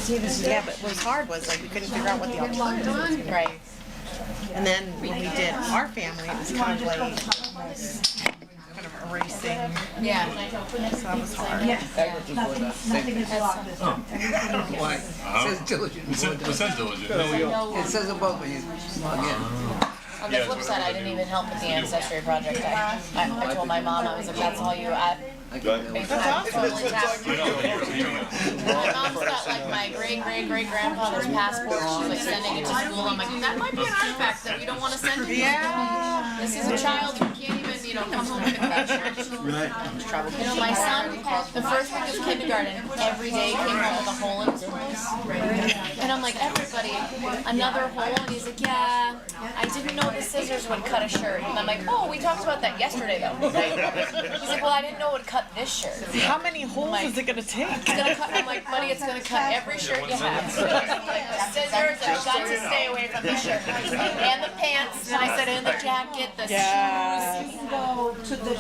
Yeah, but what was hard was like we couldn't figure out what the alternative was. Right. And then when we did our family, it was kind of like almost kind of erasing. Yeah. So that was hard. Nothing is locked this time. Why? It says diligent. It says diligent. It says above when you log in. On the flip side, I didn't even help with the ancestry project. I told my mom, I was like, that's all you at. I can My mom's got like my great-great-great-grandfather's passport. She's like sending it to school. I'm like, that might be an artifact that we don't want to send to Yeah. This is a child who can't even, come home with a picture. Right. My son, the first week of kindergarten, every day came home with a hole in his nose. And I'm like, everybody, another hole? And he's like, yeah, I didn't know the scissors would cut a shirt. And I'm like, oh, we talked about that yesterday though. He's like, well, I didn't know it would cut this shirt. How many holes is it gonna take? It's gonna cut. I'm like, buddy, it's gonna cut every shirt you have. Like the scissors have got to stay away from the shirt. And the pants. And I said, and the jacket, the shoes. You can go to the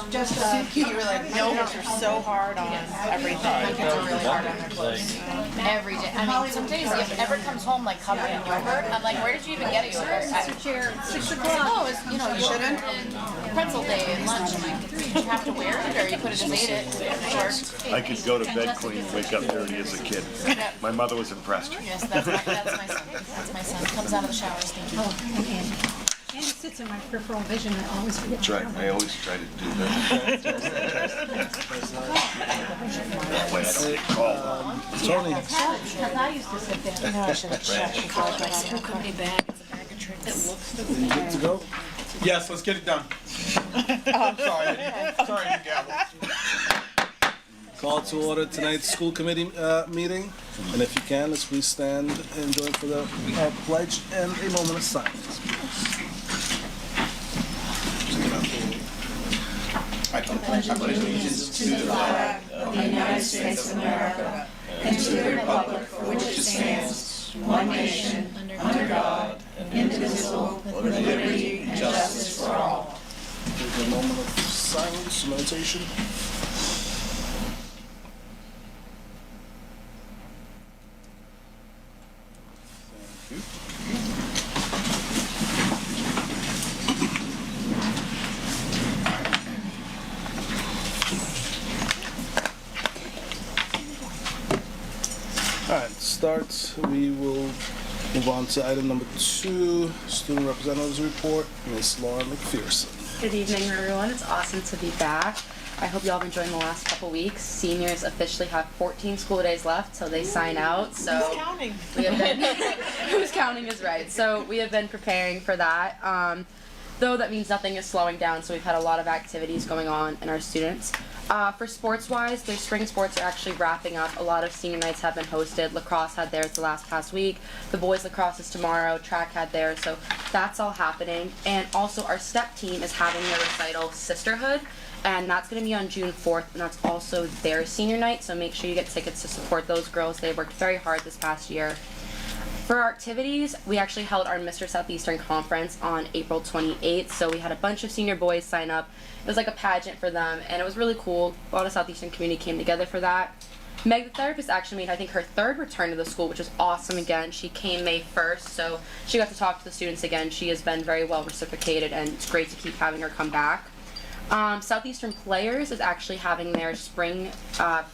You were like, no, you're so hard on everything. My kids are really hard on their clothes. Every day. I mean, some days if Everett comes home like covered in yogurt. I'm like, where did you even get a yogurt? chair at 6 o'clock. Oh, it's yogurt and pretzel day and lunch. I'm like, did you have to wear it or you could have just ate it? Sure. I could go to bed clean and wake up dirty as a kid. My mother was impressed. Yes, that's my son. That's my son. Comes out of the showers thinking. Oh, and it sits in my peripheral vision. I always forget. That's right. I always try to do that. That way I don't get called. Tony. Because I used to sit there. No, I should have checked. I call it my school company bag. It's a bag of tricks. You good to go? Yes, let's get it done. Sorry, you gavel. Call to order tonight's school committee meeting, and if you can, let's please stand and join for the pledge and a moment of silence. I pledge allegiance to the flag of the United States of America and to the republic for which it stands, one nation, under God, indivisible, with liberty and justice for all. Take a moment of silence, meditation. Alright, we will move on to item number 2, Student Representatives Report, Ms. Laura McPherson. Good evening, everyone. It's awesome to be back. I hope y'all been enjoying the last couple weeks. Seniors officially have 14 school days left till they sign out. So Who's counting? We have been who's counting is right. So we have been preparing for that. Though that means nothing is slowing down, so we've had a lot of activities going on in our students. For sports-wise, their spring sports are actually wrapping up. A lot of senior nights have been hosted. Lacrosse had theirs the past week. The boys lacrosse is tomorrow. Track had theirs. So that's all happening. And also our step team is having their recital Sisterhood. And that's going to be on June 4th. And that's also their senior night. So make sure you get tickets to support those girls. They worked very hard this past year. For our activities, we actually held our Mr. Southeastern conference on April 28th, so we had a bunch of senior boys sign up. It was like a pageant for them, and it was really cool. A lot of Southeastern community came together for that. Meg, the therapist, actually made, I think, her 3rd return to the school, which was awesome again. She came May 1st, so she got to talk to the students again. She has been very well reciprocated, and it's great to keep having her come back. Southeastern Players is actually having their spring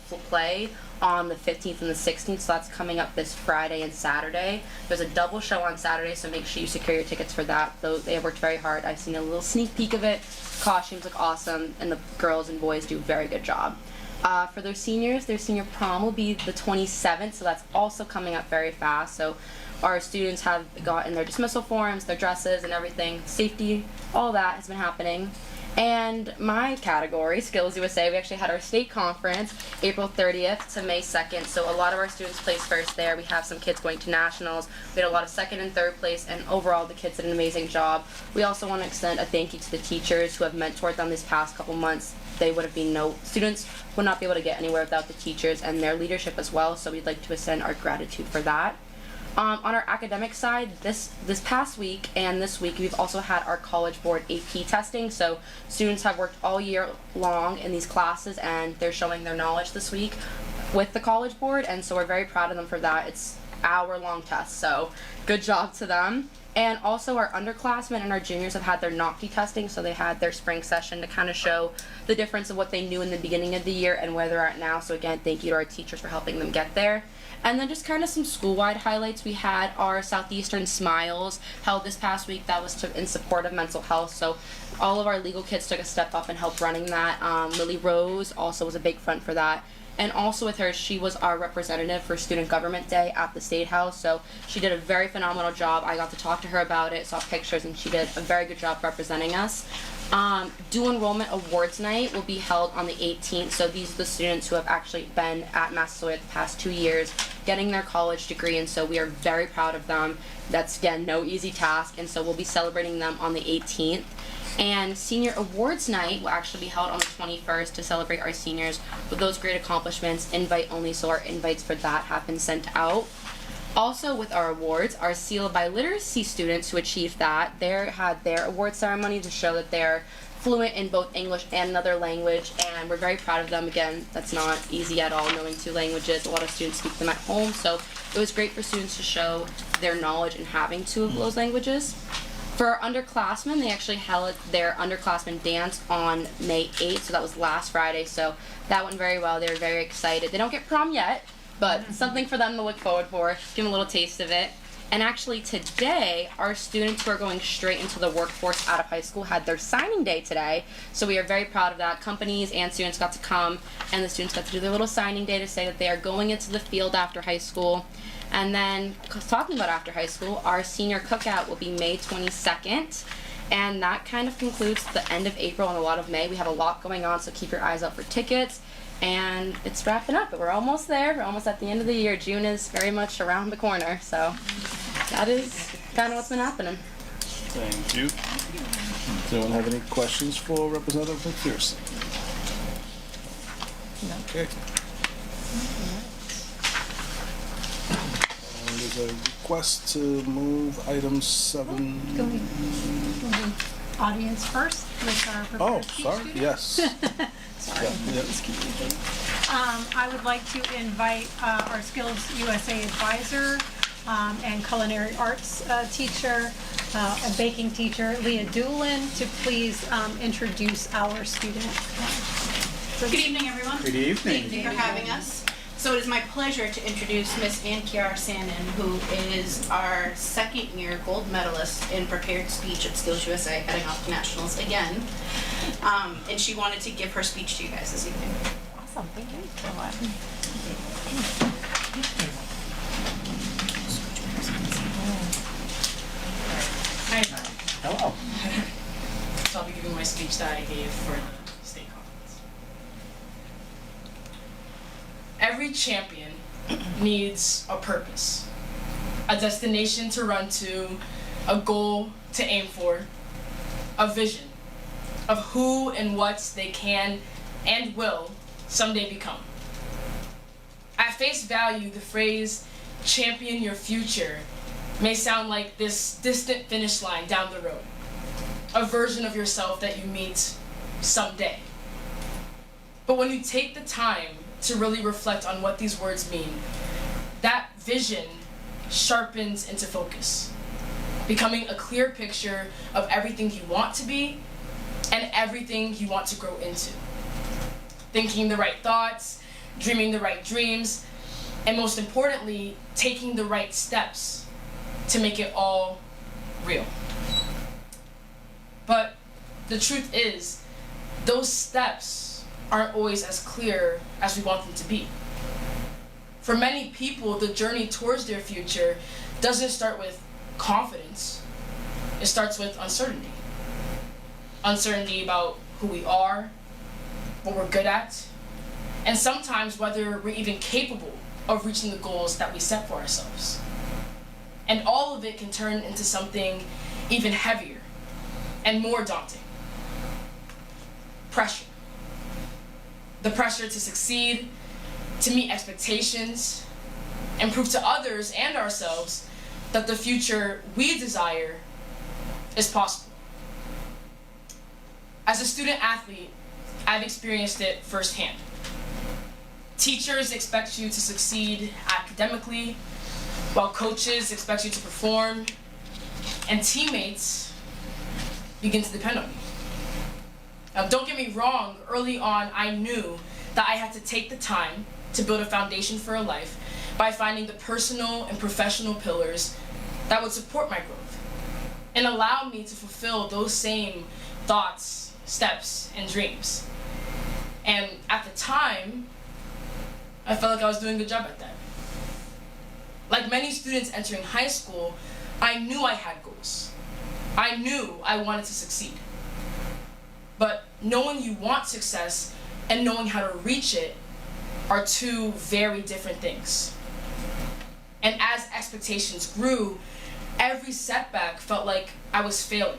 play on the 15th and the 16th, so that's coming up this Friday and Saturday. There's a double show on Saturday, so make sure you secure your tickets for that. Though they have worked very hard. I've seen a little sneak peek of it. Costumes look awesome, and the girls and boys do a very good job. For their seniors, their senior prom will be the 27th, so that's also coming up very fast. So our students have gotten their dismissal forms, their dresses, and everything. Safety, all that has been happening. And my category, Skills USA, we actually had our state conference April 30th to May 2nd. So a lot of our students placed first there. We have some kids going to nationals. We had a lot of 2nd and 3rd place, and overall the kids did an amazing job. We also want to extend a thank you to the teachers who have mentored them these past couple months. They would have been students would not be able to get anywhere without the teachers and their leadership as well. So we'd like to extend our gratitude for that. On our academic side, this past week and this week, we've also had our College Board AP testing. So students have worked all year long in these classes, and they're showing their knowledge this week with the College Board, and so we're very proud of them for that. hour-long test. So good job to them. And also our underclassmen and our juniors have had their NOCTI testing, so they had their spring session to kind of show the difference of what they knew in the beginning of the year and where they're at now. So again, thank you to our teachers for helping them get there. And then just kind of some school-wide highlights. We had our Southeastern Smiles held this past week. That was in support of mental health. So all of our legal kids took a step up and helped running that. Lily Rose also was a big front for that. And also with her, she was our representative for Student Government Day at the State House. So she did a very phenomenal job. I got to talk to her about it, saw pictures, and she did a very good job representing us. Due Enrollment Awards Night will be held on the 18th. So these are the students who have actually been at Massasoit the past 2 years, getting their college degree, and so we are very proud of them. That's, again, no easy task, and so we'll be celebrating them on the 18th. And Senior Awards Night will actually be held on the 21st to celebrate our seniors with those great accomplishments, invite only, so our invites for that have been sent out. Also with our awards, our Seal by Literacy students who achieved that, they had their award ceremony to show that they're fluent in both English and another language, and we're very proud of them. Again, that's not easy at all, knowing 2 languages. A lot of students speak them at home, so it was great for students to show their knowledge in having 2 of those languages. For our underclassmen, they actually held their underclassmen dance on May 8th, so that was last Friday, so that went very well. They were very excited. They don't get prom yet, but something for them to look forward for. Give them a little taste of it. And actually today, our students who are going straight into the workforce out of high school had their signing day today, so we are very proud of that. Companies and students got to come, and the students got to do their little signing day to say that they are going into the field after high school. And then, talking about after high school, our senior cookout will be May 22nd. And that kind of concludes the end of April and a lot of May. We have a lot going on, so keep your eyes out for tickets. And it's wrapping up, but we're almost there. We're almost at the end of the year. June is very much around the corner. So that is kind of what's been happening. Thank you. Does anyone have any questions for Representative McPherson? No. Okay. There's a request to move item 7. Can we move audience first with our Oh, prepared speech sorry, student? yes. Sorry. I would like to invite our Skills USA advisor and culinary arts teacher, a baking teacher, Leah Doolin, to please introduce our student. Good evening, everyone. Good evening. Thank you for having us. So it is my pleasure to introduce Miss Ann Kiara Sandin, who is our 2nd-year gold medalist in prepared speech at Skills USA, heading off to nationals again. And she wanted to give her speech to you guys this evening. Awesome, thank you. Hi. Hello. So I'll be giving my speech that I gave for the state conference. Every champion needs a purpose, a destination to run to, a goal to aim for, a vision of who and what they can and will someday become. At face value, the phrase champion your future may sound like this distant finish line down the road, a version of yourself that you meet someday. But when you take the time to really reflect on what these words mean, that vision sharpens into focus, becoming a clear picture of everything you want to be and everything you want to grow into. Thinking the right thoughts, dreaming the right dreams, and most importantly, taking the right steps to make it all real. But the truth is, those steps aren't always as clear as we want them to be. For many people, the journey towards their future doesn't start with confidence. It starts with uncertainty. Uncertainty about who we are, what we're good at, and sometimes whether we're even capable of reaching the goals that we set for ourselves. And all of it can turn into something even heavier and more daunting. Pressure. The pressure to succeed, to meet expectations, and prove to others and ourselves that the future we desire is possible. As a student athlete, I've experienced it firsthand. Teachers expect you to succeed academically, while coaches expect you to perform, and teammates begin to depend on you. Now, don't get me wrong, early on I knew that I had to take the time to build a foundation for a life by finding the personal and professional pillars that would support my growth and allow me to fulfill those same thoughts, steps, and dreams. And at the time, I felt like I was doing a good job at that. Like many students entering high school, I knew I had goals. I knew I wanted to succeed. But knowing you want success and knowing how to reach it are two very different things. And as expectations grew, every setback felt like I was failing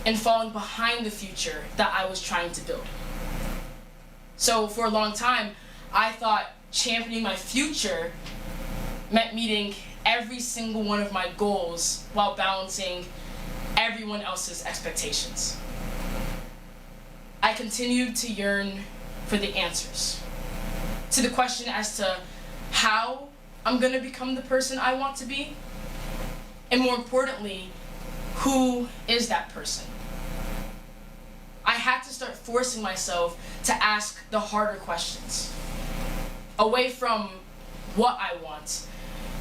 and falling behind the future that I was trying to build. So for a long time, I thought championing my future meant meeting every single one of my goals while balancing everyone else's expectations. I continued to yearn for the answers to the question as to how I'm gonna become the person I want to be, and more importantly, who is that person? I had to start forcing myself to ask the harder questions, away from what I want,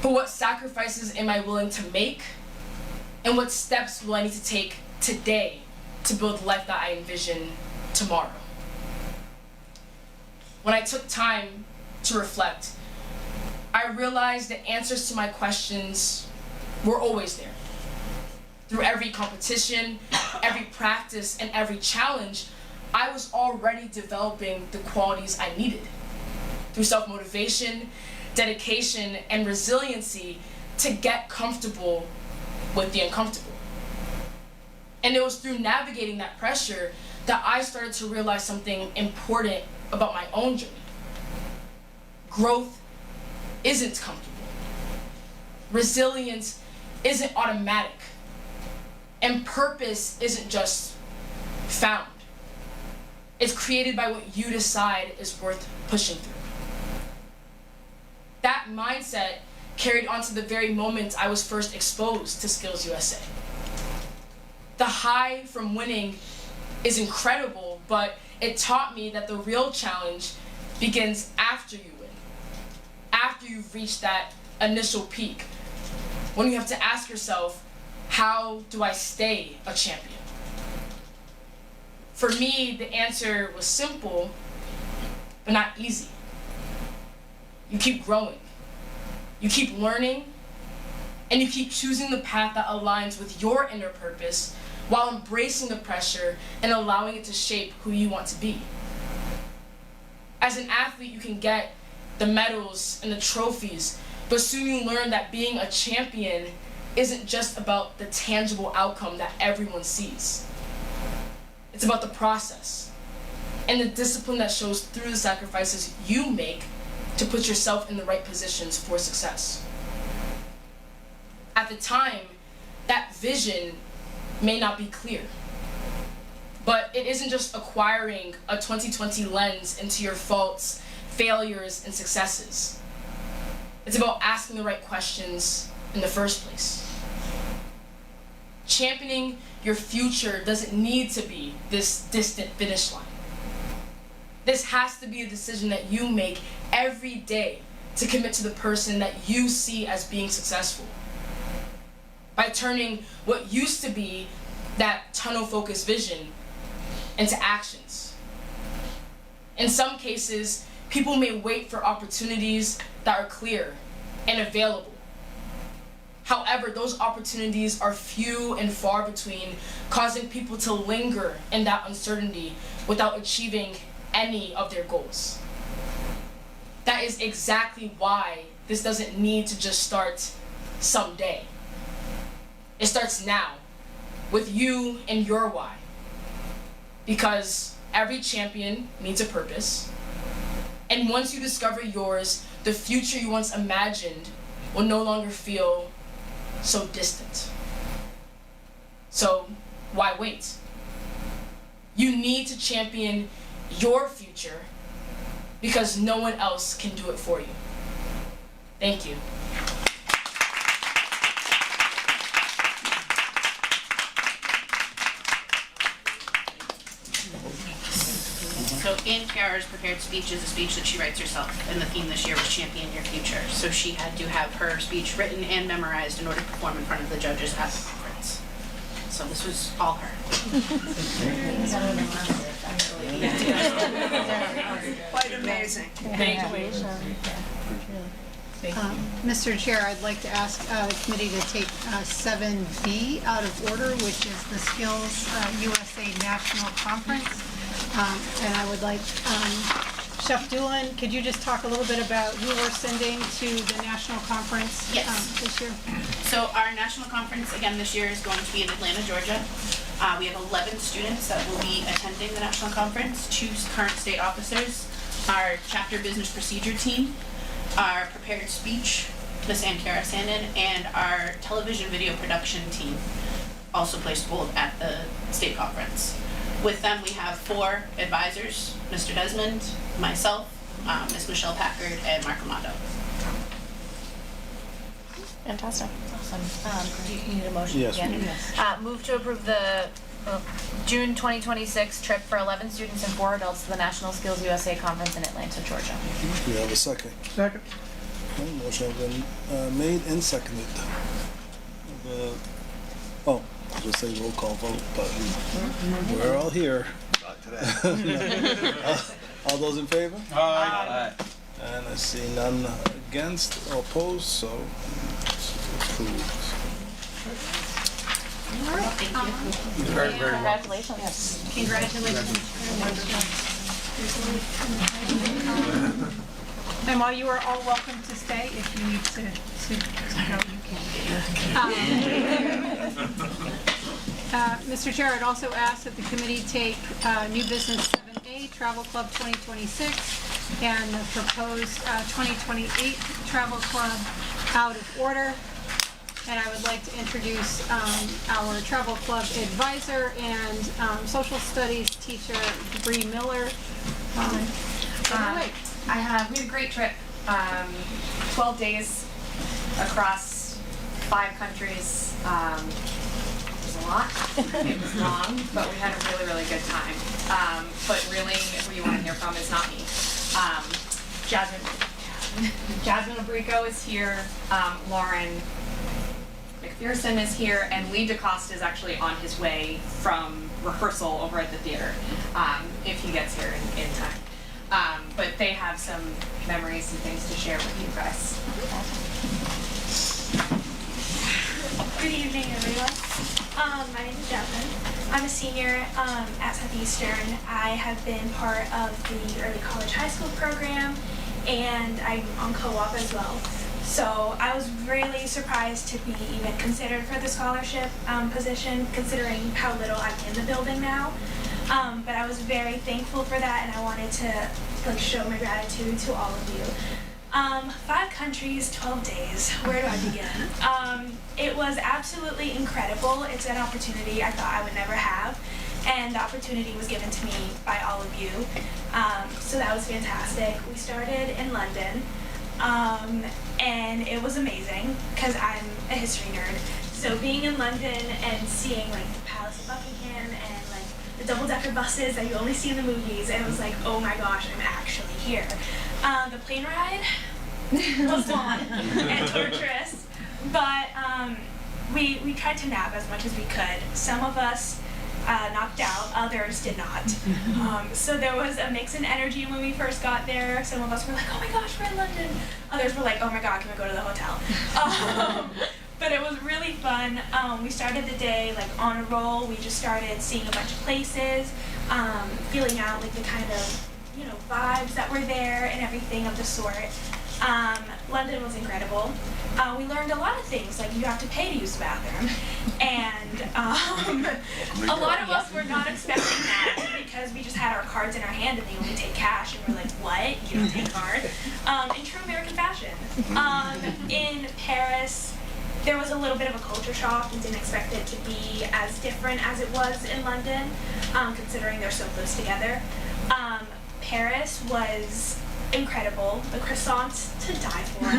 but what sacrifices am I willing to make, and what steps will I need to take today to build the life that I envision tomorrow. When I took time to reflect, I realized the answers to my questions were always there. Through every competition, every practice, and every challenge, I was already developing the qualities I needed. Through self-motivation, dedication, and resiliency to get comfortable with the uncomfortable. And it was through navigating that pressure that I started to realize something important about my own journey. Growth isn't comfortable. Resilience isn't automatic. And purpose isn't just found. It's created by what you decide is worth pushing through. That mindset carried on to the very moment I was first exposed to Skills USA. The high from winning is incredible, but it taught me that the real challenge begins after you win, after you've reached that initial peak, when you have to ask yourself, how do I stay a champion? For me, the answer was simple, but not easy. You keep growing, you keep learning, and you keep choosing the path that aligns with your inner purpose while embracing the pressure and allowing it to shape who you want to be. As an athlete, you can get the medals and the trophies, but soon you learn that being a champion isn't just about the tangible outcome that everyone sees. It's about the process and the discipline that shows through the sacrifices you make to put yourself in the right positions for success. At the time, that vision may not be clear, but it isn't just acquiring a 2020 lens into your faults, failures, and successes. It's about asking the right questions in the first place. Championing your future doesn't need to be this distant finish line. This has to be a decision that you make every day to commit to the person that you see as being successful. By turning what used to be that tunnel-focused vision into actions. In some cases, people may wait for opportunities that are clear and available. However, those opportunities are few and far between, causing people to linger in that uncertainty without achieving any of their goals. That is exactly why this doesn't need to just start someday. It starts now, with you and your why. Because every champion needs a purpose, and once you discover yours, the future you once imagined will no longer feel so distant. So why wait? You need to champion your future because no one else can do it for you. Thank you. So Ann Chiara's prepared speech is a speech that she writes herself, and the theme this year was Champion Your Future. So she had to have her speech written and memorized in order to perform in front of the judges at the conference. So this was all her. Quite amazing. Thank you. Mr. Chair, I'd like to ask the committee to take 7B out of order, which is the Skills USA National Conference. And I would like, Chef Doolin, could you just talk a little bit about who we're sending to the national conference this year? So our national conference again this year is going to be in Atlanta, Georgia. We have 11 students that will be attending the national conference, 2 current state officers, our chapter business procedure team, our prepared speech, Miss Ann Chiara Sandin, and our television video production team also placed gold at the state conference. With them we have 4 advisors, Mr. Desmond, myself, Miss Michelle Packard, and Mark Armando. Fantastic. Awesome. Do you need a motion Yes, again? please. Move to approve the June 2026 trip for 11 students and 4 adults to the National Skills USA Conference in Atlanta, Georgia. We have a second. Second. Okay, motion has been made and seconded. I'll just say roll call vote, but we're all here. All those in favor? Aye. And I see none against or opposed, so it's approved. All right. Thank you. Very, very well. Congratulations. Congratulations. And while you are all welcome to stay, if you need to go, you can. Mr. Chair, I'd also ask that the committee take new business 7A, Travel Club 2026, and the proposed 2028 Travel Club out of order. And I would like to introduce our Travel Club advisor and social studies teacher, Bree Miller. We had a great trip, 12 days across 5 countries. It was a lot, it was long, but we had a really, really good time. But really, who you want to hear from is not me. Jasmine Abrico is here, Lauren McPherson is here, and Lee DeCosta is actually on his way from rehearsal over at the theater, if he gets here in time. But they have some memories and things to share with you guys. Good evening, everyone. My name is Jasmine. I'm a senior at Southeastern. I have been part of the early college high school program, and I'm on co-op as well. So I was really surprised to be even considered for the scholarship position, considering how little I'm in the building now. But I was very thankful for that, and I wanted to show my gratitude to all of you. 5 countries, 12 days. Where do I begin? It was absolutely incredible. It's an opportunity I thought I would never have, and the opportunity was given to me by all of you. So that was fantastic. We started in London, and it was amazing because I'm a history nerd. So being in London and seeing the Palace of Buckingham and the double-decker buses that you only see in the movies, and it was like, oh my gosh, I'm actually here. The plane ride was long and torturous, but we tried to nap as much as we could. Some of us knocked out, others did not. So there was a mix in energy when we first got there. Some of us were like, oh my gosh, we're in London. Others were like, oh my god, can we go to the hotel? But it was really fun. We started the day on a roll. We just started seeing a bunch of places, feeling out the kind of vibes that were there and everything of the sort. London was incredible. We learned a lot of things, you have to pay to use the bathroom, and a lot of us were not expecting that because we just had our cards in our hand and they only take cash, and we're like, what? You don't take card? In true American fashion. In Paris, there was a little bit of a culture shock. We didn't expect it to be as different as it was in London, considering they're so close together. Paris was incredible. The croissants to die for.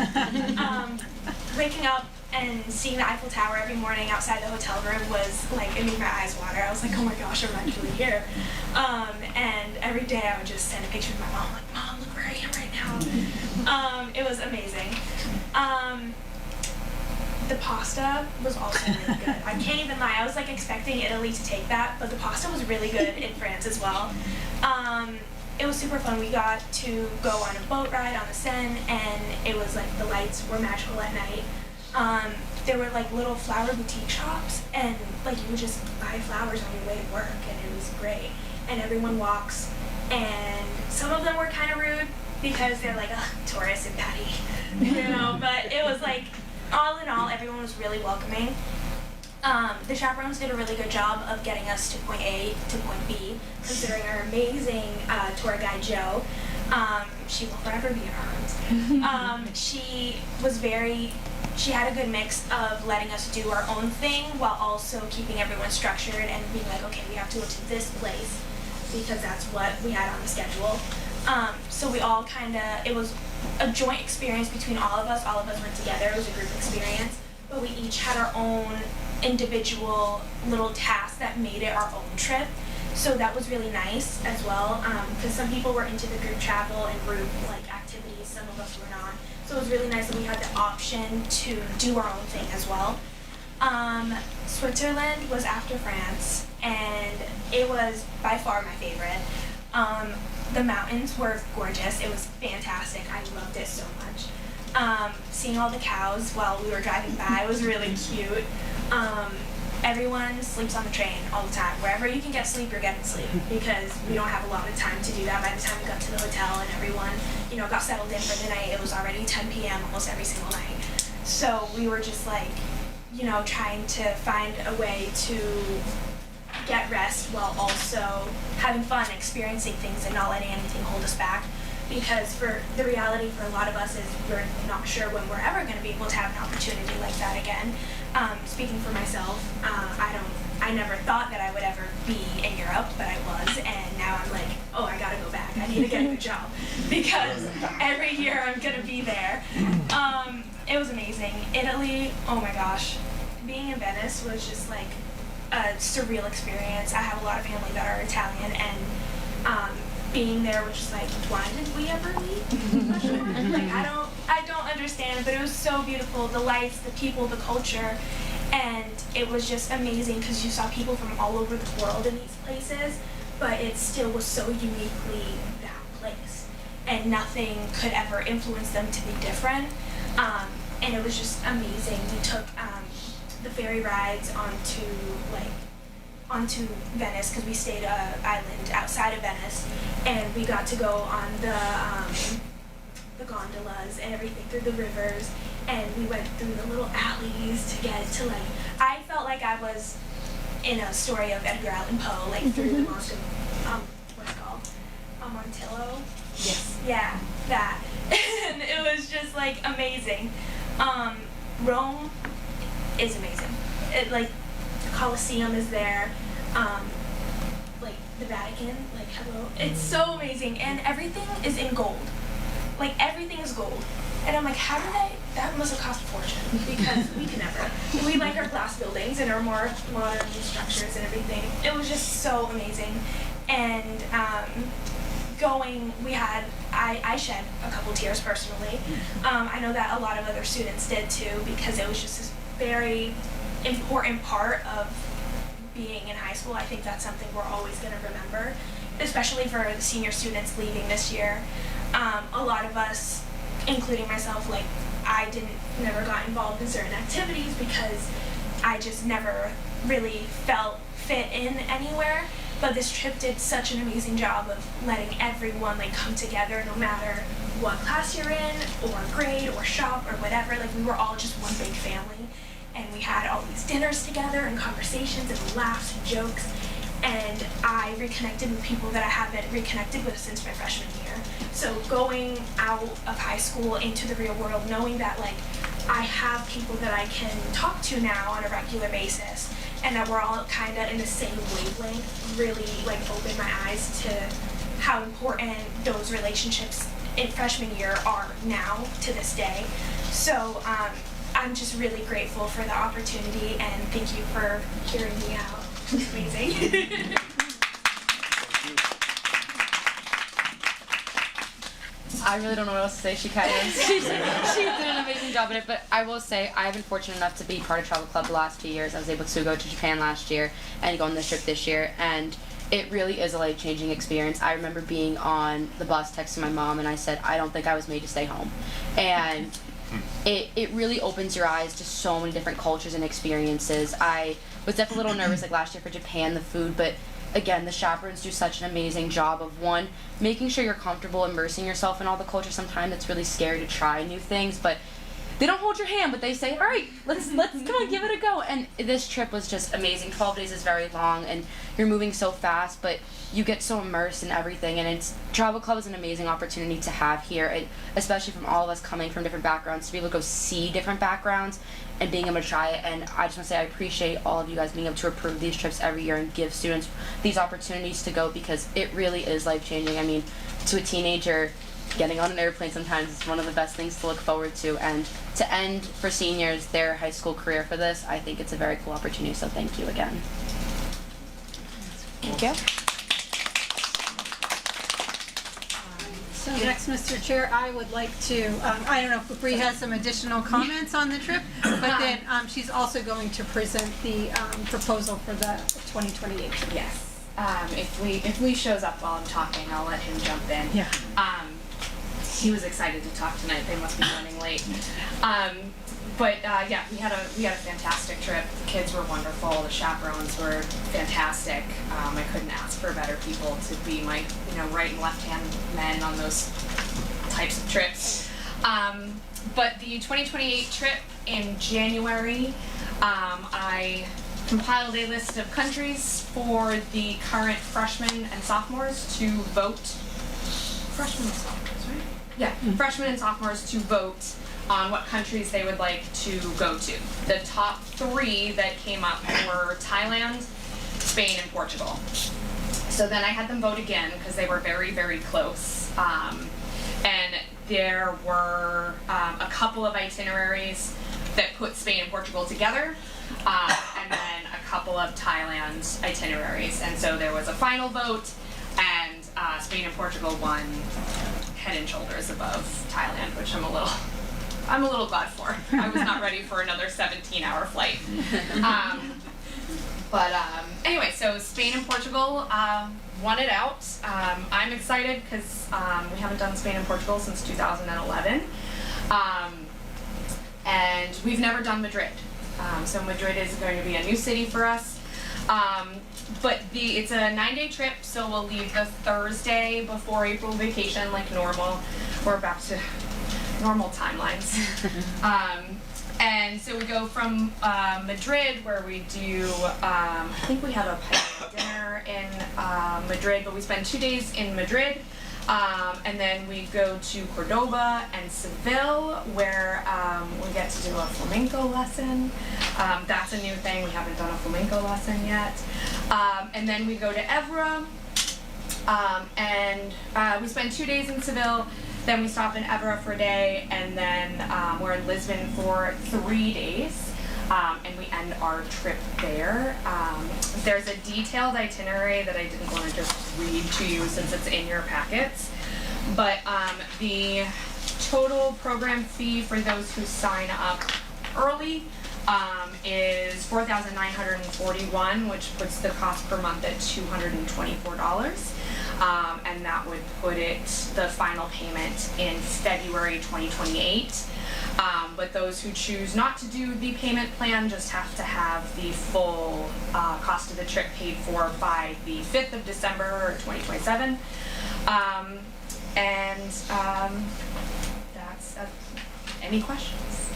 Waking up and seeing the Eiffel Tower every morning outside the hotel room was it made my eyes water. I was like, oh my gosh, I'm actually here. And every day I would just send a picture to my mom, like, Mom, look where I am right now. It was amazing. The pasta was also really good. I can't even lie. I was like expecting Italy to take that, but the pasta was really good in France as well. It was super fun. We got to go on a boat ride on the Seine, and it was like the lights were magical at night. There were like little flower boutique shops, and like you would just buy flowers on your way to work, and it was great. And everyone walks, and some of them were kind of rude because they're like, ugh, tourists and Patty, you know. But it was like, all in all, everyone was really welcoming. The chaperones did a really good job of getting us to point A to point B, considering our amazing tour guide, Jo. She will forever be in our hearts. She had a good mix of letting us do our own thing while also keeping everyone structured and being like, okay, we have to go to this place because that's what we had on the schedule. So we all it was a joint experience between all of us. All of us were together. It was a group experience, but we each had our own individual little tasks that made it our own trip. So that was really nice as well, because some people were into the group travel and group activities. Some of us were not. So it was really nice that we had the option to do our own thing as well. Switzerland was after France, and it was by far my favorite. The mountains were gorgeous. It was fantastic. I loved it so much. Seeing all the cows while we were driving by was really cute. Everyone sleeps on the train all the time. Wherever you can get sleep, you're getting sleep, because we don't have a lot of time to do that. By the time we got to the hotel and everyone, got settled in for the night, it was already 10 p.m. almost every single night. So we were just trying to find a way to get rest while also having fun, experiencing things, and not letting anything hold us back. Because for the reality for a lot of us is we're not sure when we're ever going to be able to have an opportunity like that again. Speaking for myself, I never thought that I would ever be in Europe, but I was, and now I'm like, oh, I gotta go back. I need to get a good job because every year I'm gonna be there. It was amazing. Italy, oh my gosh, being in Venice was just like a surreal experience. I have a lot of family that are Italian, and being there was just like, why did we ever leave? I don't understand, but it was so beautiful. The lights, the people, the culture, and it was just amazing because you saw people from all over the world in these places, but it still was so uniquely that place, and nothing could ever influence them to be different. And it was just amazing. We took the ferry rides onto Venice because we stayed an island outside of Venice, and we got to go on the gondolas and everything through the rivers, and we went through the little alleys to get to I felt like I was in a story of Edgar Allan Poe, through the most what's it called? Amontillado? Yes. Yeah, that. And it was just amazing. Rome is amazing. The Colosseum is there. The Vatican, hello. It's so amazing, and everything is in gold. Everything is gold. And I'm like, how did that must have cost a fortune, because we can never. We like our glass buildings and our more modern structures and everything. It was just so amazing. And I shed a couple tears personally. I know that a lot of other students did too, because it was just this very important part of being in high school. I think that's something we're always going to remember, especially for the senior students leaving this year. A lot of us, including myself, I never got involved in certain activities because I just never really felt fit in anywhere. But this trip did such an amazing job of letting everyone come together, no matter what class you're in, or grade, or shop, or whatever. We were all just one big family, and we had all these dinners together, and conversations, and laughs, and jokes. And I reconnected with people that I haven't reconnected with since my freshman year. So going out of high school into the real world, knowing that I have people that I can talk to now on a regular basis, and that we're all kind of in the same wavelength, really opened my eyes to how important those relationships in freshman year are now to this day. So I'm just really grateful for the opportunity, and thank you for hearing me out. It's amazing. I really don't know what else to say. She kind of she did an amazing job at it. But I will say I've been fortunate enough to be part of Travel Club the last few years. I was able to go to Japan last year and go on this trip this year, and it really is a life-changing experience. I remember being on the bus texting my mom, and I said, I don't think I was made to stay home. And it really opens your eyes to so many different cultures and experiences. I was definitely a little nervous like last year for Japan, the food, but again, the chaperones do such an amazing job of, one, making sure you're comfortable immersing yourself in all the culture. Sometimes it's really scary to try new things, but they don't hold your hand, but they say, all right, let's come on, give it a go. And this trip was just amazing. 12 days is very long, and you're moving so fast, but you get so immersed in everything. And Travel Club is an amazing opportunity to have here, especially from all of us coming from different backgrounds, to be able to go see different backgrounds and being able to try it. And I just want to say I appreciate all of you guys being able to approve these trips every year and give students these opportunities to go, because it really is life-changing. I mean, to a teenager, getting on an airplane sometimes is one of the best things to look forward to, and to end for seniors their high school career for this, I think it's a very cool opportunity, so thank you again. Thank you. So next, Mr. Chair, I would like to, I don't know if Bree has some additional comments on the trip, but then she's also going to present the proposal for the 2028 trip. Yes. If Lee shows up while I'm talking, I'll let him jump in. Yeah. He was excited to talk tonight. They must be running late. Yeah, we had a fantastic trip. The kids were wonderful. The chaperones were fantastic. I couldn't ask for better people to be my right and left hand men on those types of trips. But the 2028 trip in January, I compiled a list of countries for the current freshmen and sophomores to vote. Freshmen and sophomores, right? Yeah, freshmen and sophomores to vote on what countries they would like to go to. The top 3 that came up were Thailand, Spain, and Portugal. So then I had them vote again because they were very, very close. And there were a couple of itineraries that put Spain and Portugal together, and then a couple of Thailand itineraries. And so there was a final vote, and Spain and Portugal won head and shoulders above Thailand, which I'm a little glad for. I was not ready for another 17-hour flight. Anyway, so Spain and Portugal won it out. I'm excited because we haven't done Spain and Portugal since 2011. And we've never done Madrid. So Madrid is going to be a new city for us. But it's a 9-day trip, so we'll leave the Thursday before April vacation like normal. We're back to normal timelines. And so we go from Madrid, where we do, I think we have a picnic dinner in Madrid, but we spend 2 days in Madrid. And then we go to Cordoba and Seville, where we get to do a flamenco lesson. That's a new thing. We haven't done a flamenco lesson yet. And then we go to Évora, and we spend 2 days in Seville. Then we stop in Évora for a day, and then we're in Lisbon for 3 days. And we end our trip there. There's a detailed itinerary that I didn't want to just read to you since it's in your packets. But the total program fee for those who sign up early is $4,941, which puts the cost per month at $224. And that would put the final payment in February 2028. But those who choose not to do the payment plan just have to have the full cost of the trip paid for by the 5th of December 2027. That's any questions?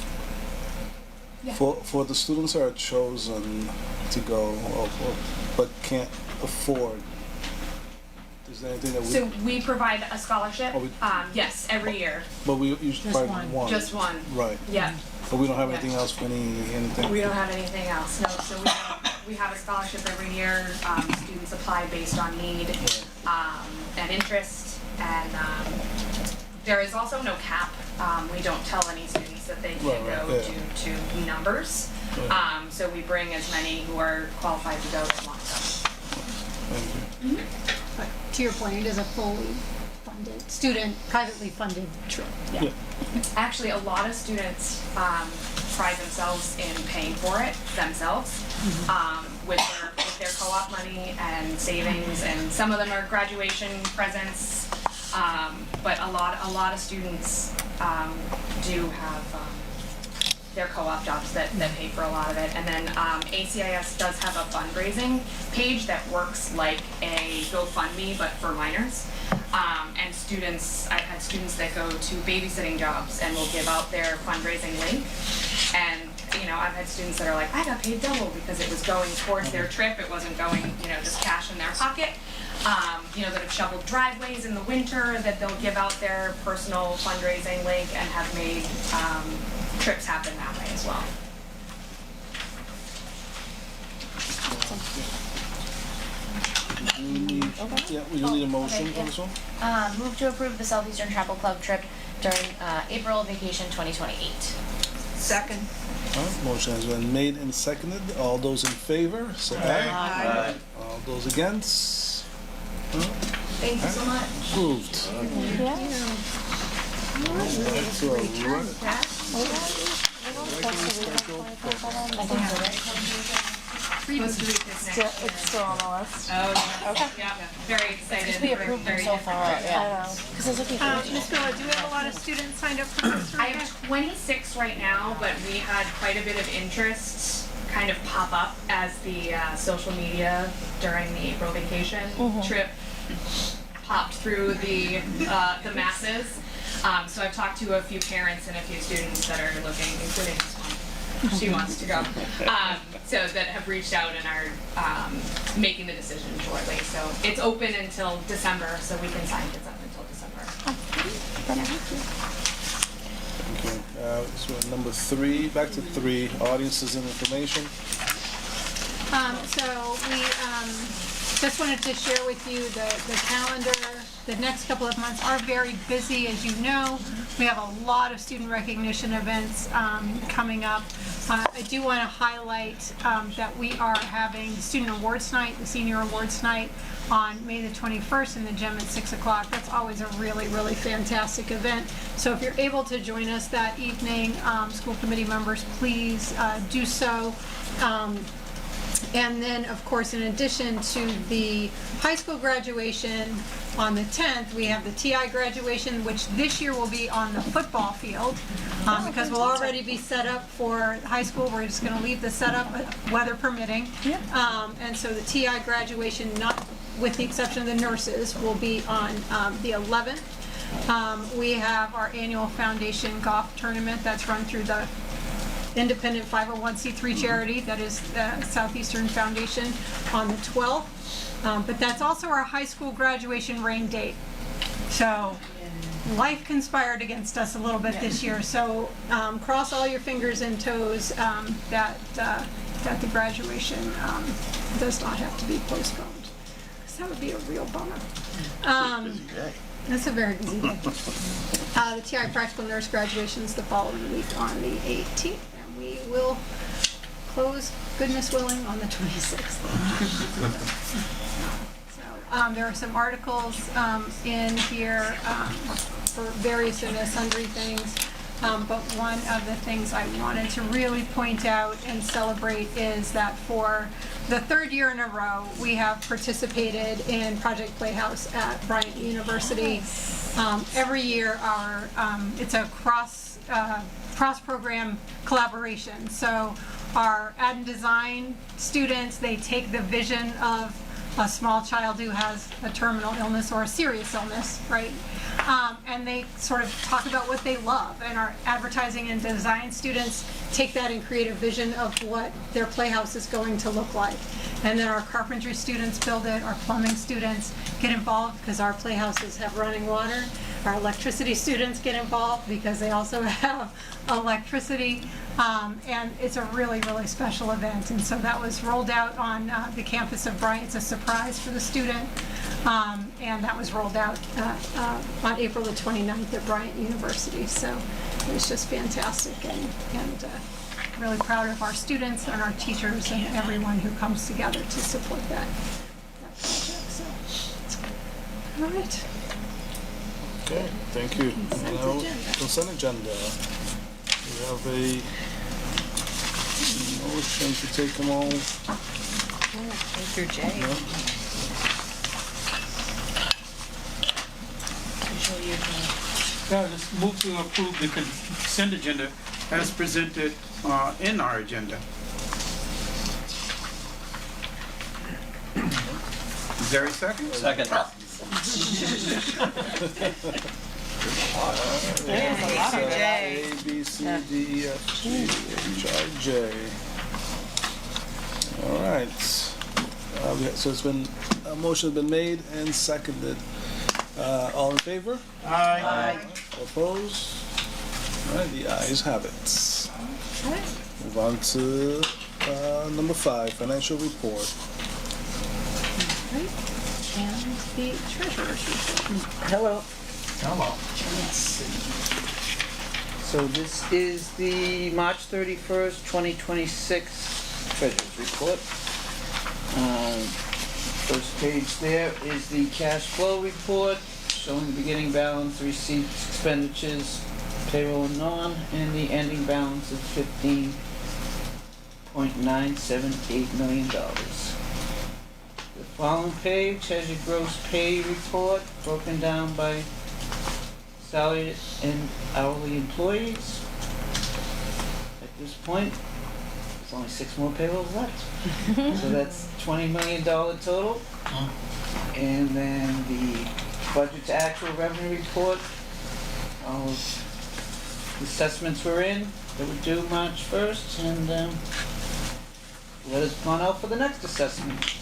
Yeah. For the students that are chosen to go but can't afford, is there anything that we... So we provide a scholarship, yes, every year. But we usually provide one. Just one. Right. Yeah. But we don't have anything else for anything? We don't have anything else, no. So we have a scholarship every year. Students apply based on need and interest. And there is also no cap. We don't tell any students that they can't go due to numbers. So we bring as many who are qualified to go that want to go. But to your point, it is a fully funded privately funded trip. Yeah. Actually, a lot of students pride themselves in paying for it themselves with their co-op money and savings, and some of them are graduation presents. But a lot of students do have their co-op jobs that pay for a lot of it. And then ACIS does have a fundraising page that works like a GoFundMe but for minors. And I've had students that go to babysitting jobs and will give out their fundraising link. And I've had students that are like, I got paid double because it was going towards their trip. It wasn't going, just cash in their pocket. That have shoveled driveways in the winter, that they'll give out their personal fundraising link and have made trips happen that way as well. We need a motion for this one. Move to approve the Southeastern Travel Club trip during April vacation 2028. Second. All right, motion has been made and seconded. All those in favor, say aye. Aye. All those against? Thank you so much. Approved. It's still on the list. Oh, okay. Yeah, very excited. We approved them so far. Yeah. Ms. Miller, do we have a lot of students signed up for this? I have 26 right now, but we had quite a bit of interest kind of pop up as the social media during the April vacation trip popped through the masses. So I've talked to a few parents and a few students that are looking, including this one. She wants to go. So that have reached out and are making the decision shortly. So it's open until December, so we can sign kids up until December. Okay. So number 3, back to 3, audiences and information. So we just wanted to share with you the calendar. The next couple of months are very busy, as you know. We have a lot of student recognition events coming up. I do want to highlight that we are having the Student Awards Night, the Senior Awards Night, on May the 21st in the gym at 6 o'clock. That's always a really, really fantastic event. So if you're able to join us that evening, school committee members, please do so. And then, of course, in addition to the high school graduation on the 10th, we have the TI graduation, which this year will be on the football field because we'll already be set up for high school. We're just going to leave the setup, weather permitting. And so the TI graduation, not with the exception of the nurses, will be on the 11th. We have our annual foundation golf tournament that's run through the independent 501c3 charity that is the Southeastern Foundation on the 12th. But that's also our high school graduation rain date. So life conspired against us a little bit this year. So cross all your fingers and toes that the graduation does not have to be postponed. Because that would be a real bummer. That's a very busy day. The TI Practical Nurse graduation is the following week on the 18th. We will close, goodness willing, on the 26th. So there are some articles in here for various and sundry things, but one of the things I wanted to really point out and celebrate is that for the 3rd year in a row, we have participated in Project Playhouse at Bryant University. Every year, it's a cross-program collaboration. So our ad and design students, they take the vision of a small child who has a terminal illness or a serious illness, right? And they sort of talk about what they love. And our advertising and design students take that and create a vision of what their playhouse is going to look like. And then our carpentry students build it, our plumbing students get involved because our playhouses have running water. Our electricity students get involved because they also have electricity. And it's a really, really special event. And so that was rolled out on the campus of Bryant. It's a surprise for the student. And that was rolled out on April the 29th at Bryant University. So it was just fantastic and really proud of our students and our teachers and everyone who comes together to support that project. So, all right. Okay, thank you. Now, consent agenda. We have a motion to take them all. A through J. Yeah, just move to approve the consent agenda as presented in our agenda. Is there a second? Second. There's a lot of J. A, B, C, D, E, F, G, H, I, J. All right. So it's been, a motion has been made and seconded. All in favor? Aye. All opposed? All right, the ayes have it. Move on to number 5, financial report. Right. And the treasurer's report. Hello. Hello. So this is the March 31st, 2026 treasurer's report. First page there is the cash flow report showing the beginning balance, receipts, expenditures, payroll and non, and the ending balance of $15.978 million. The following page has your gross pay report broken down by salaried and hourly employees. At this point, there's only 6 more payrolls left. So that's $20 million total. And then the budget to actual revenue report, all the assessments were in that were due March 1st, and letters gone out for the next assessment.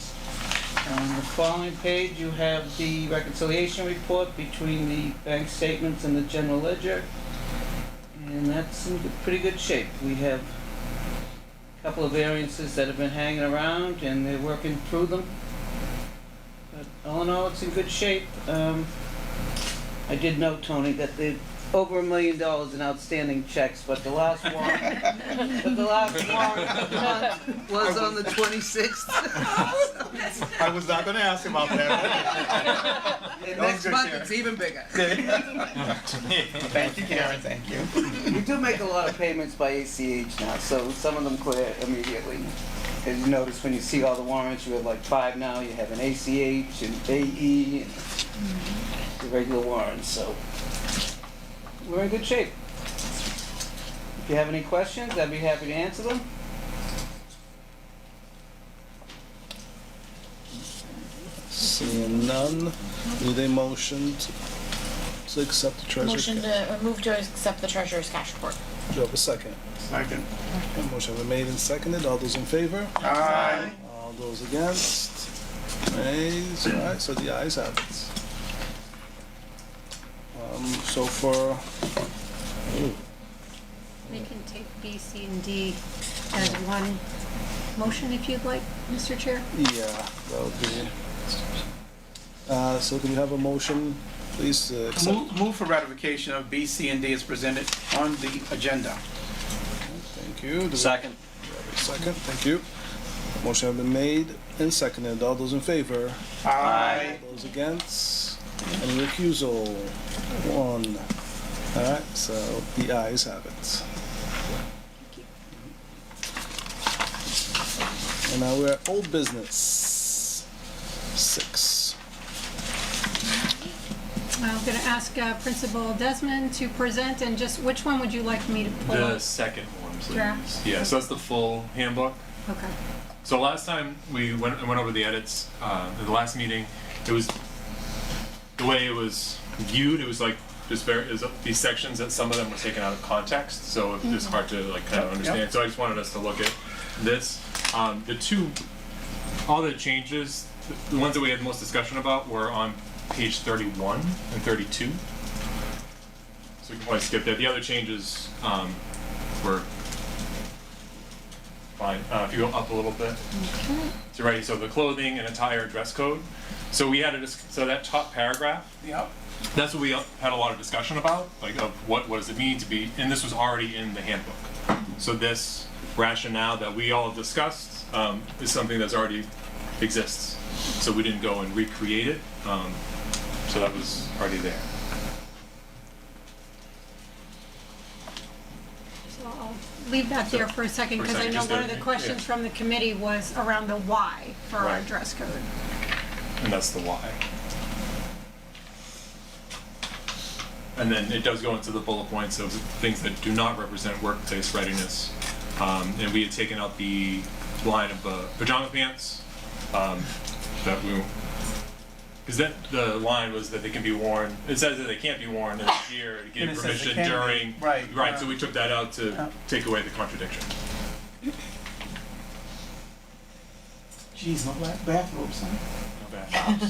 On the following page, you have the reconciliation report between the bank statements and the general ledger, and that's in pretty good shape. We have a couple of variances that have been hanging around, and they're working through them. But all in all, it's in good shape. I did note, Tony, that the over $1 million in outstanding checks, but the last one, was on the 26th. I was not gonna ask about that. And next month, it's even bigger. Thank you, Karen, thank you. We do make a lot of payments by ACH now, so some of them clear immediately. As you notice, when you see all the warrants, you have like 5 now. You have an ACH, an AE, and the regular warrants, so we're in good shape. If you have any questions, I'd be happy to answer them. Seeing none, need a motion to accept the treasurer's Motion to, move to accept the treasurer's cash report. Do you have a second? Second. Okay, motion has been made and seconded. All those in favor? Aye. All those against? Nays? All right, so the ayes have it. So for, We can take B, C, and D as one motion if you'd like, Mr. Chair. yeah, that would be. So can we have a motion, please, to accept? Move for ratification of B, C, and D as presented on the agenda. Thank you. Do we Second. have a second? Thank you. Motion has been made and seconded. All those in favor? Aye. Those against? Any recusal? 1. All right, so the ayes have it. And now we're at old business. 6. I'm going to ask Principal Desmond to present, and just which one would you like me to pull The up? second one, please. Draft? Yeah, so that's the full handbook. Okay. So last time I went over the edits in the last meeting. It was the way it was viewed. It was like just these sections that some of them were taken out of context, so it was hard to like kind of understand. Yep. So I just wanted us to look at this. All the changes, the ones that we had most discussion about were on page 31 and 32. So we can probably skip that. The other changes were fine. If you go up a little bit. Okay. So right, so the clothing and attire dress code. So we had so that top paragraph. Yep. That's what we had a lot of discussion about, like of what does it mean to be, and this was already in the handbook. So this rationale that we all discussed is something that's already exists. So we didn't go and recreate it. So that was already there. leave that there for a second, because I know just one of the- the questions from the committee was around the why for our Right. dress code. And that's the why. And then it does go into the bullet points of things that do not represent workplace readiness. And we had taken out the line of pajama pants, that we, because the line was that they can be worn, it says that they can't be worn in the year to give And it says they permission can be. during. Right. So we took that out to take away the contradiction. Geez, no black bathrobes, huh? No bad.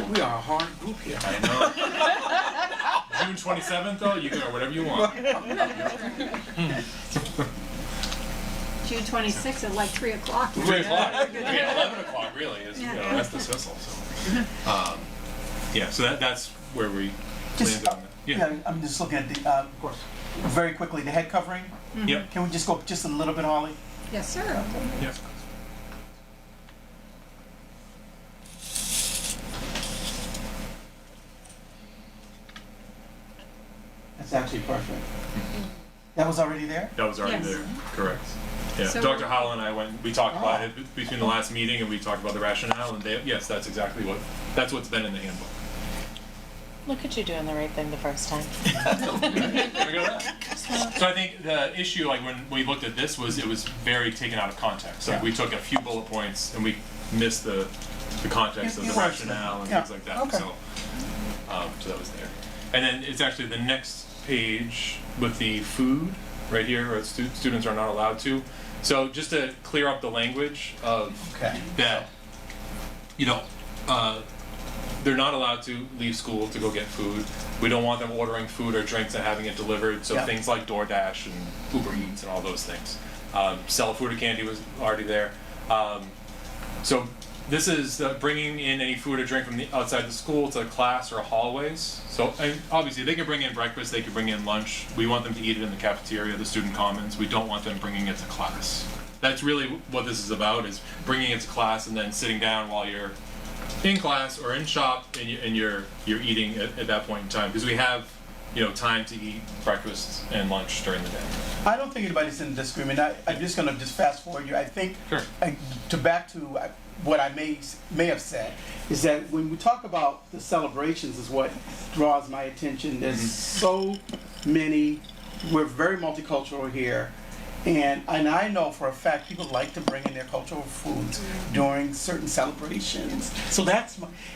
We are a hard group here. I know. June 27th though, you can wear whatever you want. June 26th at like 3 o'clock. 3 o'clock. Yeah, 11 o'clock really is, that's dismissal, so. Yeah, so that's where we Just, landed on that. Yeah. I'm just looking at the, of course, very quickly, the head covering. Yep. Can we just go up just a little bit, Holly? Yes, sir. Yep. That's actually perfect. That was already there? That was already Yes. there, correct. Yeah, So- Dr. Howell and I we talked about it between the last meeting, and we talked about the rationale, and yes, that's exactly that's what's been in the handbook. Look at you doing the right thing the first time. So I think the issue, like when we looked at this, was it was very taken out of context. Like we took a few bullet points and we missed the context of the rationale and things like that. Okay. So that was there. And then it's actually the next page with the food right here, or students are not allowed to. So just to clear up the language of that, they're not allowed to leave school to go get food. We don't want them ordering food or drinks and having it delivered. So things like DoorDash and Uber Eats and all those things. Sell food or candy was already there. So this is bringing in any food or drink from the outside the school to class or hallways. So and obviously they can bring in breakfast, they can bring in lunch. We want them to eat it in the cafeteria, the student commons. We don't want them bringing it to class. That's really what this is about, is bringing it to class and then sitting down while you're in class or in shop and you're eating at that point in time, because we have time to eat breakfast and lunch during the day. I don't think anybody's in disagreement. I'm just going to just fast forward you. I think back to what I may have said is that when we talk about the celebrations is what draws my attention. There's so many. We're very multicultural here. And I know for a fact people like to bring in their cultural foods during certain celebrations. So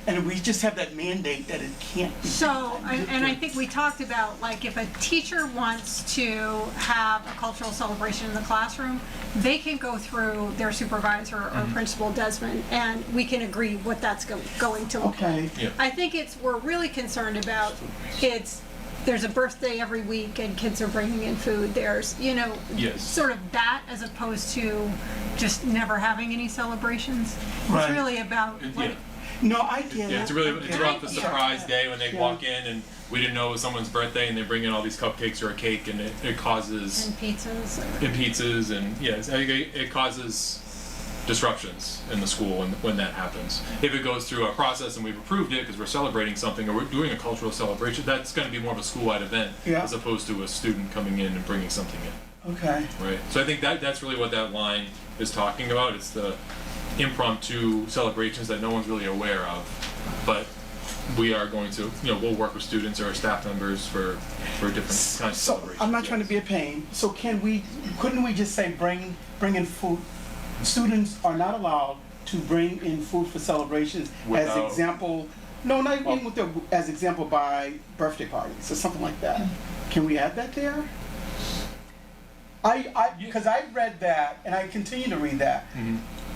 and we just have that mandate that it can't be. So, and I think we talked about, like, if a teacher wants to have a cultural celebration in the classroom, they can go through their supervisor or Principal Desmond, and we can agree what that's going to look like. Yeah. I think we're really concerned about there's a birthday every week and kids are bringing in food. There's, sort of that, as opposed to just never having any celebrations. Right. It's really about, like, no, I get it. Yeah, it's about the surprise day when they walk in and we didn't know it was someone's birthday and they bring in all these cupcakes or a cake, and it causes... And pizzas. It causes disruptions in the school when that happens. If it goes through a process and we've approved it because we're celebrating something or we're doing a cultural celebration, that's going to be more of a school-wide event as opposed to a student coming in and bringing something in. Okay. Right. So I think that's really what that line is talking about. It's the impromptu celebrations that no one's really aware of, but we are going to, we'll work with students or staff members for different kinds of celebrations. I'm not trying to be a pain. So couldn't we just say bring in food? Students are not allowed to bring in food for celebrations as example. No, not even as example by birthday parties or something like that. Can we add that there? Because I read that and I continue to read that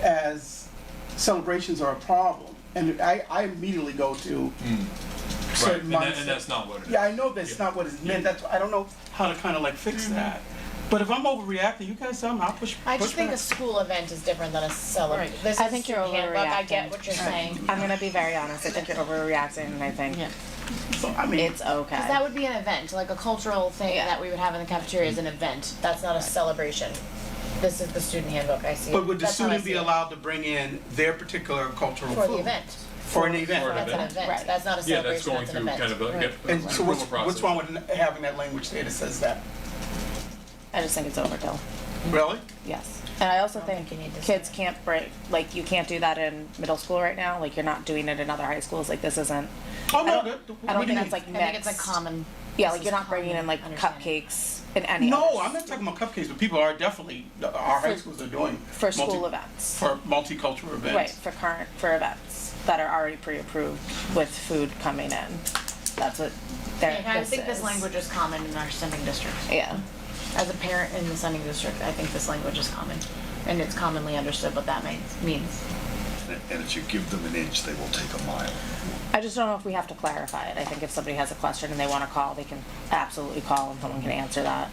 as celebrations are a problem, and I immediately go to certain mindset. And that's not what it is. Yeah, I know that's not what it's meant. I don't know how to kind of like fix that. But if I'm overreacting, you guys tell me, I'll push I just think back. a school event is different than a celebration. Right. I think you're overreacting. I get what you're saying. I'm gonna be very honest. I think you're overreacting, and I think it's okay. Because that would be an event, like a cultural thing that we would have in the cafeteria is an event. That's not a celebration. This is the student handbook. I see. But would the That's how I student see be it. allowed to bring in their particular cultural For food? the event. For an event. That's an event. Right. That's not a Yeah, celebration. that's going an through event. kind of a And so approval process. what's wrong with having that language there that says that? I just think it's overkill. Really? Yes. And I also think kids can't break, like, you can't do that in middle school right now. Like, you're not doing it in other high schools. Like, this isn't. Oh, no, I don't think it's like mixed. I think it's a common. Yeah, like, you're not bringing in, like, cupcakes in any. No, I'm not talking about cupcakes, but people are definitely, our high schools are doing. For school events. For multicultural events. Right, for events that are already pre-approved with food coming in. That's what I think this language is common in our sending district. Yeah. As a parent in the sending district, I think this language is common, and it's commonly understood what that means. And if you give them an inch, they will take a mile. I just don't know if we have to clarify it. I think if somebody has a question and they want to call, they can absolutely call and someone can answer that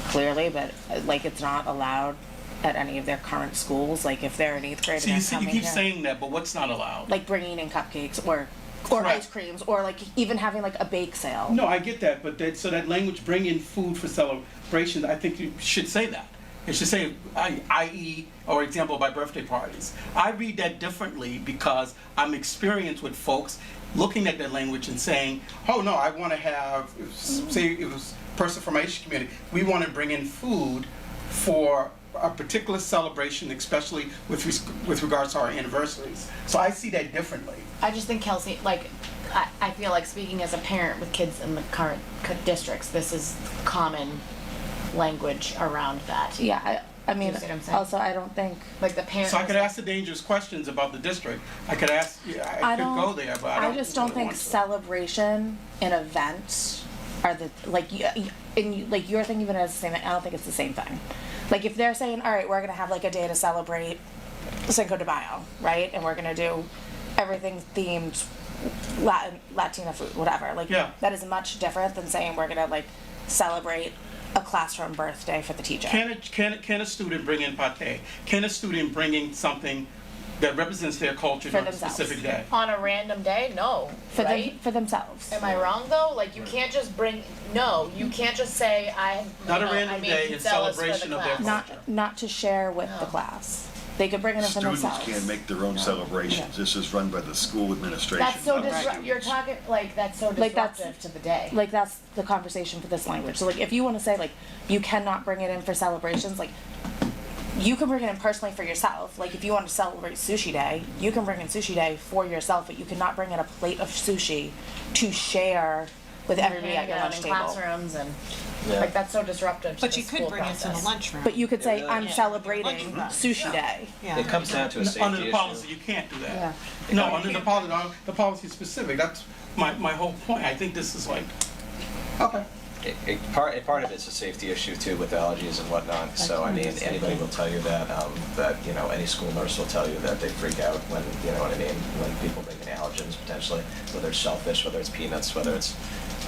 clearly, but like it's not allowed at any of their current schools. Like if they're in 8th grade and they're You coming keep here, saying that, but what's not allowed? like bringing in cupcakes or ice creams or like even having like a bake sale. No, I get that, but so that language, bring in food for celebration, I think you should say that. It should say, i.e., or example, by birthday parties. I read that differently because I'm experienced with folks looking at that language and saying, oh no, I want to have, say it was a person from my Asian community, we want to bring in food for a particular celebration, especially with regards to our anniversaries. So I see that differently. I just think, Kelsey, like, I feel like speaking as a parent with kids in the current districts, this is common language around that. Yeah, I mean, You see what I'm saying? also I don't think like the parents. So I could ask the dangerous questions about the district. I could ask, I could go there, but I don't. I just don't think celebration and events are the like like you're thinking of it as the same. I don't think it's the same thing. Like if they're saying, all right, we're gonna have like a day to celebrate Cinco de Mayo, right, and we're gonna do everything themed Latina food, whatever. Like that is much different than saying we're gonna like celebrate a classroom birthday for the teacher. Can a student bring in pate? Can a student bring in something that represents their culture on a specific day? On a random day? No. For right? for themselves. Am I wrong though? Like you can't just bring. No, you can't just say I. Not a random day in celebration of their culture. Not to share with the class. They could bring it in for Students themselves. can't make their own celebrations. This is run by the school administration. That's so not the disruptive. You're talking like that's so disruptive to the day. Like that's the conversation for this language. So like if you want to say like you cannot bring it in for celebrations, like you can bring it in personally for yourself. Like if you want to celebrate Sushi Day, you can bring in Sushi Day for yourself, but you cannot bring in a plate of sushi to share with everybody at your lunch in table. Classrooms and like that's so disruptive. To But the you could school bring process. it to the lunchroom. But you could say I'm celebrating Sushi Day. It comes down to a safety Under the issue. policy, you can't do that. No, under the policy is specific. That's my whole point. I think this is like, okay. Part of it's a safety issue too with allergies and whatnot. So I mean, anybody will tell you that you know, any school nurse will tell you that they freak out when, you know what I mean, when people bring in allergens potentially, whether it's shellfish, whether it's peanuts, whether it's,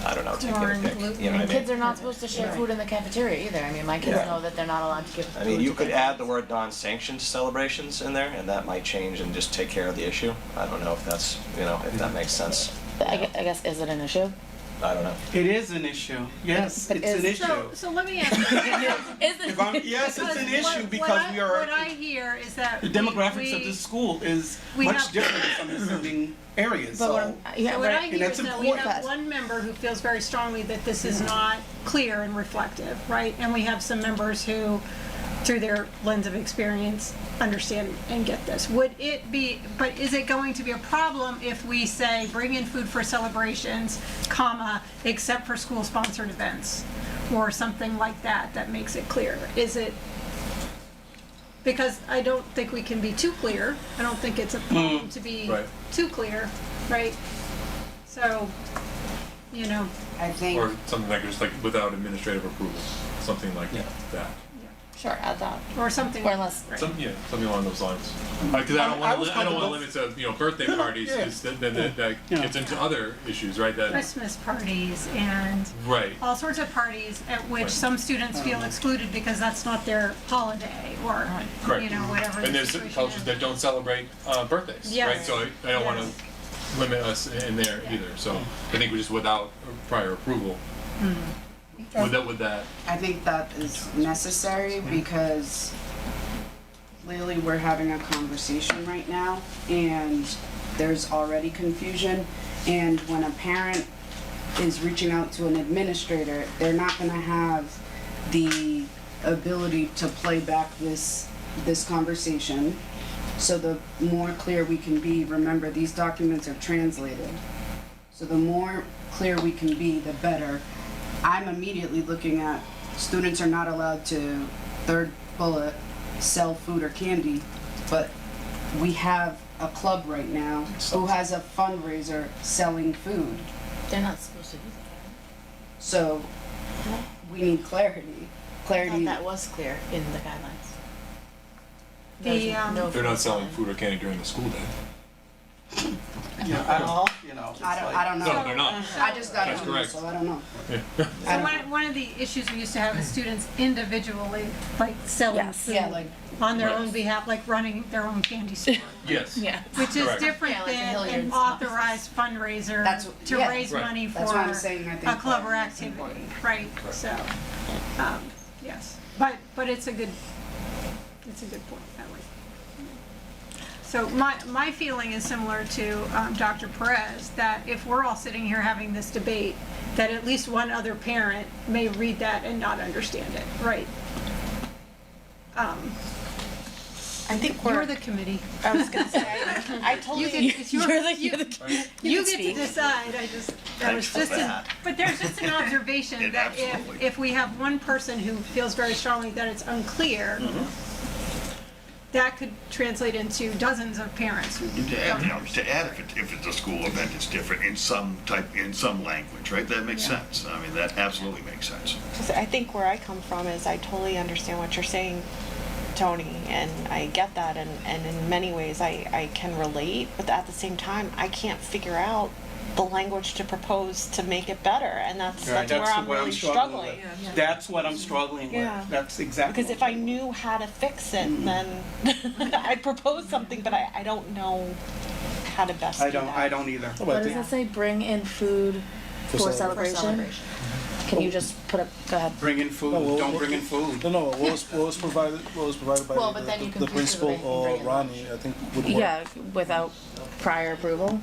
I don't know, take a pick. You know what I mean? Kids are not supposed to share food in the cafeteria either. I mean, my kids know that they're not allowed to give. I mean, you could add the word non-sanctioned celebrations in there, and that might change and just take care of the issue. I don't know if that's, you know, if that makes sense. I guess is it an issue? I don't know. It is an issue. Yes, it's an issue. So let me ask you. Yes, it's an issue because we are. What I hear is that the demographics of this school is much different from the surrounding areas. So what I hear is that we have important. one member who feels very strongly that this is not clear and reflective, right? And we have some members who, through their lens of experience, understand and get this. Would it be, but is it going to be a problem if we say bring in food for celebrations, comma, except for school-sponsored events? Or something like that, that makes it clear? Is it, because I don't think we can be too clear. I don't think it's a problem to be too clear, right? So, you know. I think. Or something like just like without administrative approval, something like that. Sure, add that. Or something. Or unless. Something along those lines. Because I don't want to limit to birthday parties. Because that gets into other issues, right? That Christmas parties and all sorts of parties at which some students feel excluded because that's not their holiday or you know whatever. And there's cultures that don't celebrate birthdays, right? So I don't want to limit us in there either. So I think we just without prior approval. With that, I think that is necessary because clearly we're having a conversation right now and there's already confusion, and when a parent is reaching out to an administrator, they're not going to have the ability to play back this conversation. So the more clear we can be, remember these documents are translated. So the more clear we can be, the better. I'm immediately looking at students are not allowed to, third bullet, sell food or candy, but we have a club right now who has a fundraiser selling food. They're not supposed to do that. So we need clarity. I thought that was clear in the guidelines. They're not selling food or candy during the school day. Yeah, I don't know. No, they're not. I just got That's it, correct. so I don't know. So one of the issues we used to have is students individually, like selling food on their own behalf, like running their own candy store. Yes. Yeah. Which is Correct. different Yeah, like the than an Hilliard's authorized fundraiser to raise Right. money That's for why I'm saying I think a club or that is activity, right? So, yes, but it's a good point that way. So my feeling is similar to Dr. Perez, that if we're all sitting here having this debate, that at least one other parent may read that and not understand it, right? I think You're the committee. I was gonna say, I totally. It's your, you get to decide. But there's just an observation that if we have one person who feels very strongly that it's unclear, that could translate into dozens of parents who To add, if it's a school event, it's different in some language, right? That makes sense. I mean, that absolutely makes sense. I think where I come from is I totally understand what you're saying, Tony, and I get that, and in many ways I can relate, but at the same time, I can't figure out the language to propose to make it better, and that's where I'm really struggling. with. That's what I'm struggling Yeah. with. That's exactly. Because if I knew how to fix it, then I'd propose something, but I don't know how to best do that. I don't either. What does it say? Bring in food for celebration? Can you just put a, go ahead. Bring in food, don't bring in food. No, what was provided by Well, but then you can the prove principal it and or bring it Ronnie, I think would work. Yeah, without prior approval?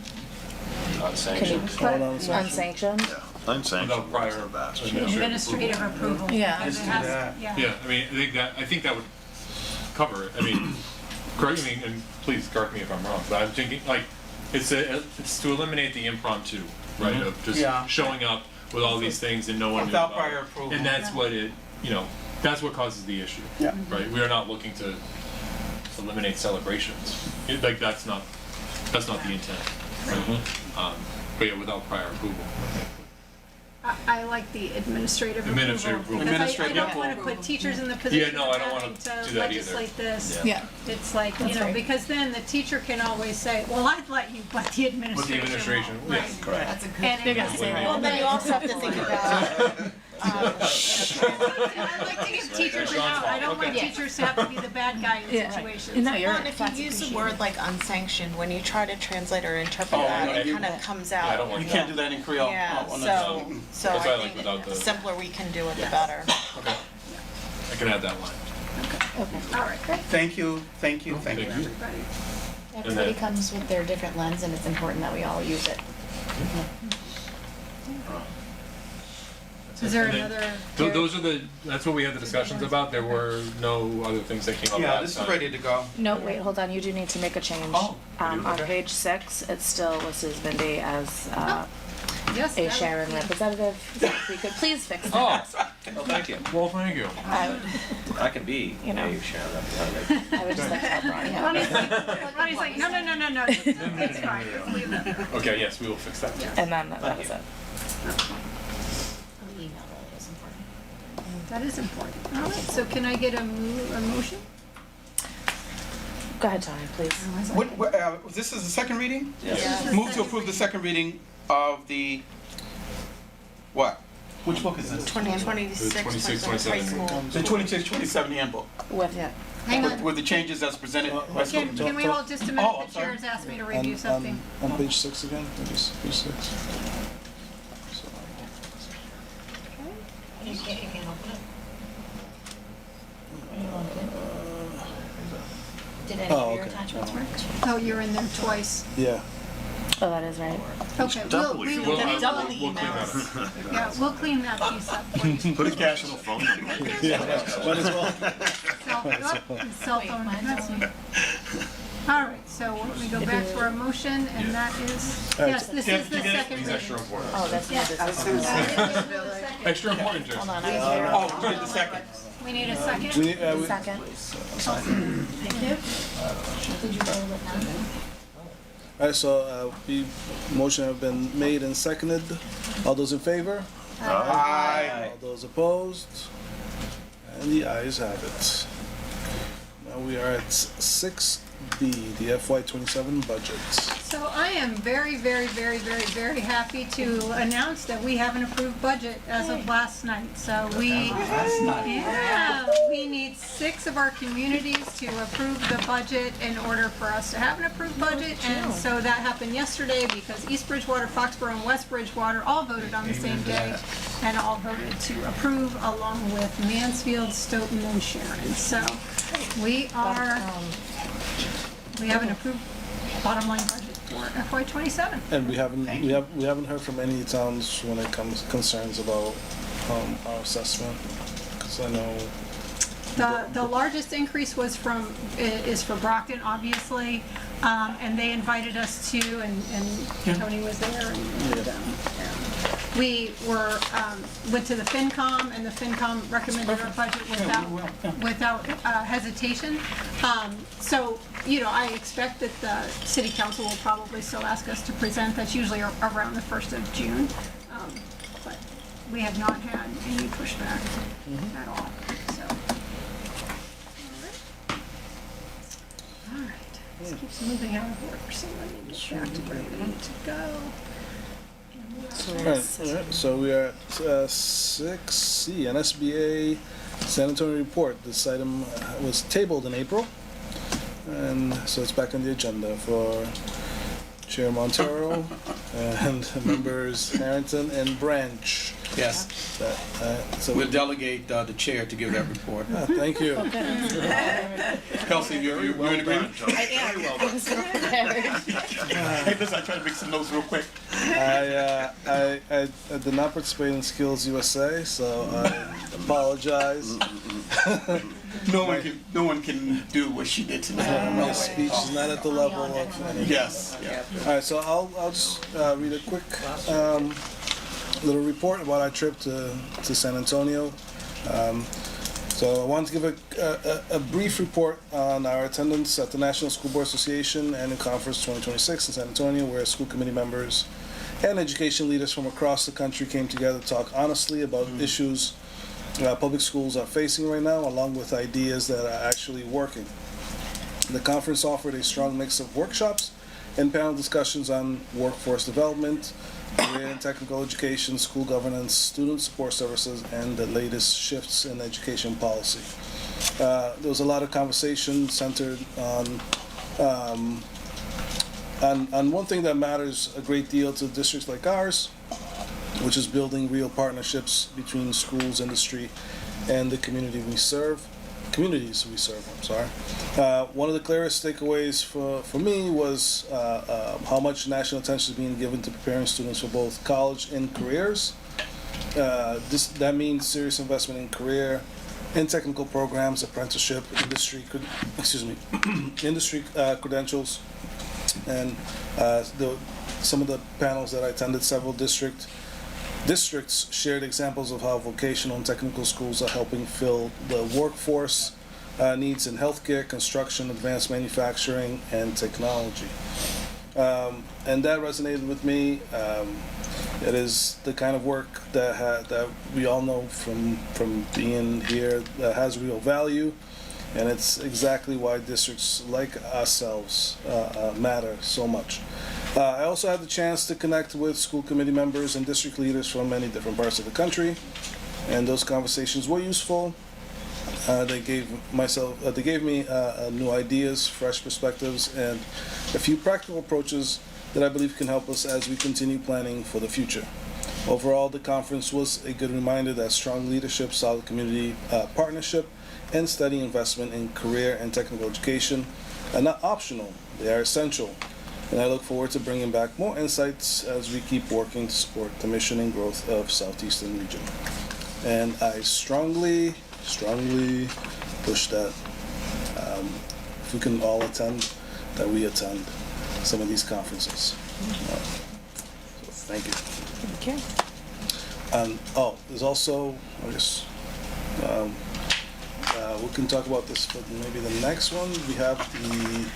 Can you Unsanctioned. put unsanctioned? Unsanctioned. Without prior administrative approval. Yeah. Because it has- Yeah, I mean, I think that would cover it. I mean, correct me, and please correct me if I'm wrong, but I'm thinking, like, it's to eliminate the impromptu, right, of just showing up with all these things and no one knew Without about prior it. approval. And that's what that's what causes the issue, right? We are not looking to eliminate celebrations. That's not the intent, right? But yeah, without prior approval. I like the administrative Administrative approval. approval. Because I don't want to put teachers in the position no, I of don't having wanna do to that either. legislate this. Yeah. It's like, because then the teacher can always say, well, I'd let you, but the administration won't. yes, correct. That's a good And thing. they're gonna say, Well, then you also have to think about. I'd like to give teachers an out. I don't want teachers to have to be the bad guy in situations. No, you're Well, and if you use the word like unsanctioned, when you try to translate or interpret Oh, that, no, it you- kind of comes Yeah, I out. don't like You that. can't do that in Creole. Yeah, Oh, no, so That's why I I like think without the the- simpler we can do it, the better. Okay. I can add that line. All right, great. Thank you, thank you, thank you. Everybody. Everybody comes with their different lens, and it's important that we all use it. Is there And then another? that's what we had the discussions about. There were no other things that came up Yeah, last this is time. ready to go. No, wait, hold on, you do need to make a change. Oh, On okay. page 6, it's still listed Bindi as Yes, a that Sharon would be- representative. So if we could please fix that. Oh, thank you. Well, thank you. I would, I can be You know. a Sharon representative. I would just like to help Ronnie. Ronnie's like, no, it's fine, just leave that. Okay, yes, we will fix that. And then that was it. Email really is important. That is important. All right, so can I get a motion? Go ahead, Tony, please. This is the second reading? Yes. Move to approve the second reading of the, what? Which book is this? 2026, 26, 27 high 27. school. The 26-27 handbook, With Hang on. with the changes as presented by school. Can we hold just a Oh, minute? I'm The sorry. chair's asked me to review something. On page 6 again, page 6. You can't open it. Did any Oh, of your okay. attachments work? Oh, you're in there twice. Yeah. Oh, that is right. Okay, we will double the We'll clean that emails. up. yeah, we'll clean that piece up for you. Put a cash on the phone number. Yeah, might as well. Cell phone, that's me. All right, so we go back to our motion, and that is, All right, yes, this is the second He's extra reading. important. Oh, that's Yeah. I was gonna say. Extra important, Jason. Hold on, I was here. Oh, we need a second. We need a second. We need, we- Second. Thank you. Did you roll it down? All right, so motion have been made and seconded. All those in favor? Aye. All those opposed? And the ayes have it. Now we are at 6B, the FY27 budget. So I am very, very, very, very, very happy to announce that we have an approved budget as of last night. So we need 6 of our communities to approve the budget in order for us to have an approved budget. And so that happened yesterday because East Bridgewater, Foxborough, and West Bridgewater all voted on the same day and all voted to approve along with Mansfield, Stoughton, and Sharon. So we have an approved bottom line budget for FY27. And we haven't heard from any towns when it comes concerns about our assessment, because I know The largest increase is for Brockton, obviously, and they invited us to, and Tony was there, and we went to the FinCom, and the FinCom recommended our budget without hesitation. So, I expect that the city council will probably still ask us to present. That's usually around the 1st of June. But we have not had any pushback at all, so. All right, this keeps moving out of order, so let me get back to where we need to go. Alright, so we are at 6C, NSBA San Antonio report. This item was tabled in April, and so it's back on the agenda for Chair Montero and members Harrington and Branch. Yes. So We'll delegate the chair to give that report. Thank you. Kelsey, you're in agreement? I am. I was prepared. Hey, listen, I tried to make some notes real quick. I did not participate in Skills USA, so I apologize. No one can do what she did tonight. My speech is not at the level of. Yes. Yeah. All right, so I'll just read a quick little report about our trip to San Antonio. So I wanted to give a brief report on our attendance at the National School Board Association Annual Conference 2026 in San Antonio, where school committee members and education leaders from across the country came together to talk honestly about issues public schools are facing right now, along with ideas that are actually working. The conference offered a strong mix of workshops and panel discussions on workforce development, career and technical education, school governance, student support services, and the latest shifts in education policy. There was a lot of conversation centered on one thing that matters a great deal to districts like ours, which is building real partnerships between schools, industry, and the communities we serve. One of the clearest takeaways for me was how much national attention is being given to preparing students for both college and careers. That means serious investment in career and technical programs, apprenticeship, industry credentials, and some of the panels that I attended, several districts shared examples of how vocational and technical schools are helping fill the workforce needs in healthcare, construction, advanced manufacturing, and technology. And that resonated with me. It is the kind of work that we all know from being here that has real value, and it's exactly why districts like ourselves matter so much. I also had the chance to connect with school committee members and district leaders from many different parts of the country, and those conversations were useful. They gave me new ideas, fresh perspectives, and a few practical approaches that I believe can help us as we continue planning for the future. Overall, the conference was a good reminder that strong leadership, solid community partnership, and steady investment in career and technical education are not optional, they are essential. and I look forward to bringing back more insights as we keep working to support the mission and growth of Southeastern region. And I strongly push that if we can all attend, that we attend some of these conferences. So thank you. Thank you. And there's also, I guess, we can talk about this, but maybe the next one we have the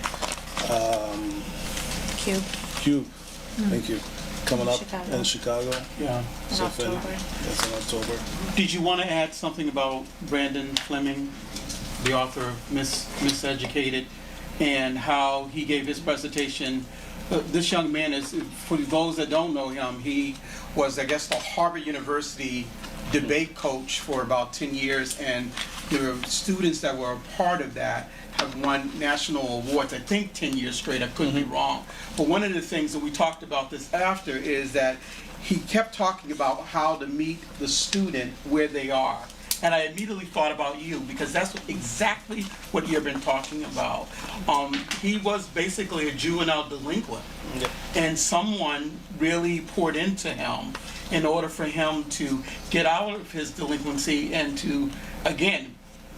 Cube. Thank you. Coming up Chicago. in Chicago. Yeah. So October. That's in October. Did you want to add something about Brandon Fleming, the author of Miseducated, and how he gave his presentation? This young man is, for those that don't know him, he was, I guess, the Harvard University debate coach for about 10 years, and the students that were a part of that have won national awards, I think 10 years straight, I could be wrong. But one of the things that we talked about this after is that he kept talking about how to meet the student where they are. And I immediately thought about you, because that's exactly what you've been talking about. He was basically a juvenile delinquent, and someone really poured into him in order for him to get out of his delinquency and to, again,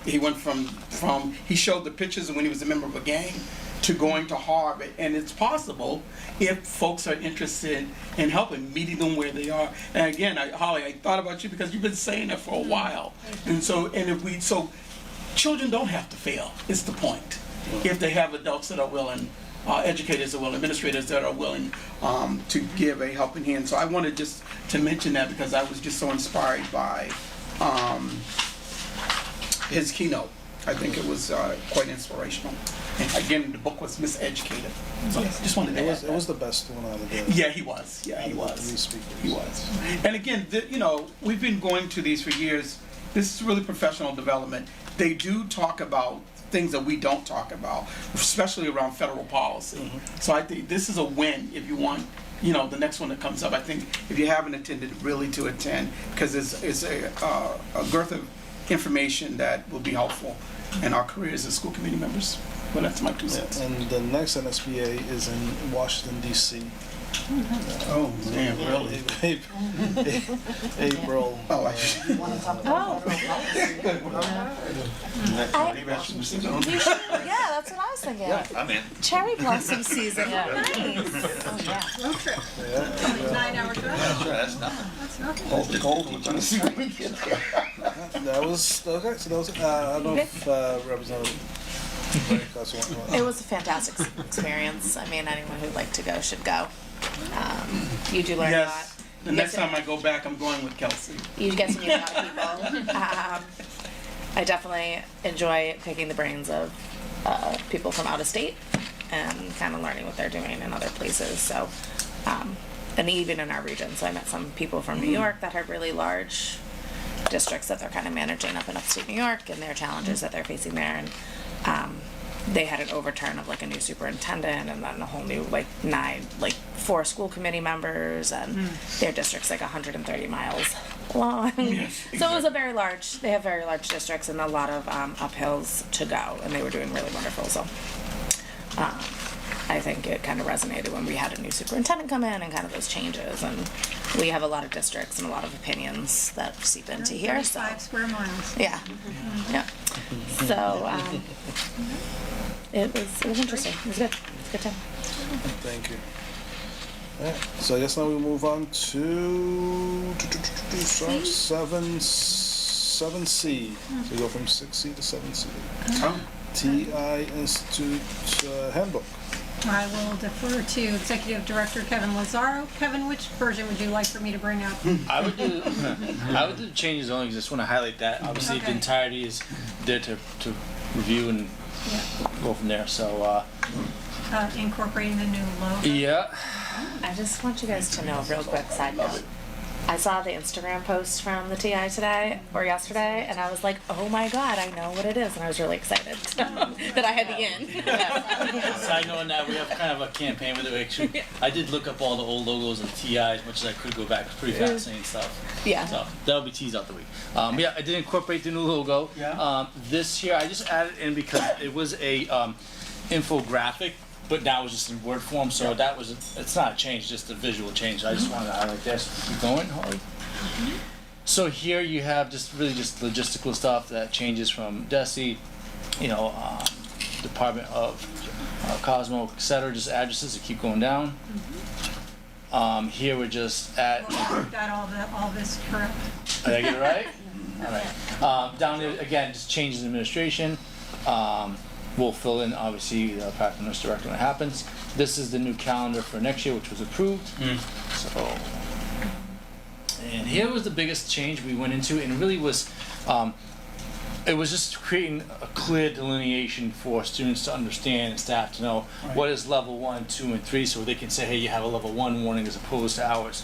he went from he showed the pictures of when he was a member of a gang to going to Harvard. And it's possible if folks are interested in helping, meeting them where they are. And again, Holly, I thought about you because you've been saying that for a while. And so children don't have to fail, is the point. If they have adults that are willing, educators that are willing, administrators that are willing to give a helping hand. So I wanted just to mention that because I was just so inspired by his keynote. I think it was quite inspirational. And again, the book was Miseducated. So just wanted to add that. It was the best one out of the. Yeah, he was. Yeah, he was. He was. And again, we've been going to these for years. This is really professional development. They do talk about things that we don't talk about, especially around federal policy. So I think this is a win if you want, the next one that comes up. I think if you haven't attended, really to attend, because it's a girth of information that will be helpful in our careers as school committee members. Well, that's my 2 cents. And the next NSBA is in Washington, D.C. Oh, man, really? April. Yeah, that's what I was thinking. Yeah, I'm in. Cherry blossom season. Nice. Oh, yeah. Road trip. 9-hour drive. That's right, that's nothing. That's nothing. Hold the cold, we're gonna see when we get there. That was, okay, so that was, I don't know if Representative. It was a fantastic experience. I mean, anyone who'd like to go should go. You do learn a lot. Yes. The next time I go back, I'm going with Kelsey. You get to meet a lot of people. I definitely enjoy picking the brains of people from out of state and kind of learning what they're doing in other places. So, and even in our region. So I met some people from New York that have really large districts that they're kind of managing up in upstate New York and their challenges that they're facing there. And they had an overturn of like a new superintendent and then a whole new 4 school committee members, and their district's like 130 miles long. So it was they have very large districts and a lot of uphills to go, and they were doing really wonderful. So I think it kind of resonated when we had a new superintendent come in and kind of those changes, and we have a lot of districts and a lot of opinions that seep into here. So 35 square miles. yeah. So it was interesting. It was good. It was a good time. Thank you. All right, so I guess now we move on to 7C. So we go from 6C to 7C. TI Institute Handbook. I will defer to Executive Director Kevin Lazaro. Kevin, which version would you like for me to bring up? I would do the changes only because I just want to highlight that. Obviously, the entirety is there to review and go from there. So Incorporating the new logo. yeah. I just want you guys to know, real quick side note. I saw the Instagram post from the TI today or yesterday, and I was like, "Oh my God, I know what it is!" And I was really excited that I had the in. Side note on that, we have kind of a campaign with it. Actually, I did look up all the old logos of TI as much as I could go back. It's pretty fascinating stuff. Yeah. So that'll be teased out the week. Yeah, I did incorporate the new logo. Yeah. This year I just added in because it was a infographic but now it's just in word form, so that was, it's not a change, just a visual change. I just wanted to highlight this. Keep going, Holly. So here you have just really just logistical stuff that changes from DESE, you know, Department of Cosmo, etc. Just addresses that keep going down. Here we're just at. Got all this correct. Did I get it right? All right. Down there again, just changes in administration. We'll fill in obviously the practical nurse director when it happens. This is the new calendar for next year, which was approved. So. And here was the biggest change we went into, and it really was, it was just creating a clear delineation for students to understand and staff to know what is level 1, 2, and 3, so they can say, hey, you have a level 1 warning as opposed to ours.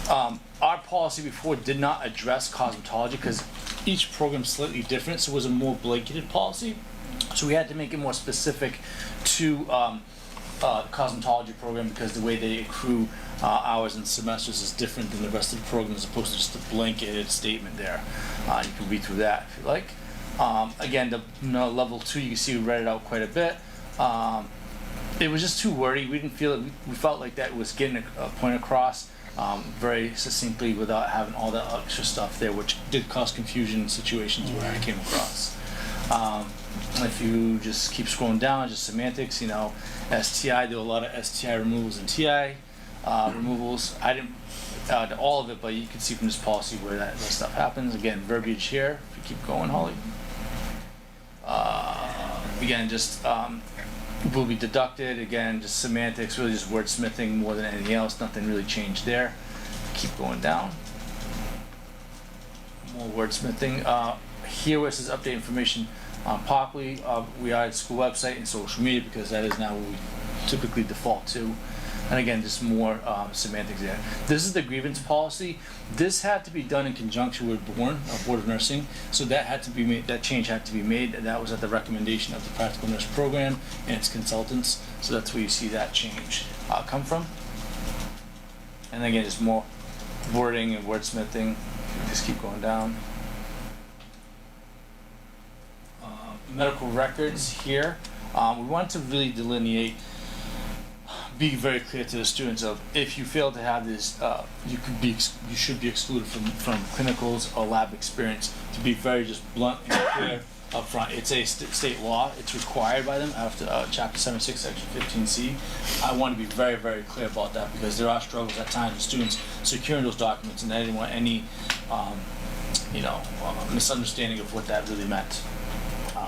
Our policy before did not address cosmetology because each program is slightly different, so it was a more blanketed policy. So we had to make it more specific to the cosmetology program because the way they accrue hours and semesters is different than the rest of the program as opposed to just a blanketed statement there. You can read through that if you like. Again, the level 2, you can see we read it out quite a bit. It was just too wordy. We didn't feel it. We felt like that was getting a point across very succinctly without having all that extra stuff there, which did cause confusion in situations where I came across. If you just keep scrolling down, just semantics, you know, STI, there were a lot of STI removals and TI removals. I didn't all of it, but you can see from this policy where that stuff happens. Again, verbiage here, if you keep going, Holly. Again, just will be deducted. Again, just semantics, really just wordsmithing more than anything else. Nothing really changed there. Keep going down. More wordsmithing. Here where it says update information on Popley, we added school website and social media because that is now what we typically default to. And again, just more semantics there. This is the grievance policy. This had to be done in conjunction with Board of Nursing, so that had to be made. That change had to be made, and that was at the recommendation of the practical nurse program and its consultants. So that's where you see that change come from. And again, just more wording and wordsmithing. Just keep going down. Medical records here. We want to really delineate. Be very clear to the students of if you fail to have this, you should be excluded from clinicals or lab experience. To be very just blunt and clear up front, it's a state law. It's required by them after Chapter 76, Section 15C. I want to be very, very clear about that because there are struggles at times with students securing those documents, and I didn't want any, misunderstanding of what that really meant.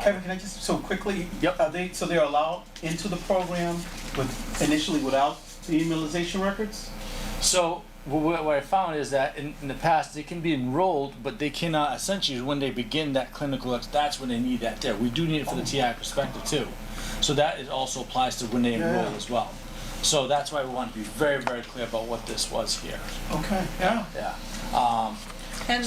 Kevin, can I just so quickly? Yep. So they're allowed into the program initially without the immunization records? So what I found is that in the past they can be enrolled, but they cannot essentially when they begin that clinical. That's when they need that there. We do need it for the TI perspective too. So that it also applies to when they enroll as well. So that's why we want to be very, very clear about what this was here. Okay. Yeah. Yeah. And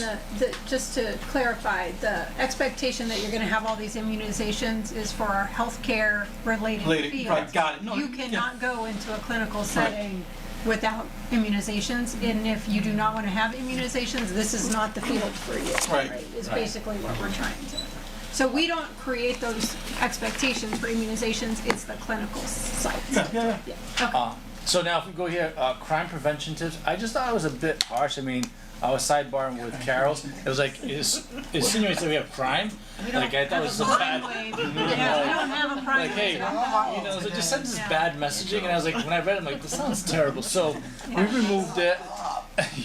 just to clarify, the expectation that you're going to have all these immunizations is for our healthcare related fields. Right, got it. No, you cannot go into a clinical setting without immunizations, and if you do not want to have immunizations, this is not the field for you. Right. Is basically what we're trying to. So we don't create those expectations for immunizations. It's the clinical sites. Yeah. Okay. So now if we go here, crime prevention tips. I just thought it was a bit harsh. I mean, I was sidebarring with Carol's. It was like, it insinuates that we have crime. Like, I thought it was so bad. Yeah, we don't have a crime Like, hey, so it just sends this bad messaging. And I was like, when I read it, I'm like, this sounds terrible. So we removed it.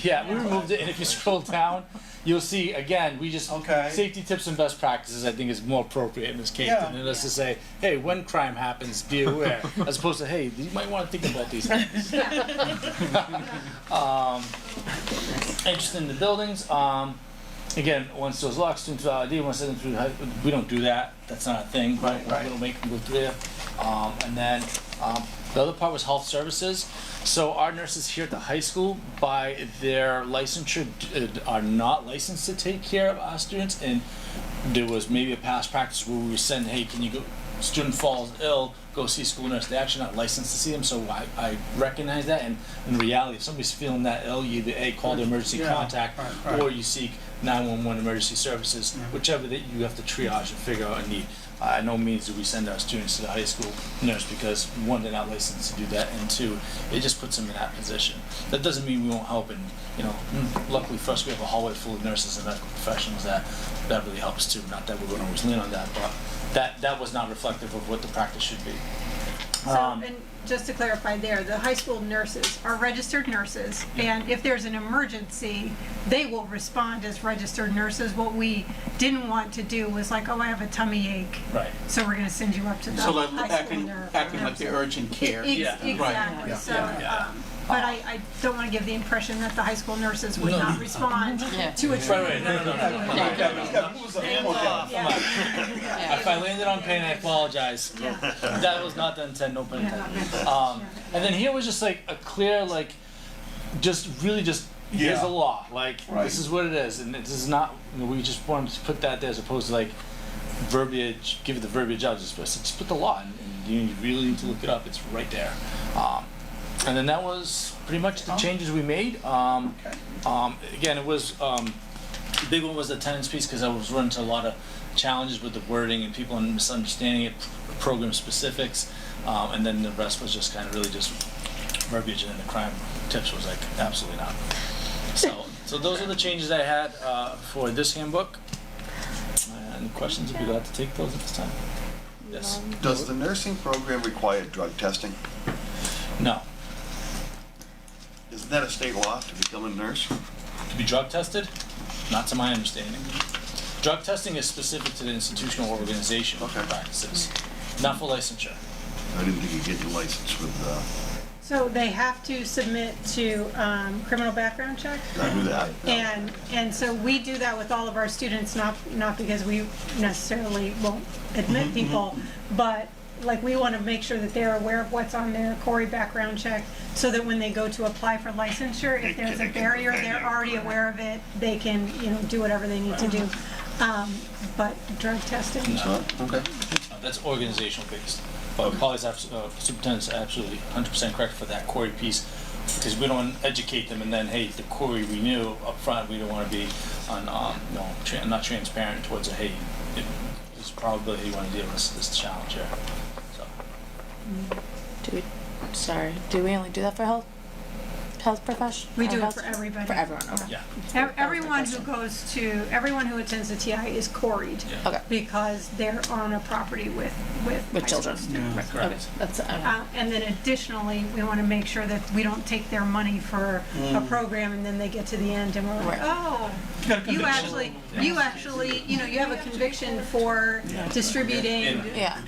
Yeah, we removed it. And if you scroll down, you'll see, again, we just, safety tips and best practices, I think, is more appropriate in this case than us to say, hey, when crime happens, be aware. As opposed to, hey, you might want to think about these things. Interested in the buildings. Again, once those locked, students without ID, once they through the we don't do that. That's not a thing. Right. We don't make them go through there. And then the other part was health services. So our nurses here at the high school, by their licensure, are not licensed to take care of our students. And there was maybe a past practice where we were saying, hey, can you go, student falls ill, go see school nurse. They're actually not licensed to see them, so I recognize that. And in reality, if somebody's feeling that ill, you either call the emergency contact, or you seek 911 emergency services, whichever that you have to triage and figure out a need. no means do we send our students to the high school nurse because one, they're not licensed to do that, and two, it just puts them in that position. That doesn't mean we won't help, and luckily for us, we have a hallway full of nurses and medical professionals that really helps too. Not that we would always lean on that, but that was not reflective of what the practice should be. So, and just to clarify there, the high school nurses are registered nurses, and if there's an emergency, they will respond as registered nurses. What we didn't want to do was like, oh, I have a tummy ache, right? So we're going to send you up to the So like high school nurse. acting like the urgent care. Exactly. Right. So, but I don't want to give the impression that the high school nurses would not respond to a Right. If I landed on pain, I apologize. That was not the intent, no pun intended. And then here was just like a clear, like, here's the law. Like, this is what it is, and this is not. We just wanted to put that there as opposed to like verbiage. Give it the verbiage out. Just put the law, and you really need to look it up. It's right there. And then that was pretty much the changes we made. Again, it was the big one was the attendance piece because I was running into a lot of challenges with the wording and people misunderstanding it, program specifics, and then the rest was just kind of really just verbiage, and then the crime tips was like absolutely not. So those are the changes I had for this handbook. Any questions? I'd be glad to take those at this time. Yes. Does the nursing program require drug testing? No. Isn't that a state law to become a nurse? To be drug tested? Not to my understanding. Drug testing is specific to the institutional organization practices, not for licensure. I didn't think you get your license with. So they have to submit to criminal background check. I do that. And so we do that with all of our students, not because we necessarily won't admit people, but like we want to make sure that they're aware of what's on their Corey background check, so that when they go to apply for licensure, if there's a barrier, they're already aware of it. They can do whatever they need to do. But drug testing. Okay. That's organizational based. But superintendent's absolutely 100% correct for that Corey piece, because we don't educate them and then, hey, the Corey we knew up front. We don't want to be not transparent towards hey, it's probability you want to deal with this challenge here. Do we only do that for health professionals? We do it for everybody. For everyone, okay. Yeah. Everyone who attends the TI is quarried. Yeah. Okay. Because they're on a property with high children. school students. Correct. Okay. That's And then additionally, we want to make sure that we don't take their money for a program and then they get to the end and we're like, oh, you actually, you have a conviction for distributing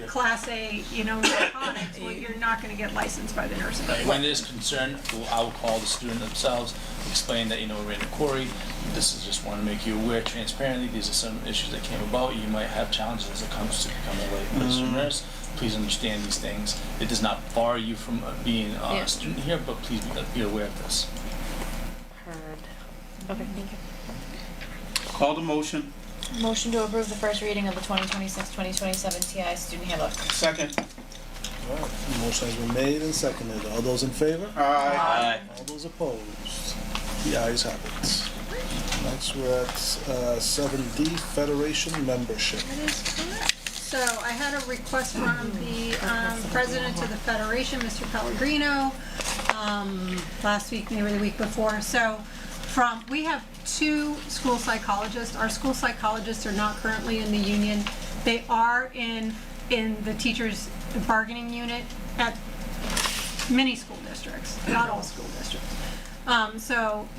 Class A, narcotics. Well, you're not going to get licensed by the nursing. When there's concern, I will call the student themselves, explain that we're in a Corey. This is just want to make you aware transparently. These are some issues that came about. You might have challenges as it comes to becoming a licensed nurse. Please understand these things. It does not bar you from being a student here, but please be aware of this. Heard. Okay, thank you. Call the motion. Motion to approve the first reading of the 2026-2027 TI student handbook. Second. All right. Motion has been made and seconded. All those in favor? Aye. All those opposed? The ayes have it. Next, we're at 7D, Federation membership. That is correct. So I had a request from the president of the Federation, Mr. Pellegrino, last week, maybe the week before. So we have 2 school psychologists. Our school psychologists are not currently in the union. They are in the teachers' bargaining unit at many school districts, not all school districts.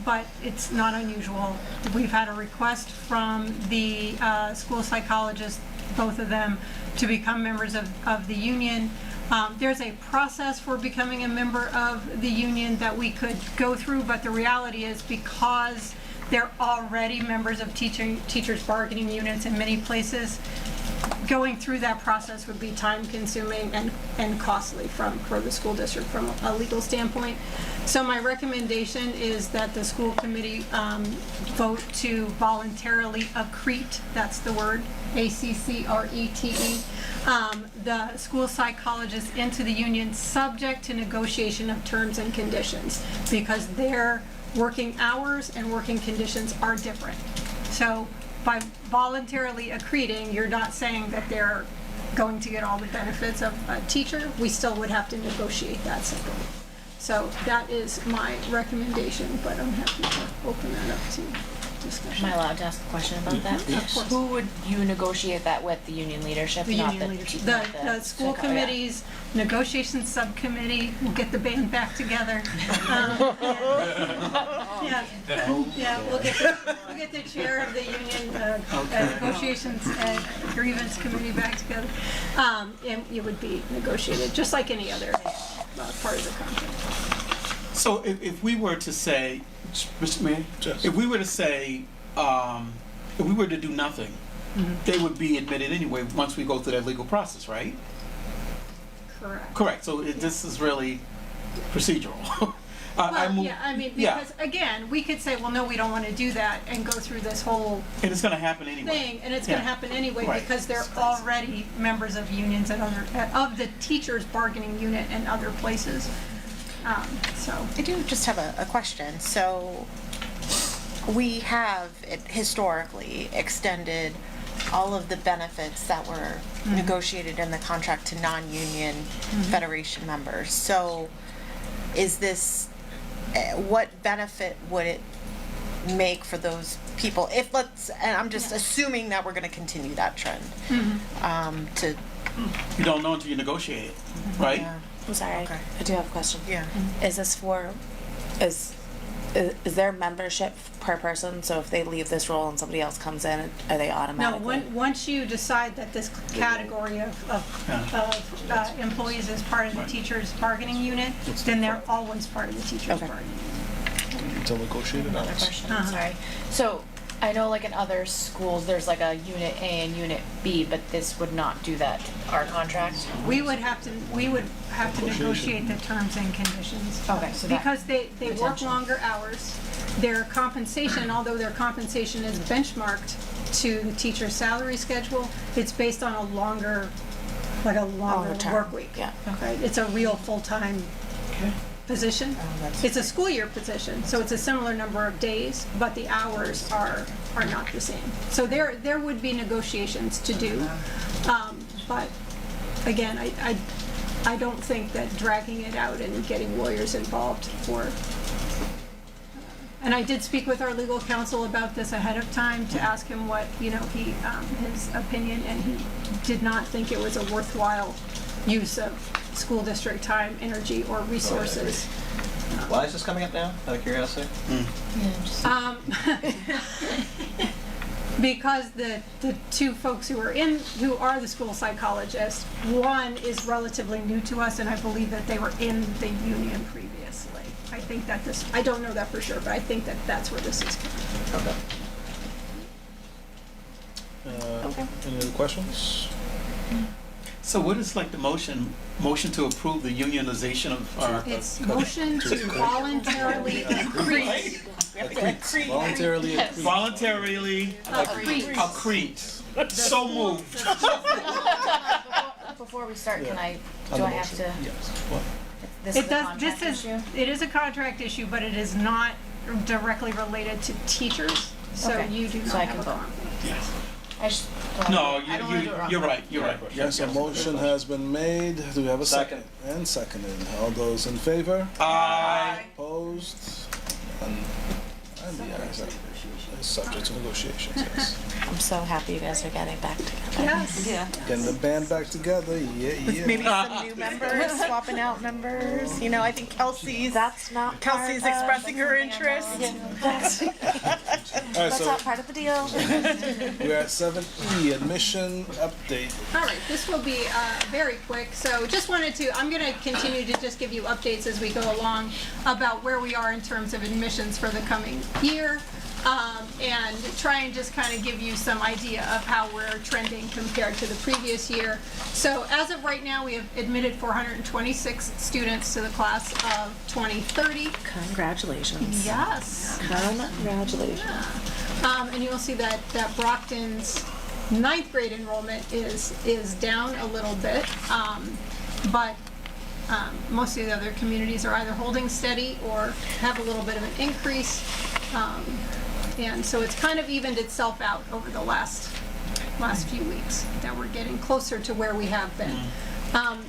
But it's not unusual. We've had a request from the school psychologists, both of them, to become members of the union. There's a process for becoming a member of the union that we could go through, but the reality is because they're already members of teachers' bargaining units in many places, going through that process would be time-consuming and costly for the school district from a legal standpoint. So my recommendation is that the school committee vote to voluntarily accrete, that's the word, ACCRETE, the school psychologists into the union subject to negotiation of terms and conditions, because their working hours and working conditions are different. So by voluntarily accreting, you're not saying that they're going to get all the benefits of a teacher, we still would have to negotiate that separately. So that is my recommendation, but I'm happy to open that up to discussion. Am I allowed to ask a question about that? Of course. Who would you negotiate that with? The union leadership, The not union the leadership, not the school yeah. committees, negotiations subcommittee, we'll get the band back together. Yeah, we'll get the chair of the union negotiations grievance committee back together. And it would be negotiated, just like any other part of the contract. So if we were to say, Mr. Mayor, if we were to say, if we were to do nothing, they would be admitted anyway once we go through that legal process, right? Correct. Correct. So this is really procedural. Because again, we could say, well, no, we don't want to do that, and go through this whole and it's going to happen anyway. thing, and it's going to happen anyway, Right. because they're already members of unions and other of the teachers' bargaining unit and other places. So I do just have a question. So we have historically extended all of the benefits that were negotiated in the contract to non-union federation members. So is this, what benefit would it make for those people? If and I'm just assuming that we're going to continue that trend. You don't know until you negotiate it, right? Yeah. I'm sorry, Okay. I do have a question. Yeah. Is this for, is there membership per person? So if they leave this role and somebody else comes in, are they no, automatically? once you decide that this category of employees is part of the teachers' bargaining unit, then they're always part of the teachers' bargaining unit. Until negotiated Another hours. question. I'm sorry. So I know, like in other schools, there's like a Unit A and Unit B, but this would not do that. Our contract. We would have to negotiate the terms and conditions. Okay, so that- because they work longer hours. Their compensation, although their compensation is benchmarked to the teacher's salary schedule, it's based on a longer term. work week. Yeah. Okay, it's a real full-time position. It's a school year position, so it's a similar number of days, but the hours are not the same. So there would be negotiations to do, but again, I don't think that dragging it out and getting lawyers involved and I did speak with our legal counsel about this ahead of time to ask him what, his opinion, and he did not think it was a worthwhile use of school district time, energy, or resources. Why is this coming up now, out of curiosity? Because the two folks who are the school psychologists, one is relatively new to us, and I believe that they were in the union previously. I think that I don't know that for sure, but I think that that's where this is coming from. Okay. Any other questions? So what is like the motion to approve the unionization of our... It's motion to voluntarily increase. Voluntarily accrete. So moved. Before we start, do I have to? Yes. What? This is a contract issue? It is a contract issue, but it is not directly related to teachers, so Okay. you do So not I have can a vote. conflict. No, I don't wanna do it wrong. you're right. Yes, a motion has been made. Do we have a second? And seconded. All those in favor? Aye. Opposed? And the ayes have it. It's subject to negotiations, yes. I'm so happy you guys are getting back together. Yes. Yeah. Getting the band back together, yeah. Maybe some new members, swapping out members. I think Kelsey's expressing her interest. That's All right, so not part of the deal. we're at 7E, admission update. All right, this will be very quick. So I'm going to continue to just give you updates as we go along about where we are in terms of admissions for the coming year. And try and just kind of give you some idea of how we're trending compared to the previous year. So as of right now, we have admitted 426 students to the class of 2030. Congratulations. Yes. Congratulations. Yeah. And you'll see that Brockton's 9th grade enrollment is down a little bit, but most of the other communities are either holding steady or have a little bit of an increase. And so it's kind of evened itself out over the last last few weeks, that we're getting closer to where we have been.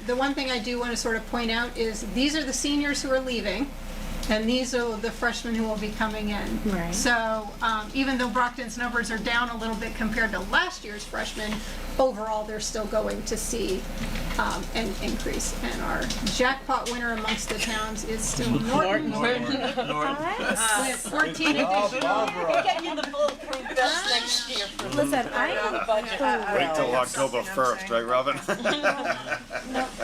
The one thing I do want to sort of point out is these are the seniors who are leaving, and these are the freshmen who will be coming in. Right. So even though Brockton's numbers are down a little bit compared to last year's freshmen, overall they're still going to see an increase. And our jackpot winner amongst the towns is still Norton. With 14 additional. We'll get you the bulletproof vest next year. Listen, I am Wait till October 1st, right, Robin?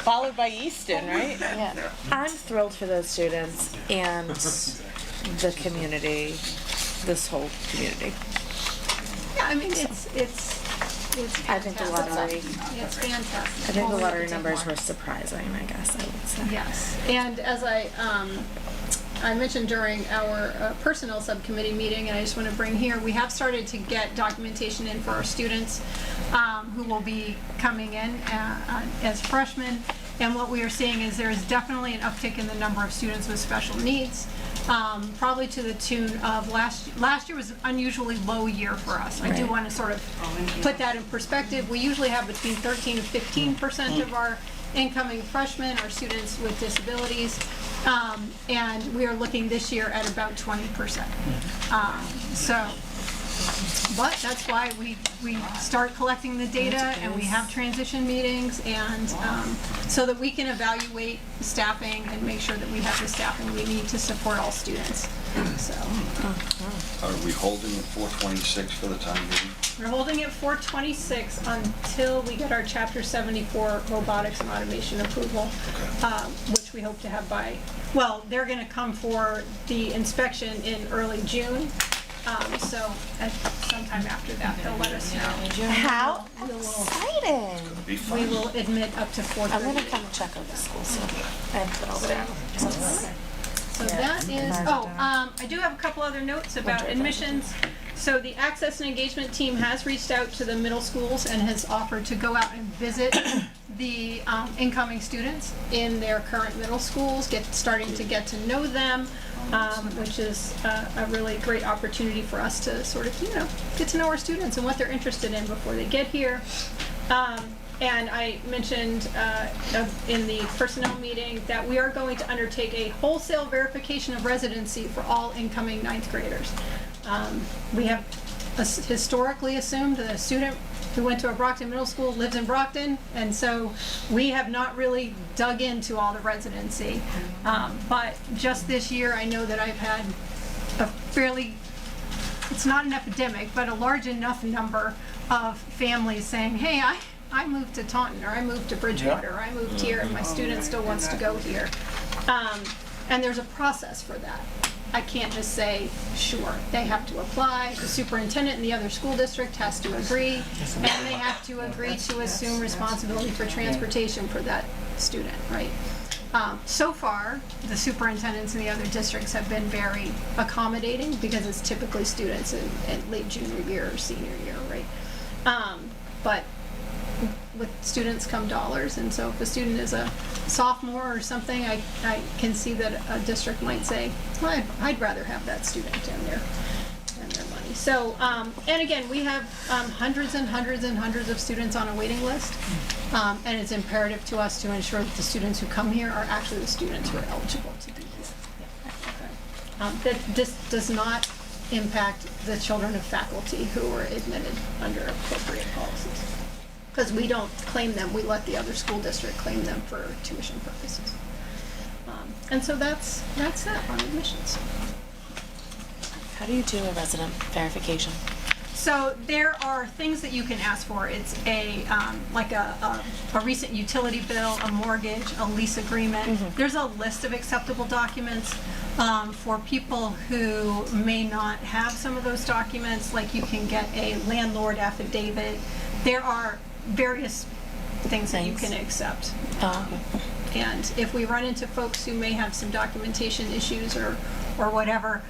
Followed by Easton, right? Yeah. I'm thrilled for those students and the community, this whole community. Yeah, I mean, it's I think the lottery, It's fantastic. I think the lottery numbers were surprising, I guess I would say. Yes, and as I mentioned during our personnel subcommittee meeting, and I just want to bring here, we have started to get documentation in for our students who will be coming in as freshmen. And what we are seeing is there is definitely an uptick in the number of students with special needs, probably to the tune of last year was an unusually low year for us. I do Right. want to sort of put that in perspective. We usually have between 13 and 15% of our incoming freshmen are students with disabilities, and we are looking this year at about 20%. But that's why we start collecting the data and we have transition meetings, and so that we can evaluate staffing and make sure that we have the staffing we need to support all students. So Are we holding at 426 for the time being? we're holding it 426 until we get our Chapter 74 robotics and automation approval, which we hope to have by, well, they're going to come for the inspection in early June. So at sometime after that, they'll let us know. How exciting! We will admit up to 430. I'm gonna come check out the school soon. I have to put all the down. So that is, I do have a couple other notes about admissions. So the Access and Engagement team has reached out to the middle schools and has offered to go out and visit the incoming students in their current middle schools, starting to get to know them, which is a really great opportunity for us to sort of, get to know our students and what they're interested in before they get here. And I mentioned in the personnel meeting that we are going to undertake a wholesale verification of residency for all incoming ninth graders. We have historically assumed that a student who went to a Brockton middle school lives in Brockton, and so we have not really dug into all the residency. But just this year, I know that I've had a fairly, it's not an epidemic, but a large enough number of families saying, hey, I moved to Taunton, or I moved to Bridgewater, or I moved here, and my student still wants to go here. And there's a process for that. I can't just say, sure. They have to apply, the superintendent in the other school district has to agree, and they have to agree to assume responsibility for transportation for that student, right? So far, the superintendents in the other districts have been very accommodating because it's typically students in late junior year or senior year, right? But with students come dollars, and so if a student is a sophomore or something, I can see that a district might say, well, I'd rather have that student and their money. So, and again, we have hundreds and hundreds and hundreds of students on a waiting list, and it's imperative to us to ensure that the students who come here are actually the students who are eligible to be here. That this does not impact the children of faculty who are admitted under appropriate policies. Because we don't claim them, we let the other school district claim them for tuition purposes. And so that's it on admissions. How do you do a resident verification? So there are things that you can ask for. It's like a recent utility bill, a mortgage, a lease agreement. There's a list of acceptable documents for people who may not have some of those documents. Like you can get a landlord affidavit. There are various things that you can accept. And if we run into folks who may have some documentation issues or whatever,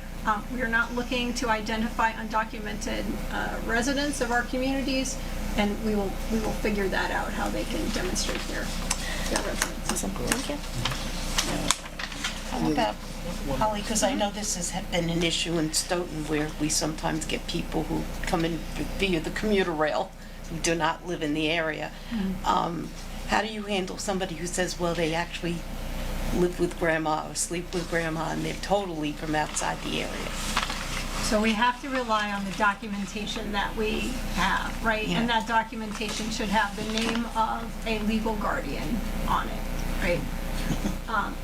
we are not looking to identify undocumented residents of our communities, and we will figure that out, how they can demonstrate their residence. Awesome. Thank you. How about, Holly, because I know this has been an issue in Stoughton where we sometimes get people who come in via the commuter rail who do not live in the area. How do you handle somebody who says, well, they actually live with grandma or sleep with grandma and they're totally from outside the area? So we have to rely on the documentation that we have, right? Yeah. And that documentation should have the name of a legal guardian on it, right?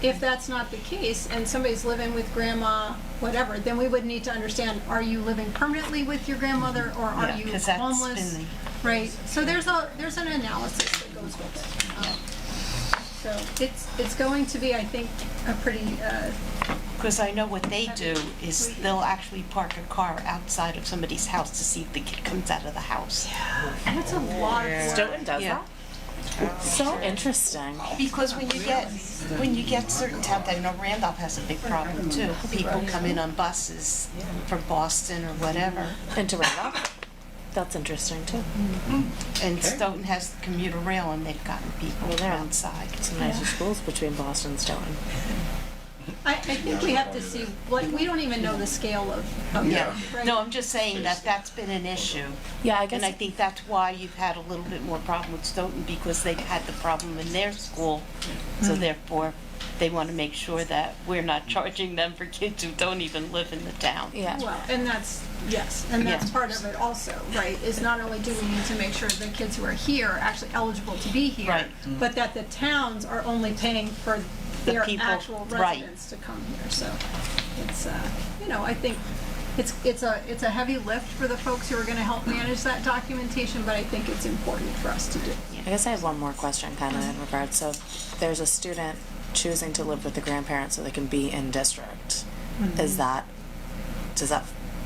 If that's not the case and somebody's living with grandma, whatever, then we would need to understand, are you living permanently with your grandmother or are Yeah, you 'cause that's homeless? been Right, so there's an analysis that goes with it. So it's going to be, I think, a pretty, Because I know what they do is they'll actually park a car outside of somebody's house to see if the kid comes out of the house. that's a lot of work. Stoughton does Yeah. that? So interesting. Because when you get certain towns, I know Randolph has a big problem too. People come in on buses from Boston or whatever. Into Randolph? That's interesting too. And Stoughton has the commuter rail and they've gotten people outside. Some nicer schools between Boston and Stoughton. I think we have to see, we don't even know the scale of Yeah. that, right? No, I'm just saying that that's been an issue. Yeah, I guess. And I think that's why you've had a little bit more problem with Stoughton, because they've had the problem in their school. So therefore, they want to make sure that we're not charging them for kids who don't even live in the town. Yeah. Well, and that's, yes, and that's Yeah. part of it also, right, is not only do we need to make sure the kids who are here are actually eligible to be here, Right. but that the towns are only paying for The their people, actual right. residents to come here, so it's, I think it's a heavy lift for the folks who are gonna help manage that documentation, but I think it's important for us to do. I guess I have one more question kind of in regards. So if there's a student choosing to live with the grandparents so they can be in district. Does that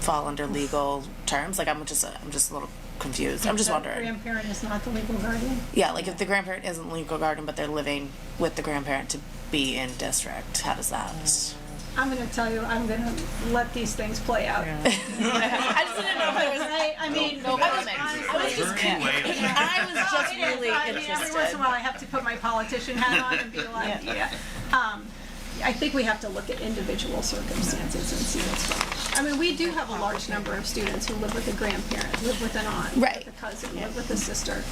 fall under legal terms? Like I'm just a little confused. I'm just The wondering. grandparent is not the legal guardian? Yeah, like if the grandparent isn't legal guardian but they're living with the grandparent to be in district, how does that? I'm gonna tell you, I'm gonna let these things play out. I just didn't know if there was. I mean, No comment. I was just really Every once in a interested. while, I have to put my politician hat on and be like, yeah. I think we have to look at individual circumstances and see what's going on. I mean, we do have a large number of students who live with a grandparent, live with an aunt, Right. with a cousin, live with a sister.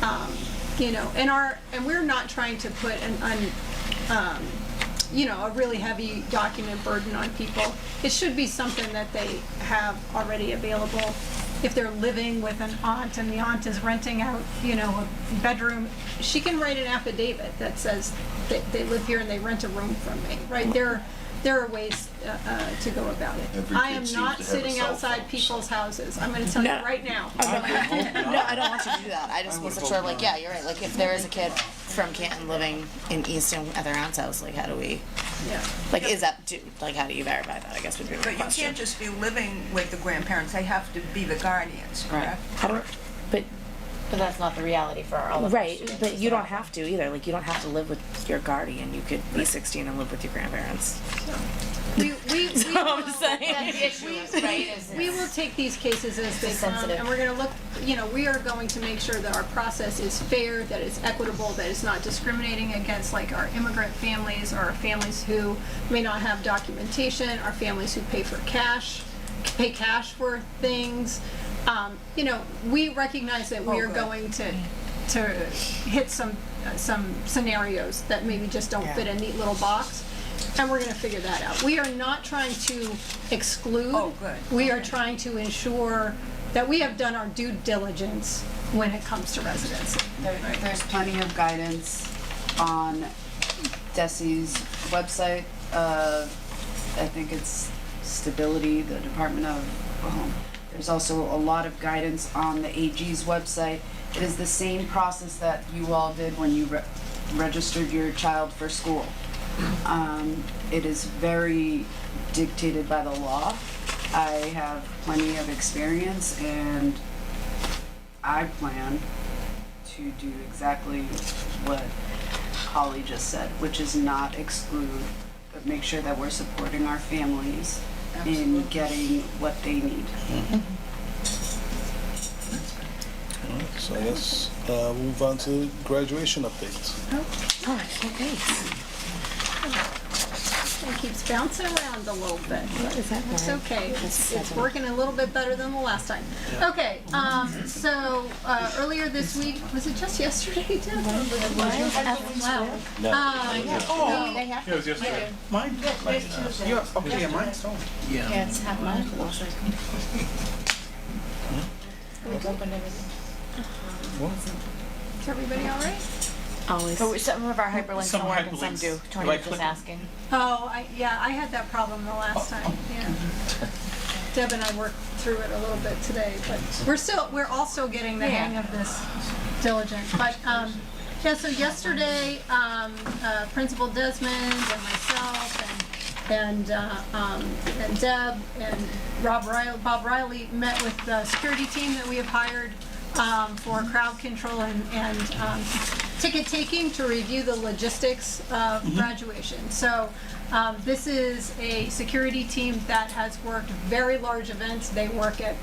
And we're not trying to put a really heavy document burden on people. It should be something that they have already available. If they're living with an aunt and the aunt is renting out, a bedroom, she can write an affidavit that says they live here and they rent a room from me, right? There are ways to go about it. Every I kid am seems not to have a sitting cell outside phone, people's houses. I'm going to tell you right now. No, I don't want you to do that. I just wasn't sure. Like, yeah, you're right. Like, if there is a kid from Canton living in Easton at their aunt's house, like, how do we? Yeah. Like, how do you verify that? I guess would be my But you question. can't just be living with the grandparents, they have to be the guardians, correct? But that's not the reality for all of us. Right, but you don't have to either. Like, you don't have to live with your guardian. You could be 16 and live with your grandparents. We I'm saying. We will take these cases as they come, and we're going to look, we are going to make sure that our process is fair, that it's equitable, that it's not discriminating against like our immigrant families or our families who may not have documentation, our families who pay cash for things. We recognize that we are going to hit some scenarios that maybe just don't fit a neat little box. And we're going to figure that out. We are not trying to exclude. Oh, good. We are trying to ensure that we have done our due diligence when it comes to residency. There's plenty of guidance on DESE's website. I think it's Stability, the Department of Home. There's also a lot of guidance on the AG's website. It is the same process that you all did when you registered your child for school. It is very dictated by the law. I have plenty of experience and I plan to do exactly what Holly just said, which is not exclude, but make sure that we're supporting our families in getting what they need. All right, so let's move on to graduation updates. Oh, I can't wait. thing keeps bouncing around a little bit. It's okay. It's working a little bit better than the last time. Okay, so earlier this week, was it just yesterday, Deb? Wow. No. They have It was yesterday. Mine? Okay, yeah, mine's on. Yeah, it's half mine. Is everybody all right? Always. Oh, some of our hyperlinks Some don't work and some hyperlinks. do. Do I Tony's just click- asking. Oh, I had that problem the last time, yeah. Deb and I worked through it a little bit today, but we're all still getting the hang of this diligence. But, yeah, so yesterday, Principal Desmond and myself and Deb and Bob Riley met with the security team that we have hired for crowd control and ticket taking to review the logistics of graduation. So this is a security team that has worked very large events. They work at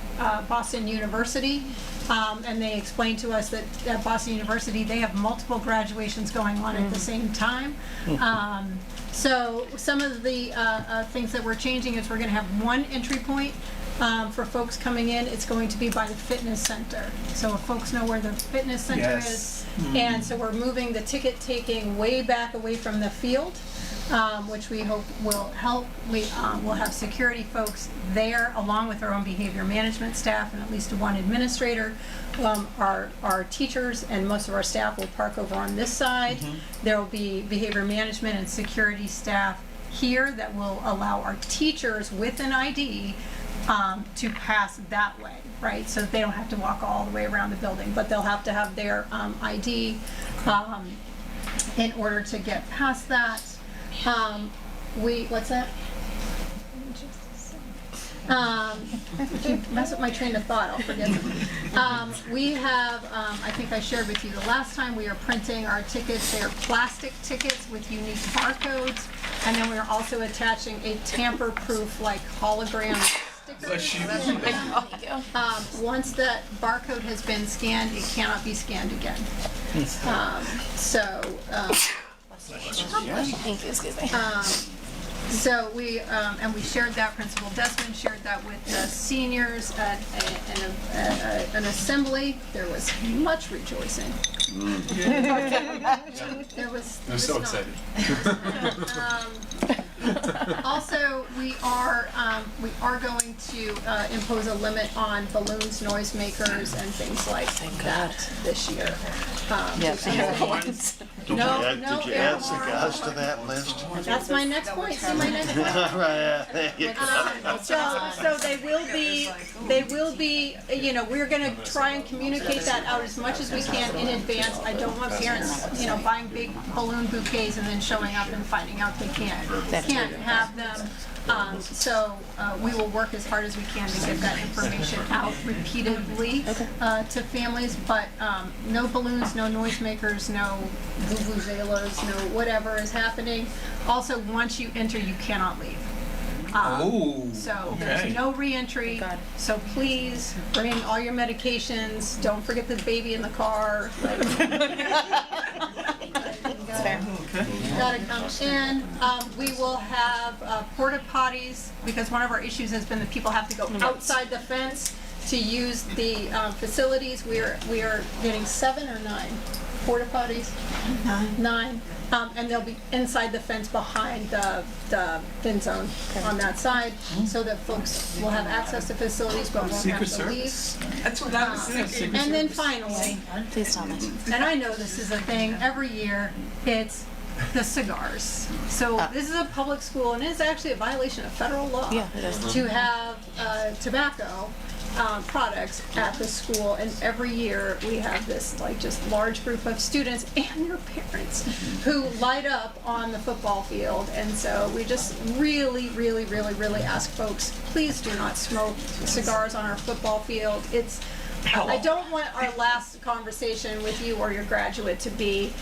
Boston University, and they explained to us that at Boston University they have multiple graduations going on at the same time. So some of the things that we're changing is we're going to have one entry point for folks coming in. It's going to be by the fitness center. So if folks know where the fitness center is. And so we're moving the ticket taking way back away from the field, which we hope will help. We will have security folks there along with our own behavior management staff and at least one administrator. Our teachers and most of our staff will park over on this side. There will be behavior management and security staff here that will allow our teachers with an ID to pass that way, right? So they don't have to walk all the way around the building, but they'll have to have their ID in order to get past that. What's that? If you mess up my train of thought, I'll forget them. We have, I think I shared with you the last time, we are printing our tickets. They are plastic tickets with unique barcodes. And then we are also attaching a tamper-proof, like, hologram sticker. Once that barcode has been scanned, it cannot be scanned again. Excuse me. So we, and we shared that, Principal Desmond shared that with the seniors at an assembly. There was much rejoicing. There was. They're so excited. Also, we are going to impose a limit on balloons, noisemakers, and things like that this year. Did you add cigars to that list? That's my next point. See my next point. Right, there you go. So they will be, you know, we're gonna try and communicate that out as much as we can in advance. I don't want parents, you know, buying big balloon bouquets and then showing up and finding out they can't have them. So we will work as hard as we can to get that information out repeatedly to families, but no balloons, no noisemakers, no vuvuzelas, no whatever is happening. Also, once you enter, you cannot leave. So there's no re-entry, so please bring all your medications, don't forget the baby in the car. Gotta come in. We will have porta potties, because one of our issues has been that people have to go outside the fence to use the facilities. We are getting 7 or 9 porta potties. 9. And they'll be inside the fence behind the fin zone on that side, so that folks will have access to facilities but won't have to leave. That's what I was thinking. And then finally, please tell me. and I know this is a thing every year, it's the cigars. So this is a public school, and it's actually a violation of federal law to have tobacco products at the school, and every year we have this like just large group of students and their parents who light up on the football field. And so we just really ask folks, please do not smoke cigars on our football field. I don't want our last conversation with you or your graduate to be,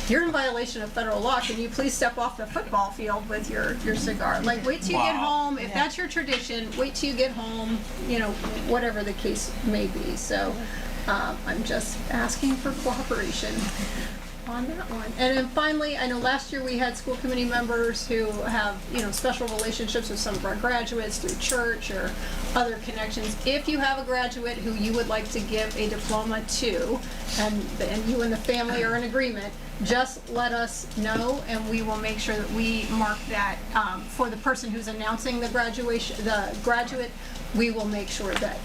you're in violation of federal law, can you please step off the football field with your cigar? Like, wait till you get home. If that's your tradition, wait till you get home, you know, whatever the case may be. So I'm just asking for cooperation. on that one. And then finally, I know last year we had school committee members who have, special relationships with some of our graduates through church or other connections. If you have a graduate who you would like to give a diploma to, and you and the family are in agreement, just let us know, and we will make sure that we mark that for the person who's announcing the graduate. We will make sure that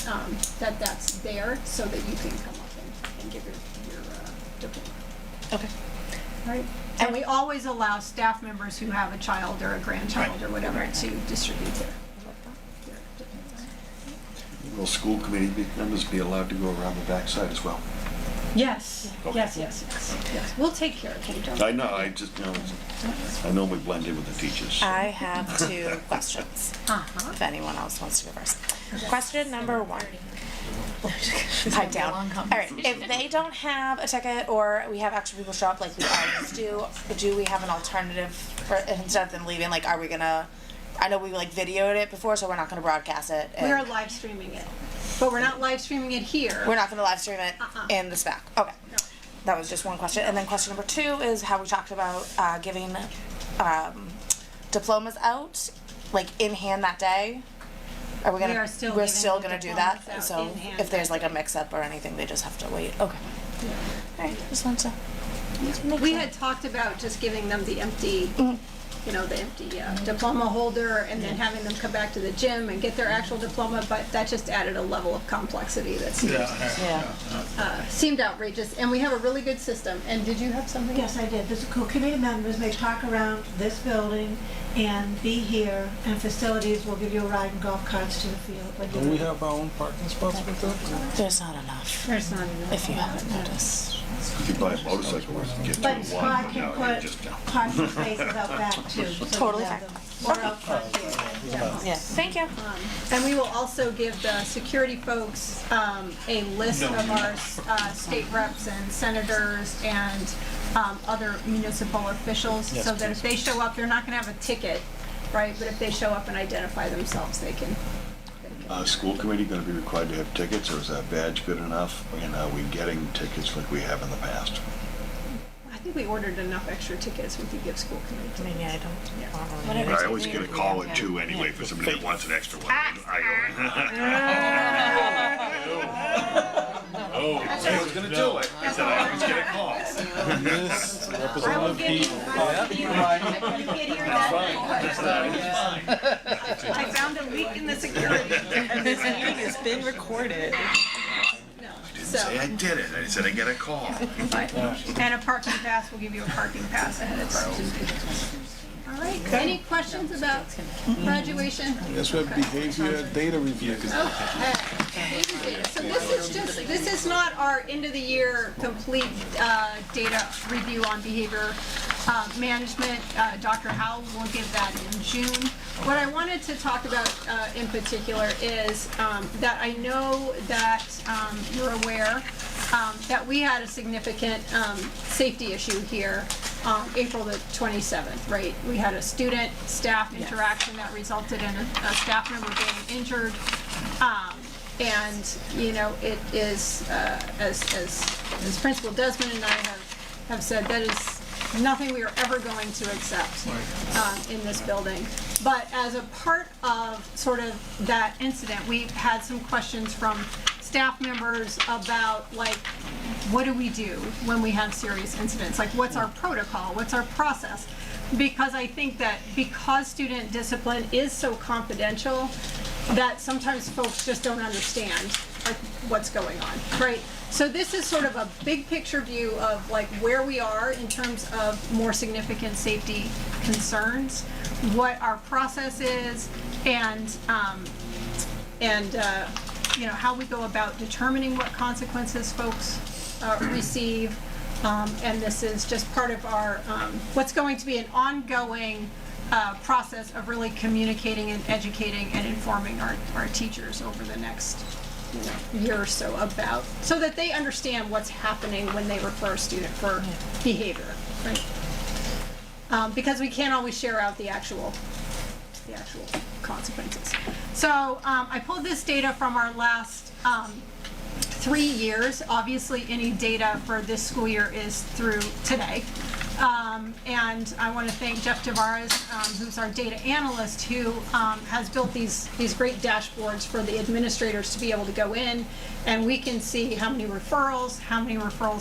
that's there so that you can come up and give your diploma. Okay. All right. And we always allow staff members who have a child or a grandchild or whatever to distribute their diplomas. Will school committee members be allowed to go around the backside as well? Yes. Okay. Yes. We'll take care of it. I know, I normally blend in with the teachers. I have 2 questions. If anyone else wants to go first. Question number 1. Pipe down. All right. If they don't have a ticket, or we have extra people show up like we always do we have an alternative for, instead of them leaving? Like, are we gonna? I know we videoed it before, so we're not gonna broadcast it. We are live streaming it, but we're not live streaming it here. We're not gonna live stream it in the spec. Okay. No. That was just one question. And then question number 2 is how we talked about giving diplomas out, in hand that day. Are we gonna? We're still gonna do that. So if there's a mix-up or anything, they just have to wait. Okay. Yeah. All right. Just want to. We had talked about just giving them the empty, the empty diploma holder, and then having them come back to the gym and get their actual diploma. But that just added a level of complexity that seemed outrageous. And we have a really good system. And did you have something? Yes, I did. The school committee members may park around this building and be here, and facilities will give you a ride in golf carts to the field. Do we have our own parking spots with that? There's not enough. There's not enough. If you haven't noticed. You could buy a motorcycle and get But to Scott one. can put parking spaces out back too. So Totally you have fine. them. Or out front here. Yeah. Thank you. And we will also give the security folks a list of our state reps and senators and other municipal officials, Yes, so that if they show up, they're not going to have a ticket, right? But if they show up and identify themselves, they can. School committee going to be required to have tickets, or is that badge good enough? And are we getting tickets like we have in the past? I think we ordered enough extra tickets. We could give school committee tickets. Maybe I don't. Yeah. I always get a call or 2 anyway for somebody that wants an extra one. I was going to do it. I said I always get a call. Yes, I will Representative give you. Pete. You can't hear that. I found a leak in the security. And this meeting has been recorded. Say I did it. I said I get a call. And a parking pass, we'll give you a parking pass ahead of time. All right, any questions about graduation? Yes, we have behavior data review. Okay. So this is not our end of the year complete data review on behavior management. Dr. Howell will give that in June. What I wanted to talk about in particular is that I know that you're aware that we had a significant safety issue here on April the 27th, right? We had a student-staff interaction that resulted in a staff member being injured. And, it is, as Principal Desmond and I have said, that is nothing we are ever going to accept in this building. But as a part of sort of that incident, we've had some questions from staff members about, what do we do when we have serious incidents? What's our protocol? What's our process? Because I think that because student discipline is so confidential, that sometimes folks just don't understand what's going on, right? So this is sort of a big picture view of where we are in terms of more significant safety concerns, what our process is, and how we go about determining what consequences folks receive. And this is just part of our what's going to be an ongoing process of really communicating and educating and informing our teachers over the next year or so about, so that they understand what's happening when they refer a student for behavior, right? Because we can't always share out the actual consequences. So I pulled this data from our last 3 years. Obviously, any data for this school year is through today. And I want to thank Jeff Tavares, who's our data analyst, who has built these great dashboards for the administrators to be able to go in, and we can see how many referrals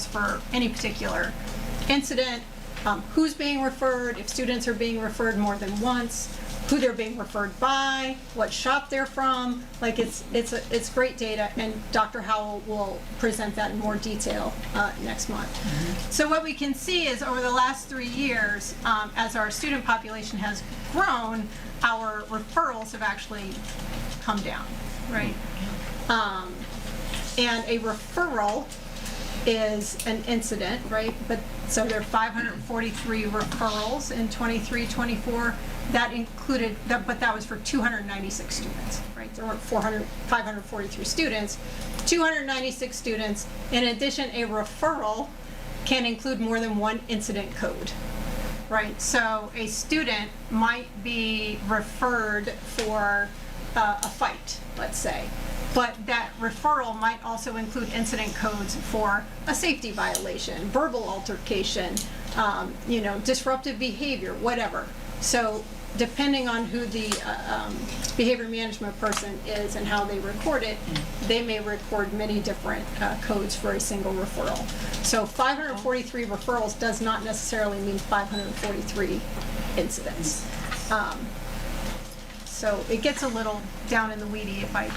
for any particular incident, who's being referred, if students are being referred more than once, who they're being referred by, what shop they're from. Like, it's great data, and Dr. Howell will present that in more detail next month. So what we can see is over the last 3 years, as our student population has grown, our referrals have actually come down, right? And a referral is an incident, right? But so there are 543 referrals in 23-24. That included, but that was for 296 students, right? There weren't 543 students, 296 students. In addition, a referral can include more than one incident code, right? So a student might be referred for a fight, let's say, but that referral might also include incident codes for a safety violation, verbal altercation, disruptive behavior, whatever. So depending on who the behavior management person is and how they record it, they may record many different codes for a single referral. So 543 referrals does not necessarily mean 543 incidents. So it gets a little down in the weedy if I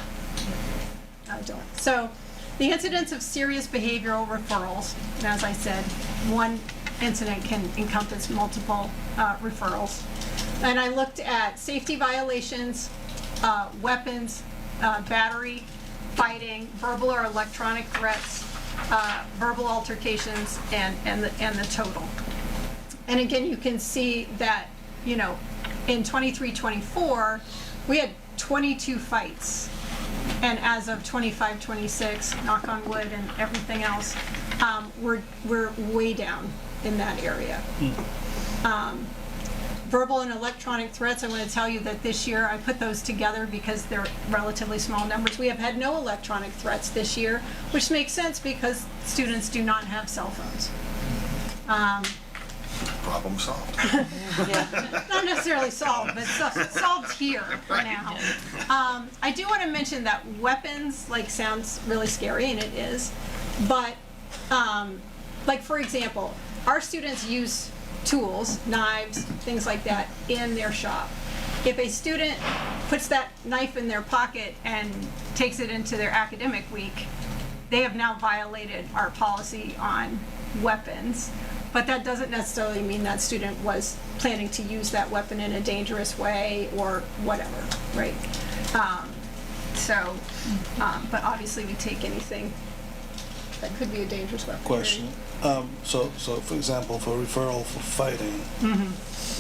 don't. So the incidence of serious behavioral referrals, and as I said, one incident can encompass multiple referrals. And I looked at safety violations, weapons, battery, fighting, verbal or electronic threats, verbal altercations, and the total. And again, you can see that, in 23-24, we had 22 fights. And as of 25-26, knock on wood and everything else, we're way down in that area. Verbal and electronic threats, I want to tell you that this year I put those together because they're relatively small numbers. We have had no electronic threats this year, which makes sense because students do not have cell phones. Problem solved. Not necessarily solved, but solved here for now. I do want to mention that weapons, sounds really scary, and it is, but, for example, our students use tools, knives, things like that, in their shop. If a student puts that knife in their pocket and takes it into their academic week, they have now violated our policy on weapons. But that doesn't necessarily mean that student was planning to use that weapon in a dangerous way or whatever, right? But obviously we take anything that could be a dangerous weapon. Question. So for example, for referral for fighting,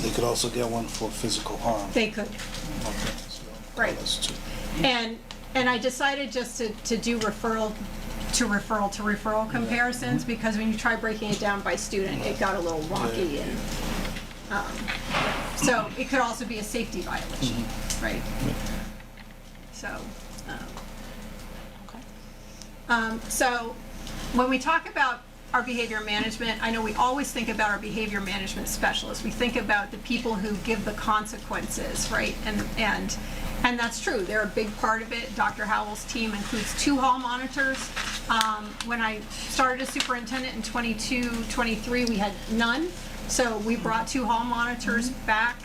they could also get one for physical harm. They could. Okay. So right. That's two. And I decided just to do referral to referral comparisons, because when you try breaking it down by student, it got a little wonky, and so it could also be a safety violation, right? So, so when we talk about our behavior management, I know we always think about our behavior management specialists. We think about the people who give the consequences, right? And that's true. They're a big part of it. Dr. Howell's team includes 2 hall monitors. When I started as superintendent in 22-23, we had none. So we brought 2 hall monitors back.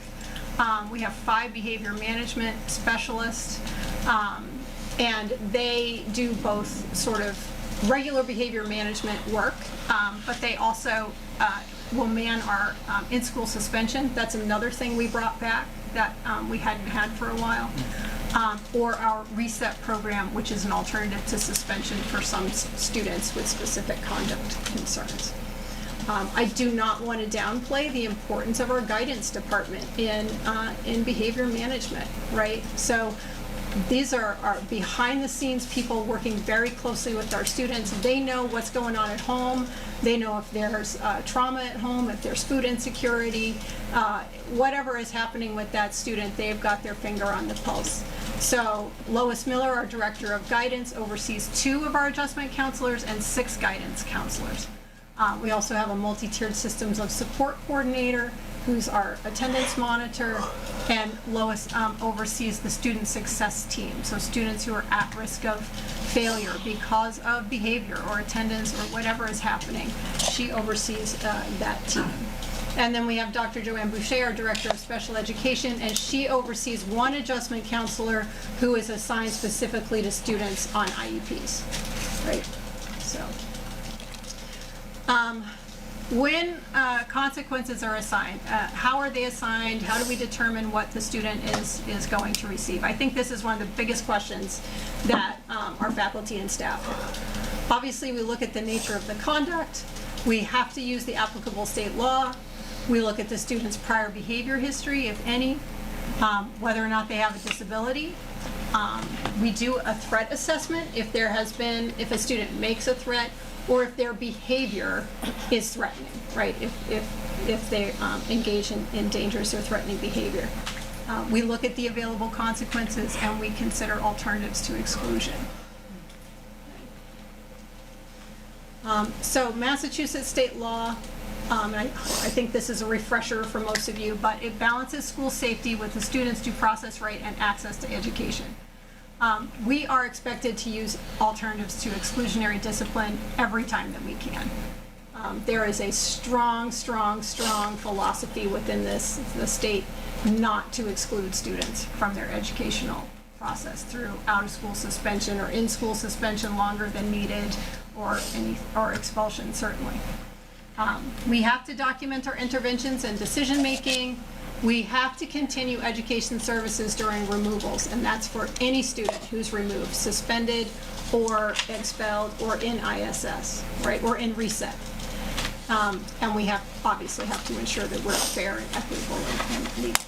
We have 5 behavior management specialists. And they do both sort of regular behavior management work, but they also will man our in-school suspension. That's another thing we brought back that we hadn't had for a while. Or our reset program, which is an alternative to suspension for some students with specific conduct concerns. I do not want to downplay the importance of our guidance department in behavior management, right? So these are behind the scenes people working very closely with our students. They know what's going on at home. They know if there's trauma at home, if there's food insecurity, whatever is happening with that student, they've got their finger on the pulse. So Lois Miller, our Director of Guidance, oversees 2 of our adjustment counselors and 6 guidance counselors. We also have a multi-tiered systems of support coordinator, who's our attendance monitor, and Lois oversees the student success team. So students who are at risk of failure because of behavior or attendance or whatever is happening, she oversees that team. And then we have Dr. Joanne Boucher, our Director of Special Education, and she oversees 1 adjustment counselor who is assigned specifically to students on IEPs, right? So, when consequences are assigned, how are they assigned? How do we determine what the student is going to receive? I think this is one of the biggest questions that our faculty and staff have. Obviously, we look at the nature of the conduct. We have to use the applicable state law. We look at the student's prior behavior history, if any, whether or not they have a disability. We do a threat assessment if a student makes a threat, or if their behavior is threatening, right? If they engage in dangerous or threatening behavior. We look at the available consequences and we consider alternatives to exclusion. So Massachusetts state law, and I think this is a refresher for most of you, but it balances school safety with the student's due process right and access to education. We are expected to use alternatives to exclusionary discipline every time that we can. There is a strong philosophy within the state not to exclude students from their educational process through out-of-school suspension or in-school suspension longer than needed, or expulsion, certainly. We have to document our interventions and decision-making. We have to continue education services during removals, and that's for any student who's removed, suspended or expelled or in ISS, right, or in reset. And we obviously have to ensure that we're fair and equitable and legal.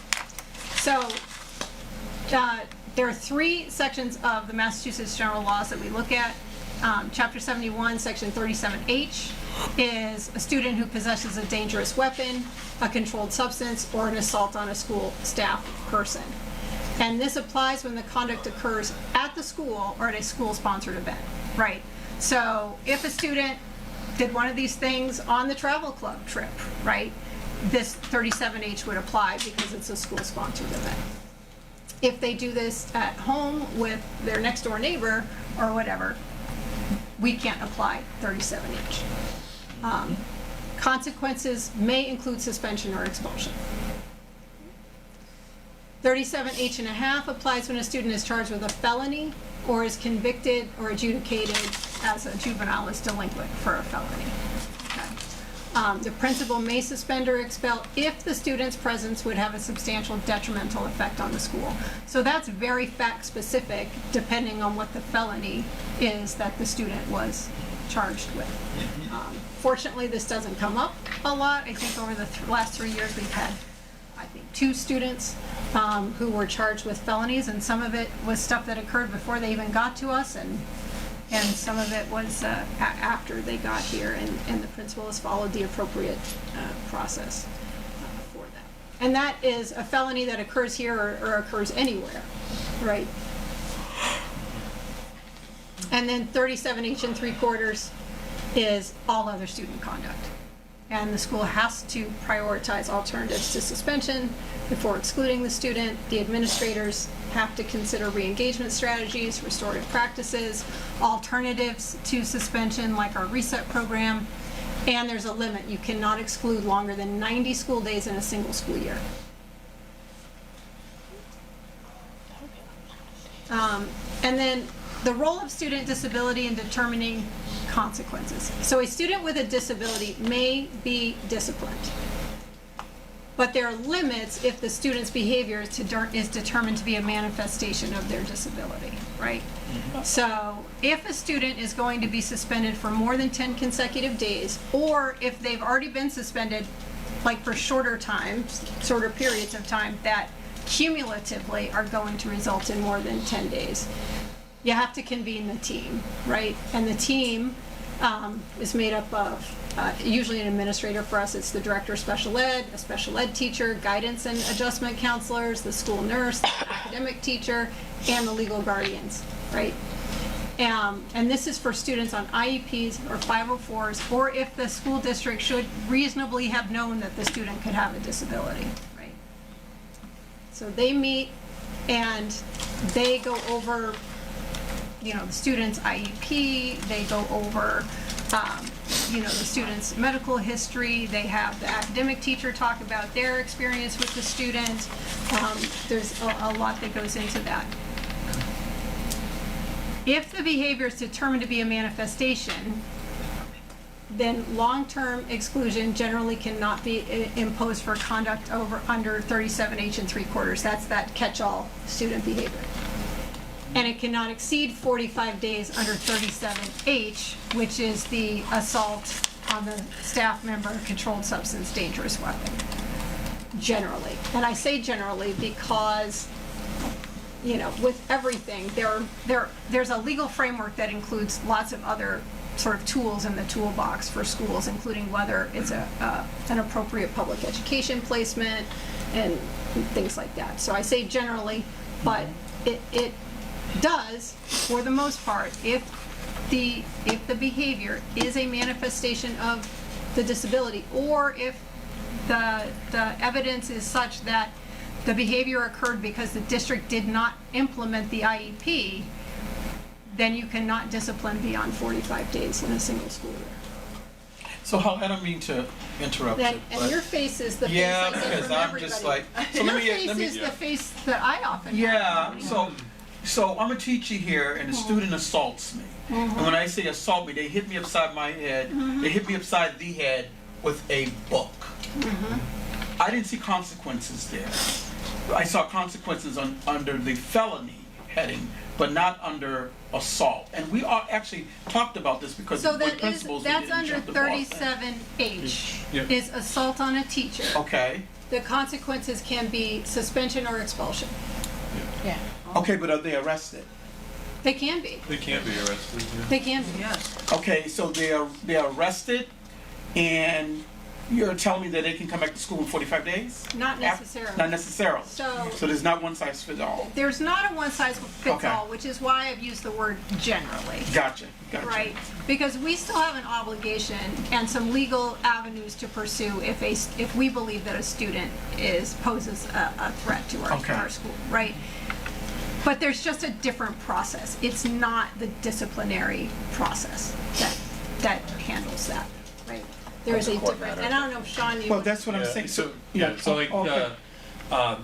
So there are 3 sections of the Massachusetts general laws that we look at. Chapter 71, Section 37H is a student who possesses a dangerous weapon, a controlled substance, or an assault on a school staff person. And this applies when the conduct occurs at the school or at a school-sponsored event, right? So if a student did one of these things on the travel club trip, right, this 37H would apply because it's a school-sponsored event. If they do this at home with their next-door neighbor or whatever, we can't apply 37H. Consequences may include suspension or expulsion. 37H and a half applies when a student is charged with a felony or is convicted or adjudicated as a juvenile is delinquent for a felony. The principal may suspend or expel if the student's presence would have a substantial detrimental effect on the school. So that's very fact-specific, depending on what the felony is that the student was charged with. Fortunately, this doesn't come up a lot. I think over the last 3 years, we've had, I think, 2 students who were charged with felonies, and some of it was stuff that occurred before they even got to us, and some of it was after they got here, and the principal has followed the appropriate process for that. And that is a felony that occurs here or occurs anywhere, right? And then 37H and 3/4 is all other student conduct. And the school has to prioritize alternatives to suspension before excluding the student. The administrators have to consider re-engagement strategies, restorative practices, alternatives to suspension like our reset program, and there's a limit. You cannot exclude longer than 90 school days in a single school year. And then the role of student disability in determining consequences. So a student with a disability may be disciplined, but there are limits if the student's behavior is determined to be a manifestation of their disability, right? So if a student is going to be suspended for more than 10 consecutive days, or if they've already been suspended like for shorter periods of time that cumulatively are going to result in more than 10 days, you have to convene the team, right? And the team is made up of usually an administrator. For us, it's the director of special ed, a special ed teacher, guidance and adjustment counselors, the school nurse, the academic teacher, and the legal guardians, right? And this is for students on IEPs or 504s, or if the school district should reasonably have known that the student could have a disability, right? So they meet and they go over, you know, the student's IEP, they go over, you know, the student's medical history, they have the academic teacher talk about their experience with the student. There's a lot that goes into that. If the behavior is determined to be a manifestation, then long-term exclusion generally cannot be imposed for conduct under 37H and 3/4. That's that catch-all student behavior. And it cannot exceed 45 days under 37H, which is the assault on the staff member, controlled substance, dangerous weapon, generally. And I say generally because, you know, with everything, there's a legal framework that includes lots of other sort of tools in the toolbox for schools, including whether it's an appropriate public education placement and things like that. So I say generally, but it does, for the most part, if the behavior is a manifestation of the disability, or if the evidence is such that the behavior occurred because the district did not implement the IEP, then you cannot discipline beyond 45 days in a single school year. So I don't mean to interrupt you, And your face is the face yeah, I get because from I'm everybody. just like, so Your let me face is the face that I often yeah. have. So I'm a teacher here, and a student assaults me. And when I say assault me, they hit me upside my head. They hit me upside the head with a book. I didn't see consequences there. I saw consequences under the felony heading, but not under assault. And we are actually talked about this because So with principals, that's we didn't under jump the ball. 37H, Yep. is assault on a teacher. Okay. The consequences can be suspension or expulsion. Yeah. Okay, but are they arrested? They can be. They can't be arrested. Yeah. They can be. Yes. Okay, so they're arrested, and you're telling me that they can come back to school in 45 days? Not necessarily. Not necessarily. So there's not one size fits all. there's not a one size fits Okay. all, which is why I've used the word generally. Gotcha. Right, because we still have an obligation and some legal avenues to pursue if we believe that a student poses a threat to our school, right? But there's just a different process. It's not the disciplinary process that handles that, right? There is a different, and I don't know if Sean, you. Well, that's what I'm saying. So like,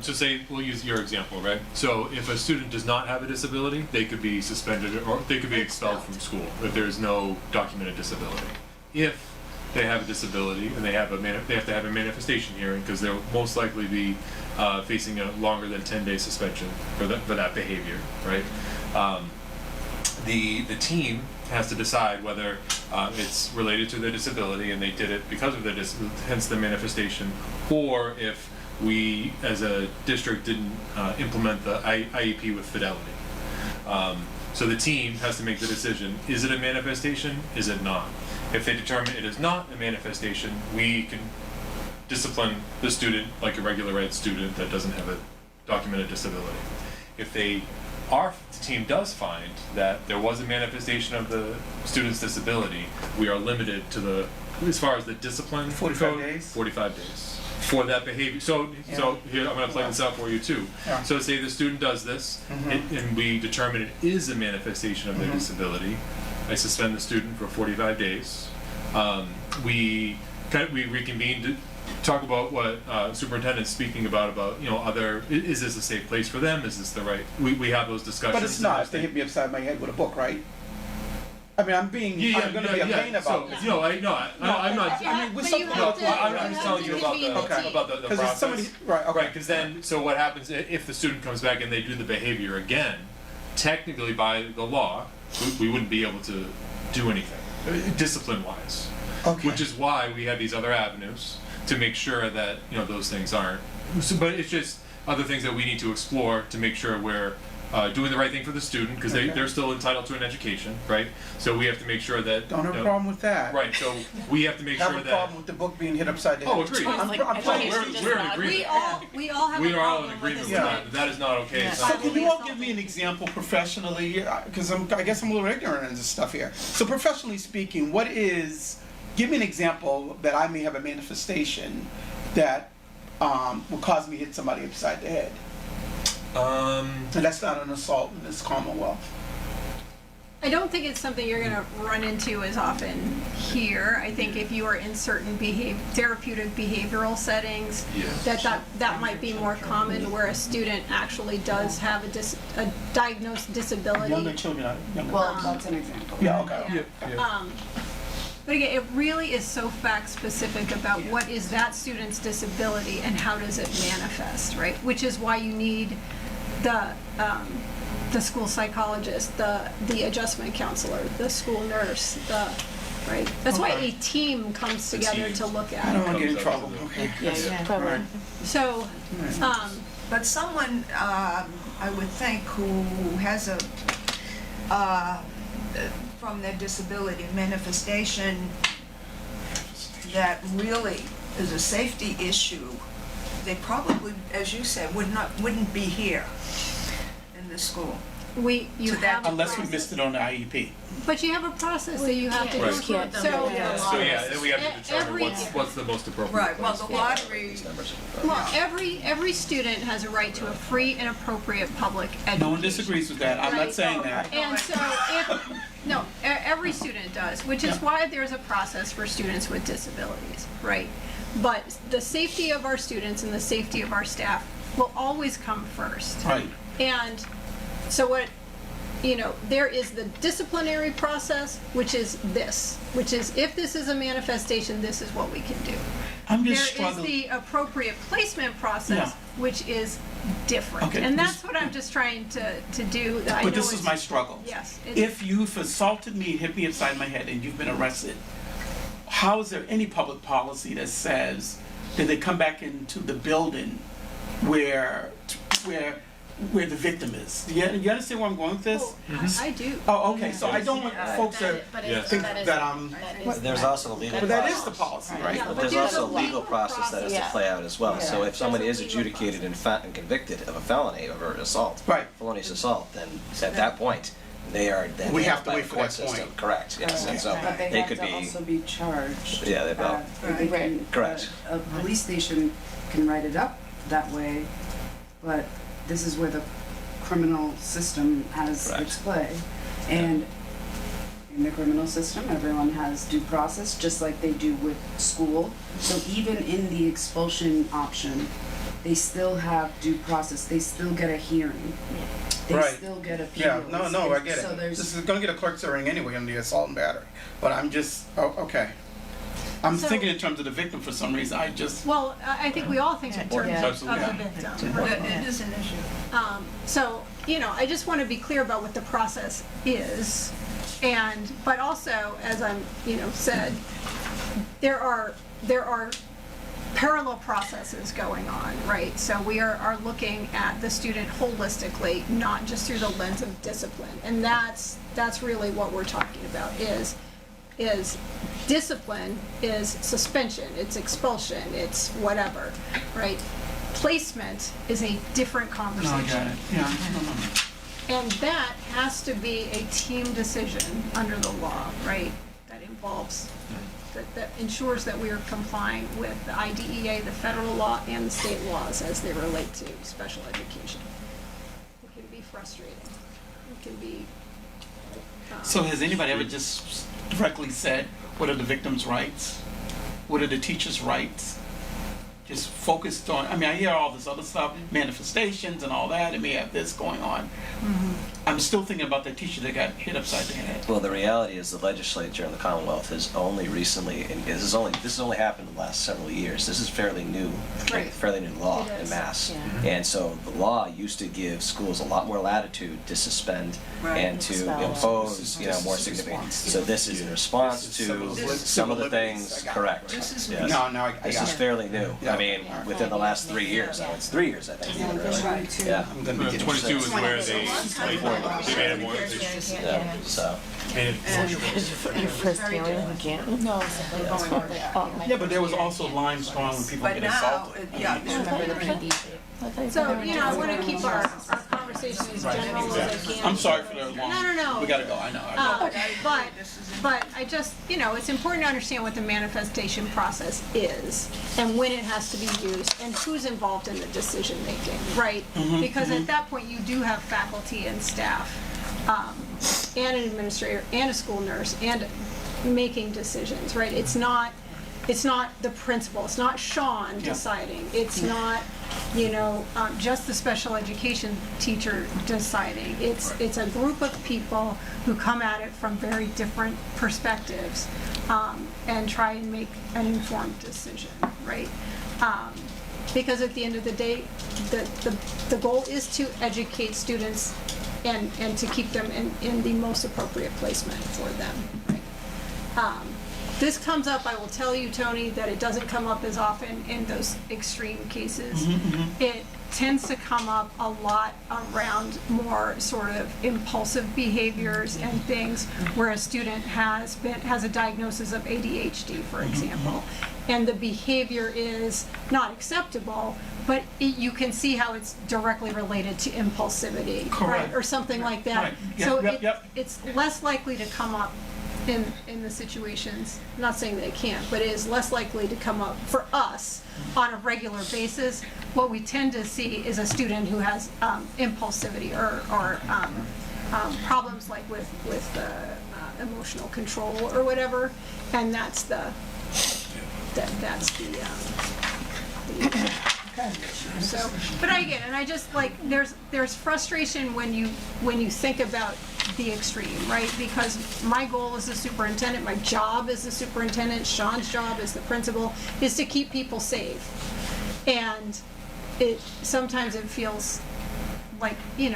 so say, we'll use your example, right? So if a student does not have a disability, they could be suspended or they could be expelled from school if there's no documented disability. If they have a disability and they have to have a manifestation hearing because they'll most likely be facing a longer than 10-day suspension for that behavior, right? The team has to decide whether it's related to their disability and they did it because of their disability, hence the manifestation, or if we as a district didn't implement the IEP with fidelity. So the team has to make the decision, is it a manifestation, is it not? If they determine it is not a manifestation, we can discipline the student like a regular ed student that doesn't have a documented disability. If our team does find that there was a manifestation of the student's disability, we are limited to as far as the discipline 45 code, days? 45 days for that behavior. So here, I'm gonna play this out for you too. Yeah. So say the student does this, and we determine it is a manifestation of their disability. I suspend the student for 45 days. We reconvene to talk about what superintendent's speaking about is this a safe place for them? Is this the right? We have those discussions. But it's not. If they hit me upside my head with a book, right? I mean, I'm going to be a pain about this. I'm not. I mean, with some I'm just telling you about the process. Right. Because then, so what happens if the student comes back and they do the behavior again? Technically, by the law, we wouldn't be able to do anything, discipline-wise. Okay. Which is why we have these other avenues to make sure that those things aren't. But it's just other things that we need to explore to make sure we're doing the right thing for the student, because they're still entitled to an education, right? So we have to make sure that Don't have a problem with that. Right. So we have to make Have sure a that. problem with the book being hit upside the head. Oh, agreed. We're in agreement. We all have We a are all problem in with agreement this. with that. That is not okay. It's So not can you all give me an example professionally, because I guess I'm a little ignorant in this stuff here. So professionally speaking, give me an example that I may have a manifestation that will cause me to hit somebody upside the head. And that's not an assault in this Commonwealth. I don't think it's something you're going to run into as often here. I think if you are in certain therapeutic behavioral settings, that might be more common, where a student actually does have a diagnosed disability. Younger children, Well, that's an example. Yeah, okay. But again, it really is so fact specific about what is that student's disability and how does it manifest, right? Which is why you need the school psychologist, the adjustment counselor, the school nurse, right? That's why a team comes together to look at it. I don't want to get in trouble. Okay. Right. So, but someone, I would think, who has from their disability manifestation that really is a safety issue, they probably, as you said, wouldn't be here in the school. Unless we missed it on the IEP. But you have a process that you have to go through. Then we have to determine what's the most appropriate. Right. Well, the lottery. Well, every student has a right to a free and appropriate public education. No one disagrees with that. I'm not saying that. And so every student does, which is why there's a process for students with disabilities, right? But the safety of our students and the safety of our staff will always come first. Right. And so there is the disciplinary process, which is if this is a manifestation, this is what we can do. There is the appropriate placement process, which is different. Okay, and that's what I'm just trying to do. But this is my struggle. Yes. If you've assaulted me, hit me upside my head, and you've been arrested, how is there any public policy that says that they come back into the building where the victim is? You understand where I'm going with this? I do. Oh, okay. So I don't want folks to think that I'm. There's also a legal But that process. is the policy, right? But there's also a legal process that has to play out as well. Yeah. So if someone is adjudicated and convicted of a felony or an assault, felonious assault, then at that point, they are then We held have to by wait the for court that point. system. Correct. Yes. And so But they they have could to be. also be charged. Yeah, they will. They can, Correct. A police station can write it up that way, but this is where the criminal system has its play. And in the criminal system, everyone has due process, just like they do with school. So even in the expulsion option, they still have due process. They still get a hearing. They still get appeals. Yeah, no, I get So it. there's- This is going to get a clerk's hearing anyway on the assault and battery. But I'm just, okay. I'm thinking in terms of the victim for some reason. Well, I think we all think in terms of the Yeah. victim. It is an issue. So, I just want to be clear about what the process is. But also, as I'm, said, there are parallel processes going on, right? So we are looking at the student holistically, not just through the lens of discipline. And that's really what we're talking about is discipline is suspension, it's expulsion, it's whatever, right? Placement is a different conversation. No, I got it. Yeah. And that has to be a team decision under the law, right? That involves, that ensures that we are complying with the IDEA, the federal law, and the state laws as they relate to special education. It can be frustrating. It can be. So has anybody ever just directly said, what are the victim's rights? What are the teacher's rights? Just focused on, I hear all this other stuff, manifestations and all that, and we have this going on. I'm still thinking about that teacher that got hit upside the head. Well, the reality is the legislature in the Commonwealth has only recently, and this has only happened in the last several years. This is fairly new, Right. fairly new law It in is. Mass. Yeah. And so the law used to give schools a lot more latitude to suspend Right. and to Expel. impose, more This is significant. response. So this is in response This is to civil- some of the civil things, liberties. I got it. correct. This is- Yes. No, I This got is it. fairly new. Yeah. I mean, within the last 3 years, now it's 3 years, I think. even, really. Yeah. I'm gonna be getting 22 is where they made it more. Yeah, so. Your first hearing again? No. Yeah, but there was also lines drawn when people get assaulted. So, I want to keep our conversation as general as I can. I'm sorry for the long. No. We gotta go, I know. But I just, it's important to understand what the manifestation process is and when it has to be used and who's involved in the decision making, right? Mhm, Because at that point, you do have faculty and staff, and an administrator and a school nurse and making decisions, right? It's not the principal, it's not Sean deciding, it's not, just the special education teacher deciding. It's a group of people who come at it from very different perspectives, and try and make an informed decision, right? Because at the end of the day, the goal is to educate students and to keep them in the most appropriate placement for them, right? This comes up, I will tell you, Tony, that it doesn't come up as often in those extreme cases. It tends to come up a lot around more sort of impulsive behaviors and things where a student has a diagnosis of ADHD, for example, and the behavior is not acceptable, but you can see how it's directly related to impulsivity, right, or something like that. Right. So Yep. it's less likely to come up in the situations, I'm not saying that it can't, but it is less likely to come up for us on a regular basis. What we tend to see is a student who has impulsivity or problems like with emotional control or whatever, and that's the so, but again, and I just there's frustration when you think about the extreme, right? Because my goal as a superintendent, my job as a superintendent, Sean's job as the principal, is to keep people safe. And sometimes it feels like, we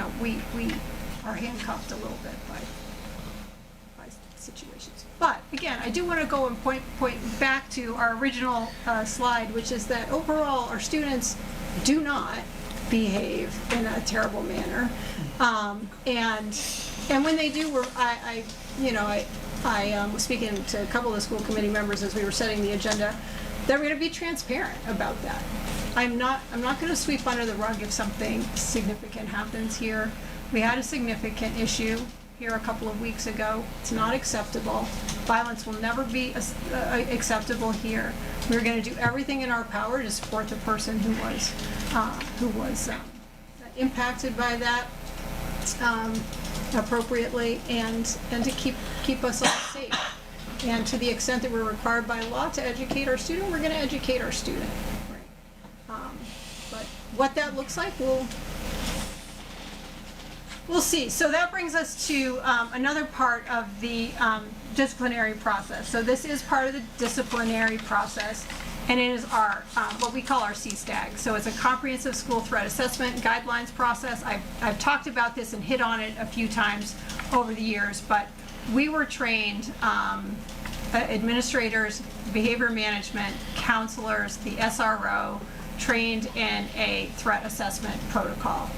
are handcuffed a little bit by situations. But again, I do want to go and point back to our original slide, which is that overall our students do not behave in a terrible manner, and when they do, I was speaking to a couple of the school committee members as we were setting the agenda, that we're going to be transparent about that. I'm not going to sweep under the rug if something significant happens here. We had a significant issue here a couple of weeks ago. It's not acceptable. Violence will never be acceptable here. We're going to do everything in our power to support the person who was impacted by that appropriately, and to keep us all safe. And to the extent that we're required by law to educate our student, we're going to educate our student. Right? But what that looks like, we'll see. So that brings us to another part of the disciplinary process. So this is part of the disciplinary process, and it is our what we call our CSTAG. So it's a comprehensive school threat assessment guidelines process. I've talked about this and hit on it a few times over the years, but we were trained, administrators, behavior management, counselors, the SRO, trained in a threat assessment protocol,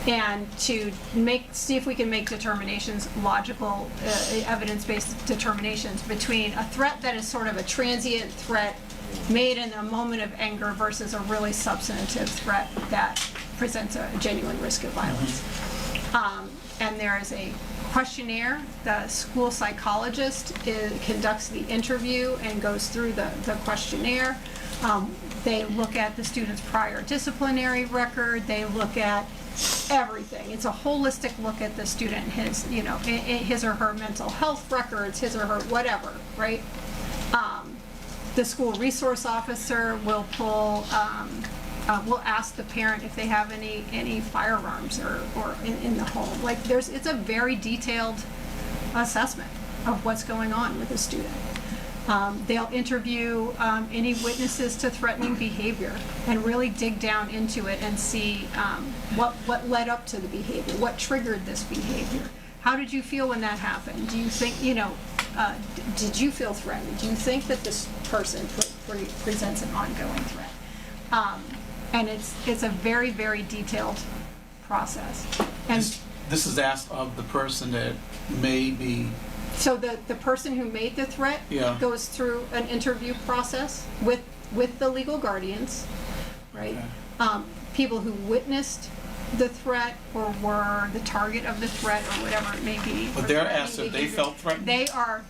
and to see if we can make determinations, logical, evidence-based determinations between a threat that is sort of a transient threat made in a moment of anger versus a really substantive threat that presents a genuine risk of violence. And there is a questionnaire. The school psychologist conducts the interview and goes through the questionnaire. They look at the student's prior disciplinary record. They look at everything. It's a holistic look at the student, his or her mental health records, his or her whatever, right? The school resource officer will pull we'll ask the parent if they have any firearms or in the home. Like it's a very detailed assessment of what's going on with a student. They'll interview any witnesses to threatening behavior and really dig down into it and see what led up to the behavior, what triggered this behavior. How did you feel when that happened? Do you think, did you feel threatened? Do you think that this person presents an ongoing threat? And it's a very, very detailed process. And this is asked of the person that may be. So the person who made the threat goes through an interview process with the legal guardians, right? Okay. People who witnessed the threat or were the target of the threat or whatever it may be. But they're asked if they felt threatened? They are.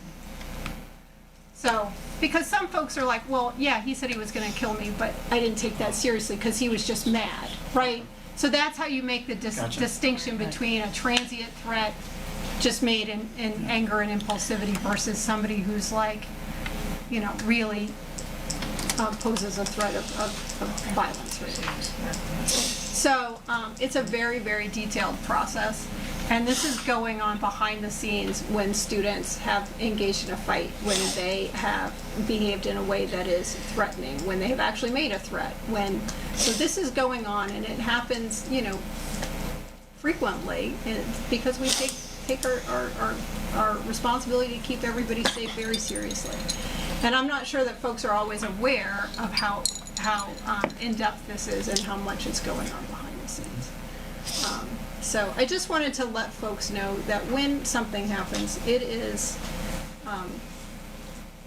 So, because some folks are like, well, yeah, he said he was going to kill me, but I didn't take that seriously because he was just mad, right? So that's how you make the distinction between a transient threat just made in anger and impulsivity versus somebody who's like, really poses a threat of violence. Right? So it's a very, very detailed process. And this is going on behind the scenes when students have engaged in a fight, when they have behaved in a way that is threatening, when they have actually made a threat. So this is going on, and it happens, frequently, because we take our responsibility to keep everybody safe very seriously. And I'm not sure that folks are always aware of how in-depth this is and how much is going on behind the scenes. So I just wanted to let folks know that when something happens, it is,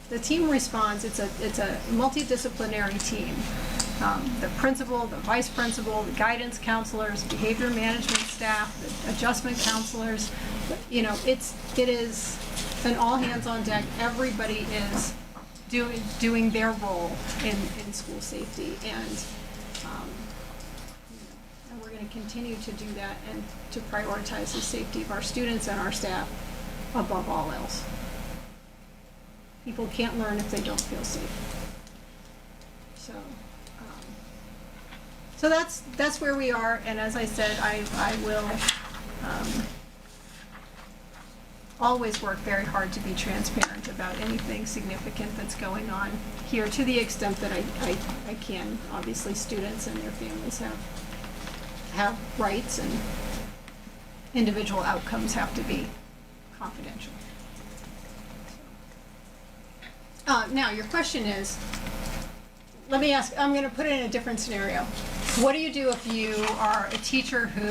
the team responds, it's a multidisciplinary team. The principal, the vice principal, the guidance counselors, behavior management staff, the adjustment counselors, it is an all hands on deck. Everybody is doing their role in school safety, and we're going to continue to do that and to prioritize the safety of our students and our staff above all else. People can't learn if they don't feel safe. So that's where we are, and as I said, I will always work very hard to be transparent about anything significant that's going on here, to the extent that I can. Obviously, students and their families have rights, and individual outcomes have to be confidential. Now, your question is, let me ask, I'm going to put it in a different scenario. What do you do if you are a teacher who,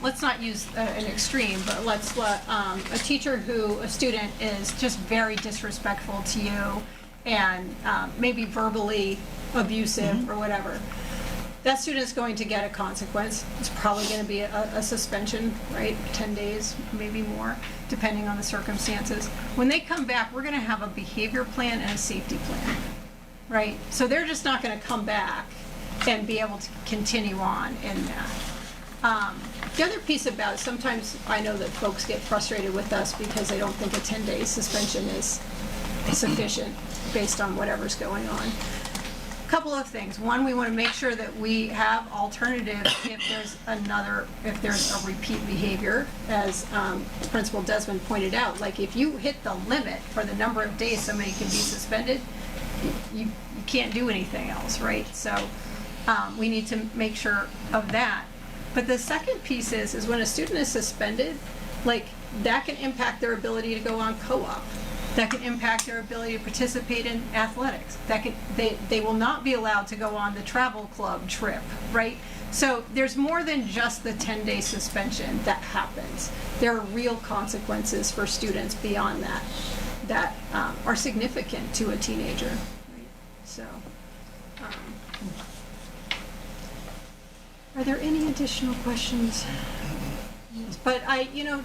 let's not use an extreme, but let's let a teacher who, a student is just very disrespectful to you and maybe verbally abusive or whatever. That student's going to get a consequence. It's probably going to be a suspension, right? 10 days, maybe more, depending on the circumstances. When they come back, we're going to have a behavior plan and a safety plan, right? So they're just not going to come back and be able to continue on in that. The other piece about, sometimes I know that folks get frustrated with us because they don't think a 10-day suspension is sufficient based on whatever's going on. Couple of things. One, we want to make sure that we have alternatives if there's a repeat behavior, as Principal Desmond pointed out. Like, if you hit the limit for the number of days somebody can be suspended, you can't do anything else, right? So we need to make sure of that. But the second piece is when a student is suspended, like, that can impact their ability to go on co-op. That can impact their ability to participate in athletics. They will not be allowed to go on the travel club trip, right? So there's more than just the 10-day suspension that happens. There are real consequences for students beyond that are significant to a teenager. Right? So, are there any additional questions? But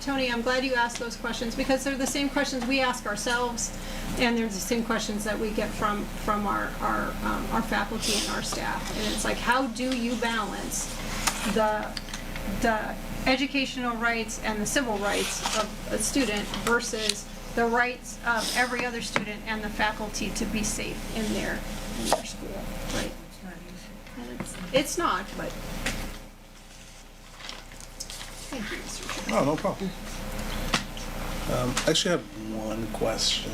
Tony, I'm glad you asked those questions, because they're the same questions we ask ourselves, and they're the same questions that we get from our faculty and our staff. And it's like, how do you balance the educational rights and the civil rights of a student versus the rights of every other student and the faculty to be safe in their school, right? It's not, but. Thank you, Mr. Chair. Oh, no problem. I actually have one question.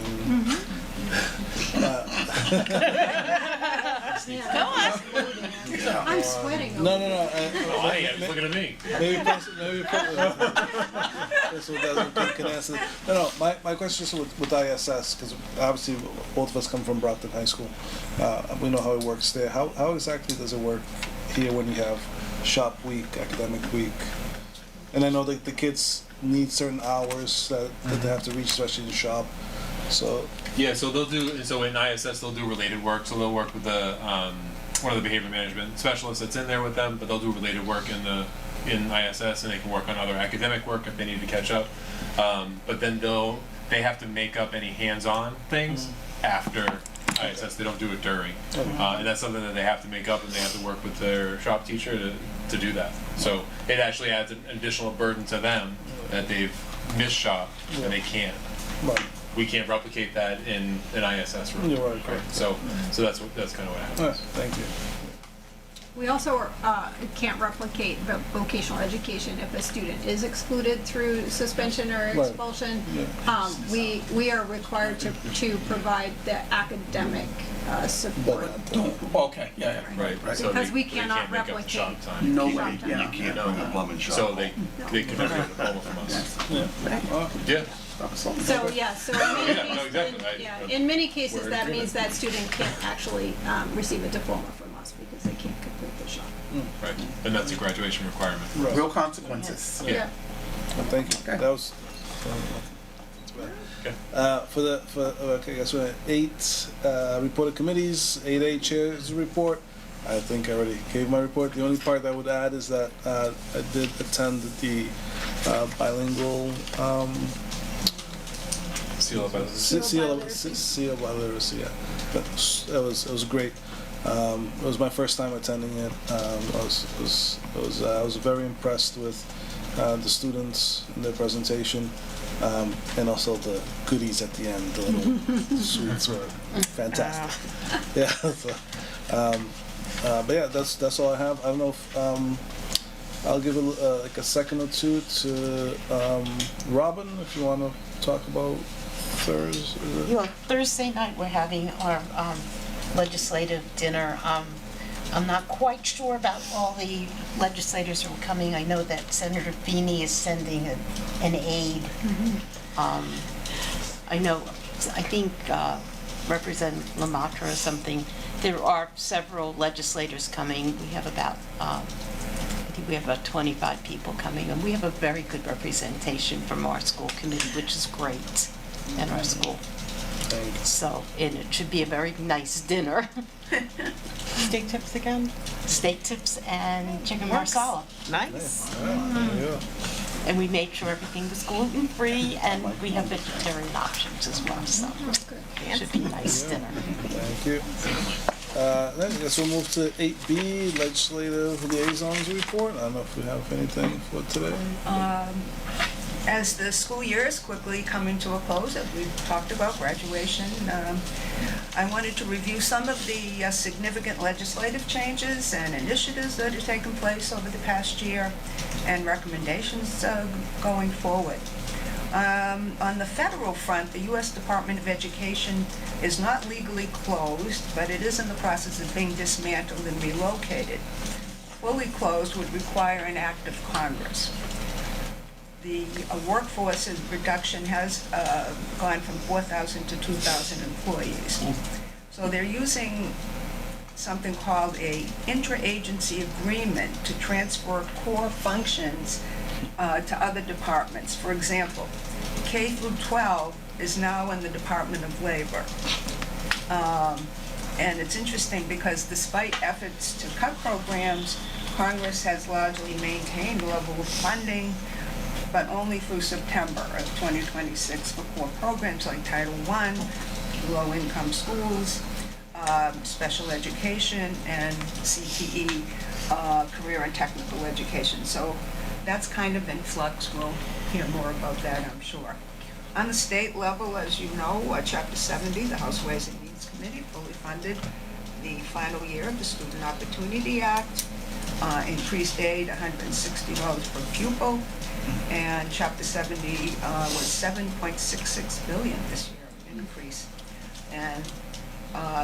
Go on. I'm sweating. No. Looking at me. Maybe Principal Desmond can answer. No. My question is with ISS, because obviously both of us come from Brockton High School. We know how it works there. How exactly does it work here when you have shop week, academic week? And I know that the kids need certain hours that they have to reach, especially in shop. So yeah, so in ISS they'll do related work. So they'll work with the one of the behavior management specialists that's in there with them, but they'll do related work in ISS, and they can work on other academic work if they need to catch up. But then they have to make up any hands-on things after ISS. They don't do it during, and that's something that they have to make up, and they have to work with their shop teacher to do that. So it actually adds an additional burden to them that they've missed shop and they can't. Right. We can't replicate that in an ISS room. You're right. So that's kind of what happens. All right, thank you. We also can't replicate vocational education if a student is excluded through suspension or expulsion. Yeah. We are required to provide the academic support. Okay, yeah. Right. So Because we they cannot can't make up replicate shop time. No shop way, time. yeah. You can't bring a plumbing shop. So they can never get a diploma from us. Yeah. So in many cases that means that student can't actually receive a diploma from us because they can't complete the shop. Right. And that's a graduation requirement. Right. Real consequences. Yeah. Well, thank you. That was. I guess we're at 8 reported committees, 8A chairs report. I think I already gave my report. The only part I would add is that I did attend the bilingual Seal by literacy. Yeah, but it was great. It was my first time attending it. I was very impressed with the students and their presentation, and also the goodies at the end. The little sweets were fantastic. Yeah. So, but yeah, that's all I have. I don't know if I'll give like a second or two to Robin if you want to talk about Thursday. Well, Thursday night we're having our legislative dinner. I'm not quite sure about all the legislators who are coming. I know that Senator Feeney is sending an aide. I think Representative Lamatra or something. There are several legislators coming. We have about, I think we have about 25 people coming, and we have a very good representation from our school committee, which is great in our school. So, and it should be a very nice dinner. Steak tips again? Steak tips and chicken marsala. Nice. And we made sure everything was gluten-free, and we have vegetarian options as well, so it should be a nice dinner. Thank you. Then I guess we'll move to 8B, Legislative Liaisons Report. I don't know if we have anything for today. As the school year is quickly coming to a close, as we've talked about graduation, I wanted to review some of the significant legislative changes and initiatives that have taken place over the past year and recommendations going forward. On the federal front, the U.S. Department of Education is not legally closed, but it is in the process of being dismantled and relocated. Fully closed would require an act of Congress. The workforce reduction has gone from 4,000 to 2,000 employees. So they're using something called a interagency agreement to transfer core functions to other departments. For example, K through 12 is now in the Department of Labor. And it's interesting because despite efforts to cut programs, Congress has largely maintained the level of funding, but only through September of 2026 for core programs like Title I, low-income schools, special education, and CTE, career and technical education. So that's kind of in flux. We'll hear more about that, I'm sure. On the state level, as you know, Chapter 70, the House Ways and Means Committee, fully funded, the final year of the Student Opportunity Act, increased aid $160 per pupil, and Chapter 70 was $7.66 billion this year, increase. And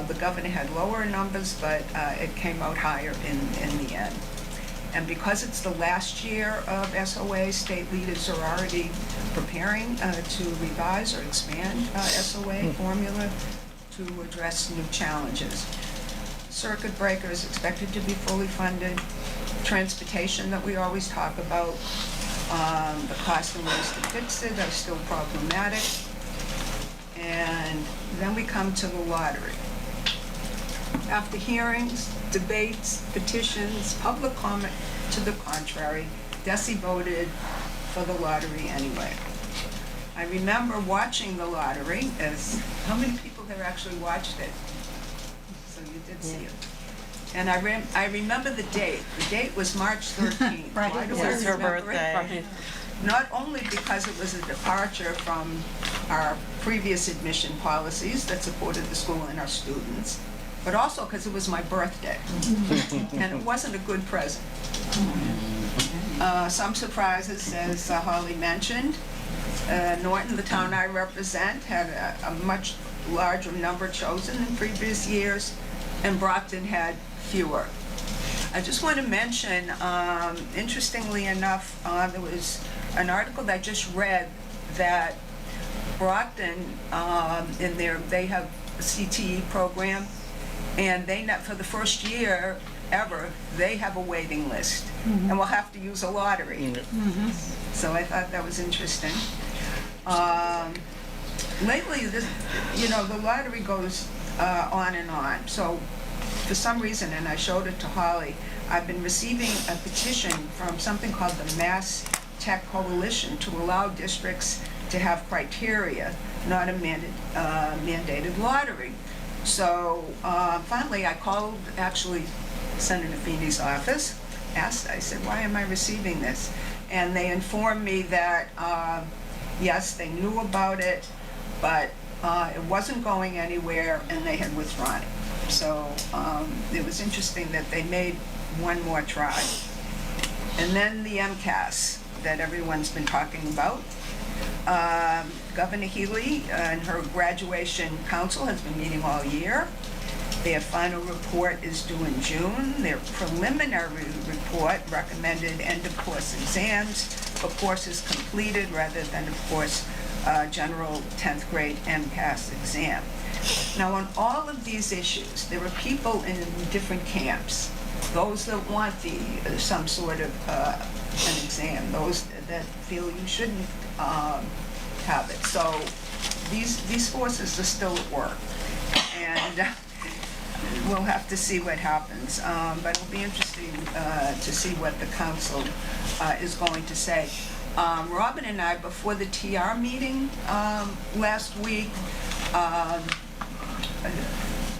the governor had lower numbers, but it came out higher in the end. And because it's the last year of SOA, state leaders are already preparing to revise or expand SOA formula to address new challenges. Circuit breaker is expected to be fully funded. Transportation that we always talk about, the cost and ways to fix it are still problematic. And then we come to the lottery. After hearings, debates, petitions, public comment to the contrary, DESE voted for the lottery anyway. I remember watching the lottery, as how many people have actually watched it? So you did see it. And I remember the date. The date was March 13th. Right, Why do it I was her remember it? birthday. Not only because it was a departure from our previous admission policies that supported the school and our students, but also because it was my birthday. And it wasn't a good present. Some surprises, as Holly mentioned. Norton, the town I represent, had a much larger number chosen in previous years, and Brockton had fewer. I just want to mention, interestingly enough, there was an article that I just read that Brockton, they have a CTE program, and for the first year ever, they have a waiting list, and we'll have to use a lottery. So I thought that was interesting. Lately, the lottery goes on and on. So for some reason, and I showed it to Holly, I've been receiving a petition from something called the Mass Tech Coalition to allow districts to have criteria, not a mandated lottery. So finally, I called actually Senator Feeney's office, I said, why am I receiving this? And they informed me that, yes, they knew about it, but it wasn't going anywhere, and they had withdrawn it. So it was interesting that they made one more try. And then the MCAS that everyone's been talking about. Governor Healy and her graduation council has been meeting all year. Their final report is due in June. Their preliminary report recommended end-of-course exams for courses completed rather than, of course, general 10th grade MCAS exam. Now, on all of these issues, there are people in different camps. Those that want some sort of an exam, those that feel you shouldn't have it. So these forces are still at work, and we'll have to see what happens. But it'll be interesting to see what the council is going to say. Robin and I, before the TR meeting last week,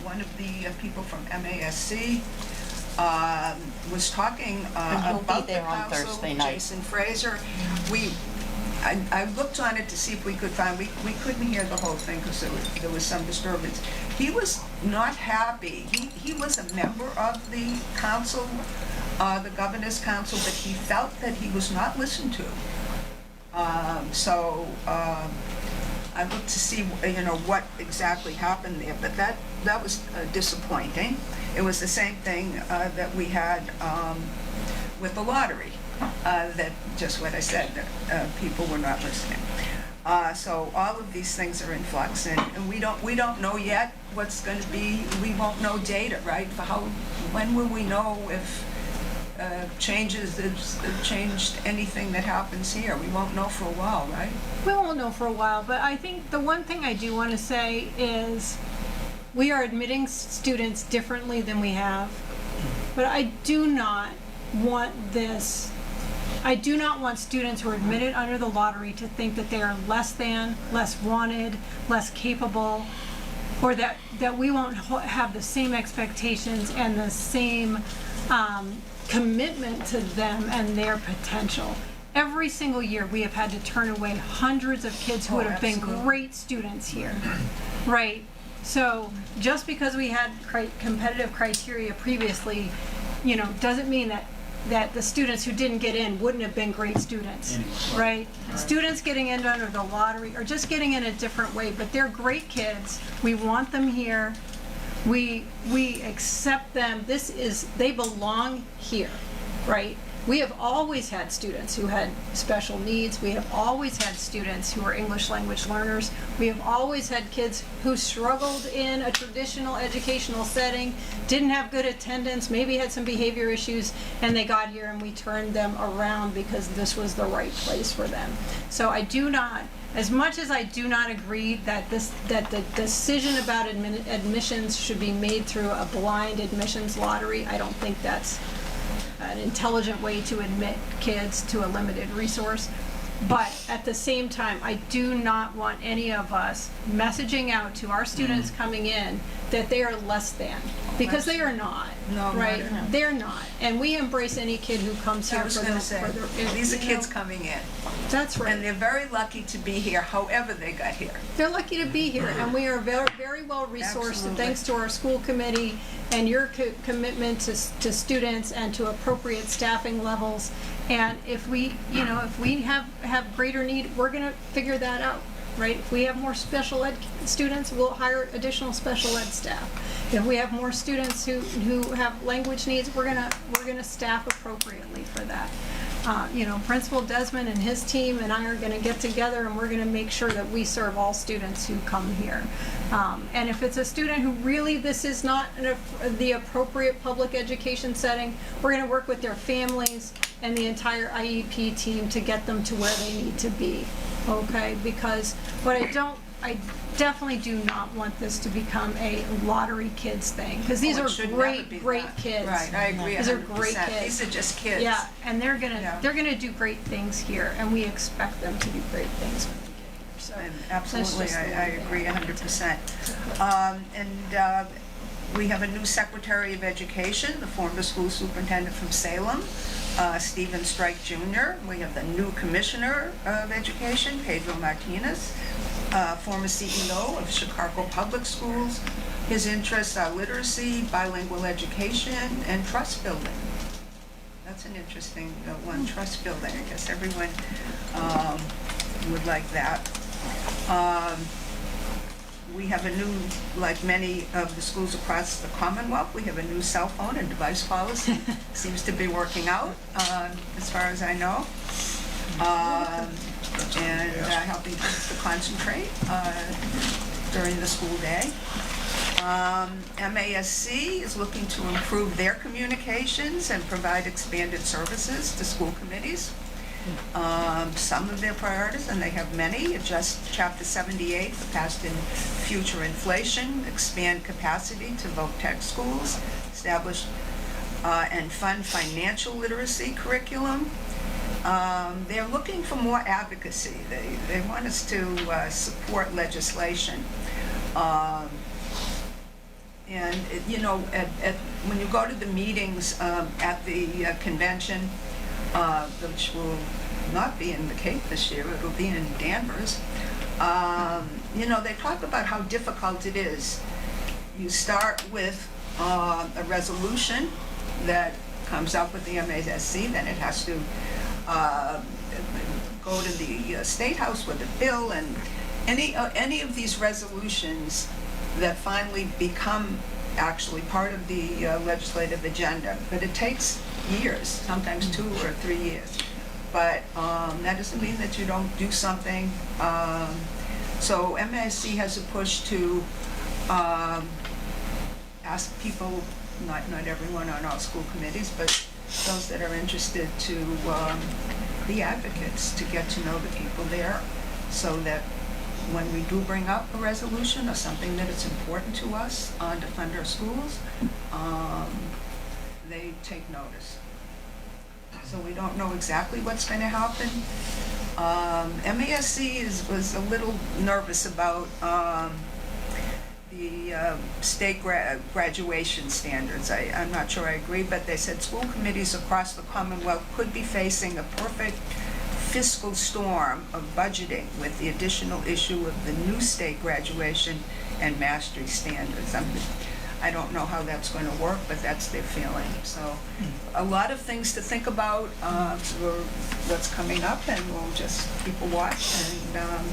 one of the people from MASC was talking about the council, Jason Fraser. I looked on it to see if we could find, we couldn't hear the whole thing because there was some disturbance. He was not happy. He was a member of the council, the governor's council, but he felt that he was not listened to. So I looked to see, what exactly happened there, but that was disappointing. It was the same thing that we had with the lottery, that just what I said, that people were not listening. So all of these things are in flux, and we don't know yet what's going to be. We won't know data, right? When will we know if changes have changed anything that happens here? We won't know for a while, right? We won't know for a while, but I think the one thing I do want to say is we are admitting students differently than we have, but I do not want students who are admitted under the lottery to think that they are less than, less wanted, less capable, or that we won't have the same expectations and the same commitment to them and their potential. Every single year we have had to turn away hundreds of kids who would have been great students here, right? So just because we had competitive criteria previously, doesn't mean that the students who didn't get in wouldn't have been great students, right? Students getting in under the lottery or just getting in a different way, but they're great kids. We want them here. We accept them. They belong here, right? We have always had students who had special needs. We have always had students who are English language learners. We have always had kids who struggled in a traditional educational setting, didn't have good attendance, maybe had some behavior issues, and they got here and we turned them around because this was the right place for them. So I do not, as much as I do not agree that the decision about admissions should be made through a blind admissions lottery, I don't think that's an intelligent way to admit kids to a limited resource. But at the same time, I do not want any of us messaging out to our students coming in that they are less than, because they are not. No, right? no. They're not. And we embrace any kid who comes here for their these are kids coming in. That's right. And they're very lucky to be here, however they got here. They're lucky to be here, and we are very, very well resourced, Absolutely. thanks to our school committee and your commitment to students and to appropriate staffing levels. And if we have greater need, we're going to figure that out, right? If we have more special ed students, we'll hire additional special ed staff. If we have more students who have language needs, we're gonna staff appropriately for that. Principal Desmond and his team and I are going to get together and we're going to make sure that we serve all students who come here. And if it's a student who really this is not the appropriate public education setting, we're going to work with their families and the entire IEP team to get them to where they need to be. Okay? Because I definitely do not want this to become a lottery kids thing, because these are great kids. Right, I agree. These are great 100%. kids. These are just kids. Yeah, and they're gonna do great things here, and we expect them to do great things when they get here. So Absolutely, I agree 100%. And we have a new Secretary of Education, the former school superintendent from Salem, Stephen Strike Jr. We have the new Commissioner of Education, Pedro Martinez, former CEO of Chicago Public Schools. His interests are literacy, bilingual education, and trust building. That's an interesting one, trust building. I guess everyone would like that. We have a new, like many of the schools across the Commonwealth, we have a new cell phone and device policy. Seems to be working out, as far as I know. And helping kids to concentrate during the school day. MASC is looking to improve their communications and provide expanded services to school committees. Some of their priorities, and they have many, adjust Chapter 78 for past and future inflation, expand capacity to VOC schools, establish and fund financial literacy curriculum. They're looking for more advocacy. They want us to support legislation. And when you go to the meetings at the convention, which will not be in the Cape this year, it'll be in Danvers, they talk about how difficult it is. You start with a resolution that comes up with the MASC, then it has to go to the State House with a bill, and any of these resolutions that finally become actually part of the legislative agenda. But it takes years, sometimes 2 or 3 years. But that doesn't mean that you don't do something. So MASC has a push to ask people, not everyone on all school committees, but those that are interested to be advocates, to get to know the people there, so that when we do bring up a resolution or something that it's important to us to fund our schools, they take notice. So we don't know exactly what's going to happen. MASC was a little nervous about the state graduation standards. I'm not sure I agree, but they said school committees across the Commonwealth could be facing a perfect fiscal storm of budgeting with the additional issue of the new state graduation and mastery standards. I don't know how that's going to work, but that's their feeling. So a lot of things to think about for what's coming up, and we'll just keep a watch and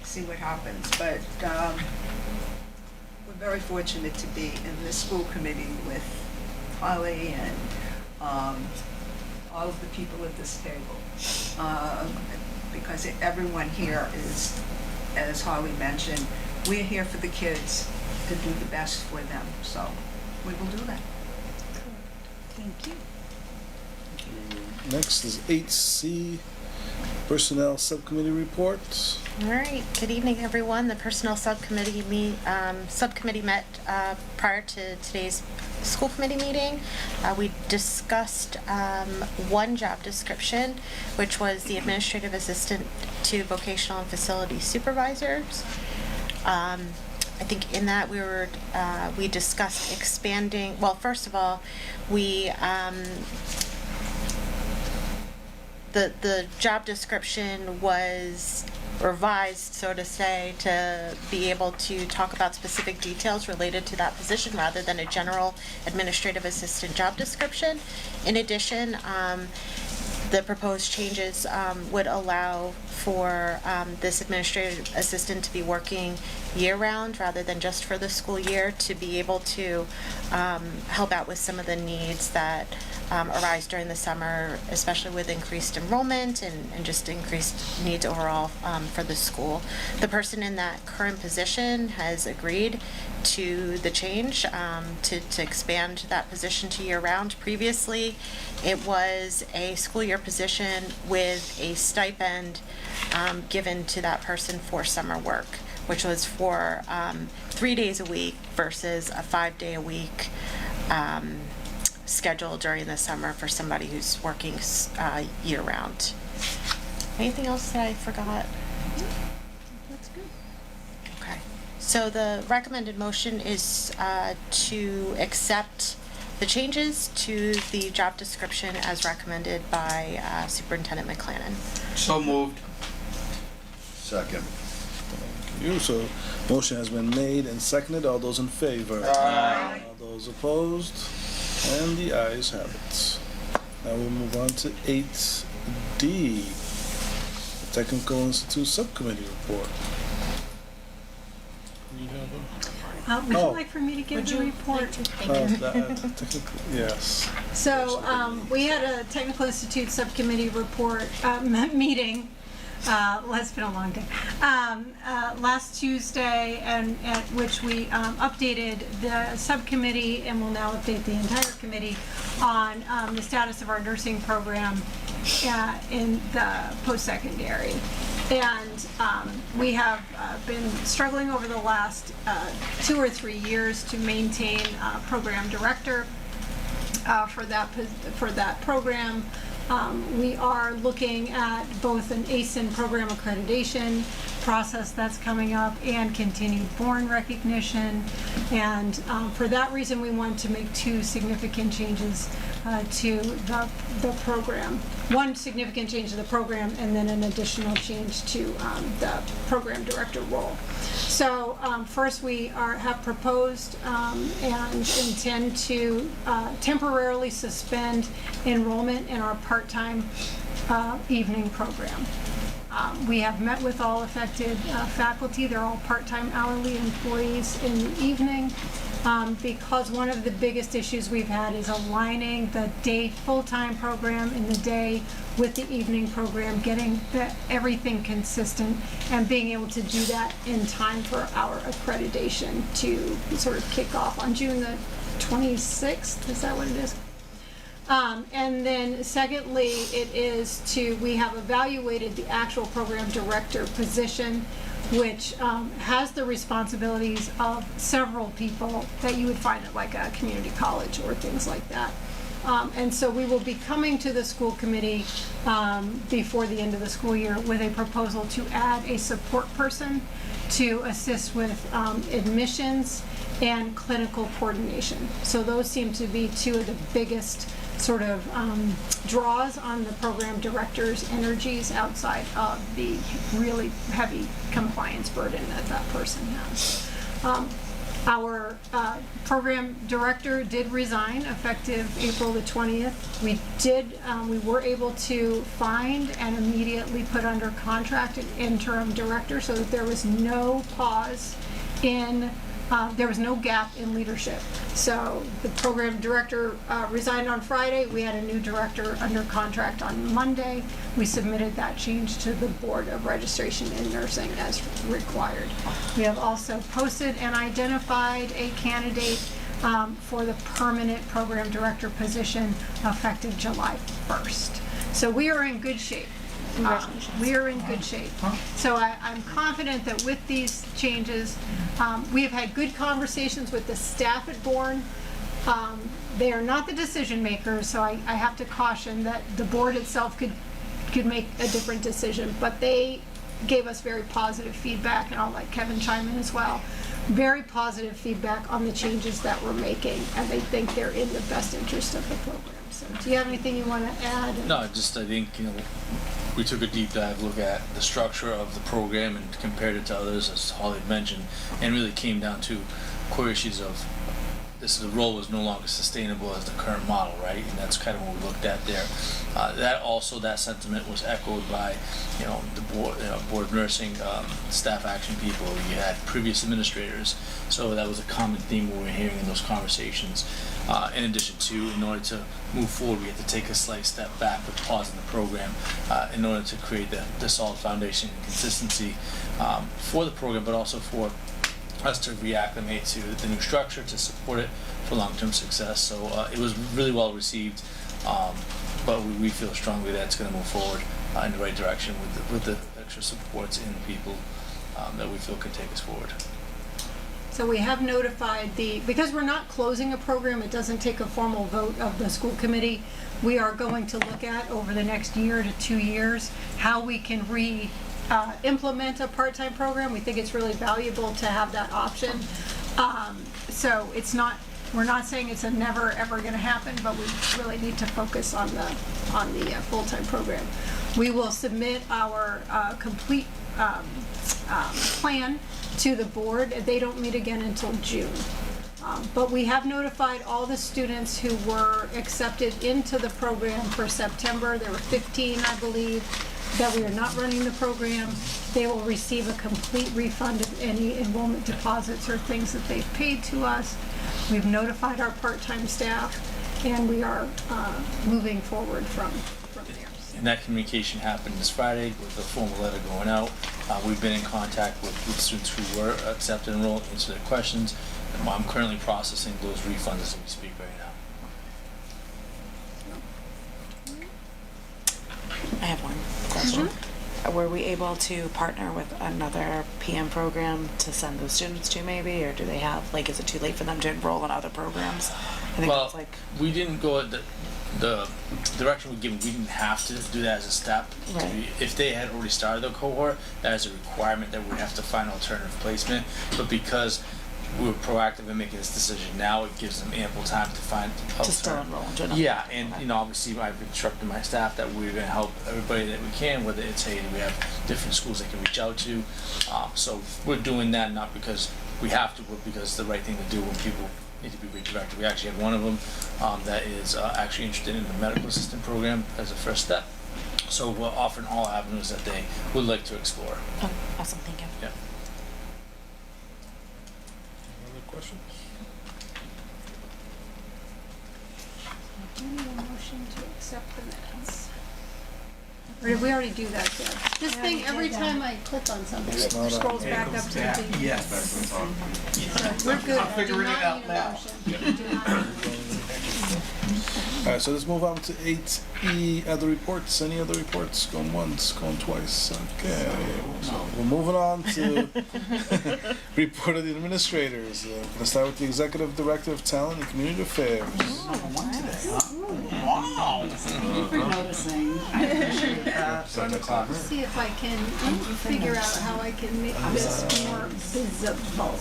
see what happens. But we're very fortunate to be in this school committee with Holly and all of the people at this table, because everyone here is, as Holly mentioned, we're here for the kids to do the best for them, so we will do that. Thank you. Next is 8C, Personnel Subcommittee Report. All right. Good evening, everyone. The Personnel Subcommittee met prior to today's school committee meeting. We discussed one job description, which was the administrative assistant to vocational and facility supervisors. I think in that we discussed expanding. Well, first of all, the job description was revised, so to say, to be able to talk about specific details related to that position rather than a general administrative assistant job description. In addition, the proposed changes would allow for this administrative assistant to be working year-round rather than just for the school year, to be able to help out with some of the needs that arise during the summer, especially with increased enrollment and just increased needs overall for the school. The person in that current position has agreed to the change to expand that position to year-round. Previously, it was a school year position with a stipend given to that person for summer work, which was for 3 days a week versus a 5-day-a-week schedule during the summer for somebody who's working year-round. Anything else that I forgot? That's good. Okay. So the recommended motion is to accept the changes to the job description as recommended by Superintendent McClannon. So moved. Second. Thank you. So motion has been made and seconded. All those in favor? Aye. All those opposed? And the ayes have it. Now we'll move on to 8D, the Technical Institute Subcommittee Report. You have Would you like for me to give the report? Yes. So we had a Technical Institute Subcommittee report meeting. It's been a long day. Last Tuesday, and at which we updated the subcommittee and will now update the entire committee on the status of our nursing program in the post-secondary. And we have been struggling over the last 2 or 3 years to maintain a program director for that program. We are looking at both an Easton program accreditation process that's coming up and continued foreign recognition. And for that reason, we want to make 2 significant changes to the program. One significant change to the program, and then an additional change to the program director role. So first, we have proposed and intend to temporarily suspend enrollment in our part-time evening program. We have met with all affected faculty. They're all part-time hourly employees in the evening. Because one of the biggest issues we've had is aligning the day full-time program in the day with the evening program, getting everything consistent and being able to do that in time for our accreditation to sort of kick off on June the 26th. Is that what it is? And then secondly, we have evaluated the actual program director position, which has the responsibilities of several people that you would find at like a community college or things like that. And so we will be coming to the school committee before the end of the school year with a proposal to add a support person to assist with admissions and clinical coordination. So those seem to be 2 of the biggest sort of draws on the program director's energies outside of the really heavy compliance burden that person has. Our program director did resign effective April the 20th. We were able to find and immediately put under contract an interim director so that there was no pause in, there was no gap in leadership. So the program director resigned on Friday. We had a new director under contract on Monday. We submitted that change to the Board of Registration in Nursing as required. We have also posted and identified a candidate for the permanent program director position effective July 1st. So we are in good shape. We are in good shape. So I'm confident that with these changes, we have had good conversations with the staff at Bourne. They are not the decision makers, so I have to caution that the board itself could make a different decision, but they gave us very positive feedback, and I'll let Kevin chime in as well. Very positive feedback on the changes that we're making, and they think they're in the best interest of the program. So do you have anything you want to add? No, just I think, we took a deep dive look at the structure of the program and compared it to others, as Holly had mentioned, and really came down to core issues of the role was no longer sustainable as the current model, right? And that's kind of what we looked at there. That sentiment was echoed by, the board of nursing, staff action people. You had previous administrators, so that was a common theme we were hearing in those conversations. In addition to, in order to move forward, we had to take a slight step back with pausing the program in order to create the solid foundation and consistency for the program, but also for us to reacclimate to the new structure, to support it for long-term success. So it was really well received, but we feel strongly that it's going to move forward in the right direction with the extra supports and people that we feel could take us forward. So we have notified because we're not closing a program, it doesn't take a formal vote of the school committee. We are going to look at over the next year to 2 years how we can implement a part-time program. We think it's really valuable to have that option. So we're not saying it's never ever going to happen, but we really need to focus on the full-time program. We will submit our complete plan to the board. They don't meet again until June. But we have notified all the students who were accepted into the program for September. There were 15, I believe, that we are not running the program. They will receive a complete refund of any enrollment deposits or things that they've paid to us. We've notified our part-time staff, and we are moving forward from there. And that communication happened this Friday with the formal letter going out. We've been in contact with students who were accepted and enrolled, answered their questions. I'm currently processing those refunds as we speak right now. I have one question. Were we able to partner with another PM program to send those students to maybe, or do they have, is it too late for them to enroll in other programs? We didn't go at the direction we given. We didn't have to do that as a step. Right. If they had already started the cohort, that is a requirement that we have to find alternative placement. But because we were proactive in making this decision now, it gives them ample time to find to still enroll into another. Yeah, and obviously I've instructed my staff that we're going to help everybody that we can, whether it's, hey, we have different schools they can reach out to. So we're doing that not because we have to, but because it's the right thing to do when people need to be redirected. We actually had one of them that is actually interested in the medical assistant program as a first step. So we're offering all avenues that they would like to explore. Oh, awesome, thank you. Yeah. Other questions? Do you need a motion to accept the minutes? Or did we already do that, Deb? This thing, every time I click on something, it scrolls back up to the... Yes. So we're good. I'm figuring it out now. All right, so let's move on to 8E, other reports. Any other reports? Going once, going twice. Okay. So we're moving on to report of the administrators. Let's start with the Executive Director of Talent and Community Affairs. Wow. Thank you for noticing. I appreciate that. See if I can figure out how I can make this more visible.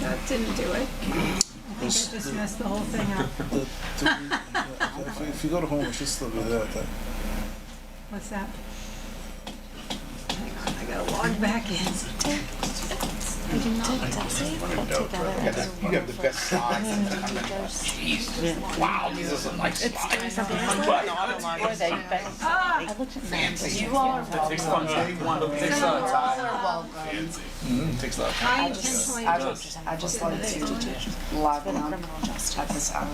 That didn't do it. I think I just messed the whole thing up. If you go to home, it should still be there, I think. What's that? Hang on, I gotta log back in. Did Desi put together You have the best slides. Wow, these are some nice slides. I looked at them. You all are welcome. Takes a lot of time. Takes a lot of time. Takes a lot of I time. intentionally. I just like to log on at this hour.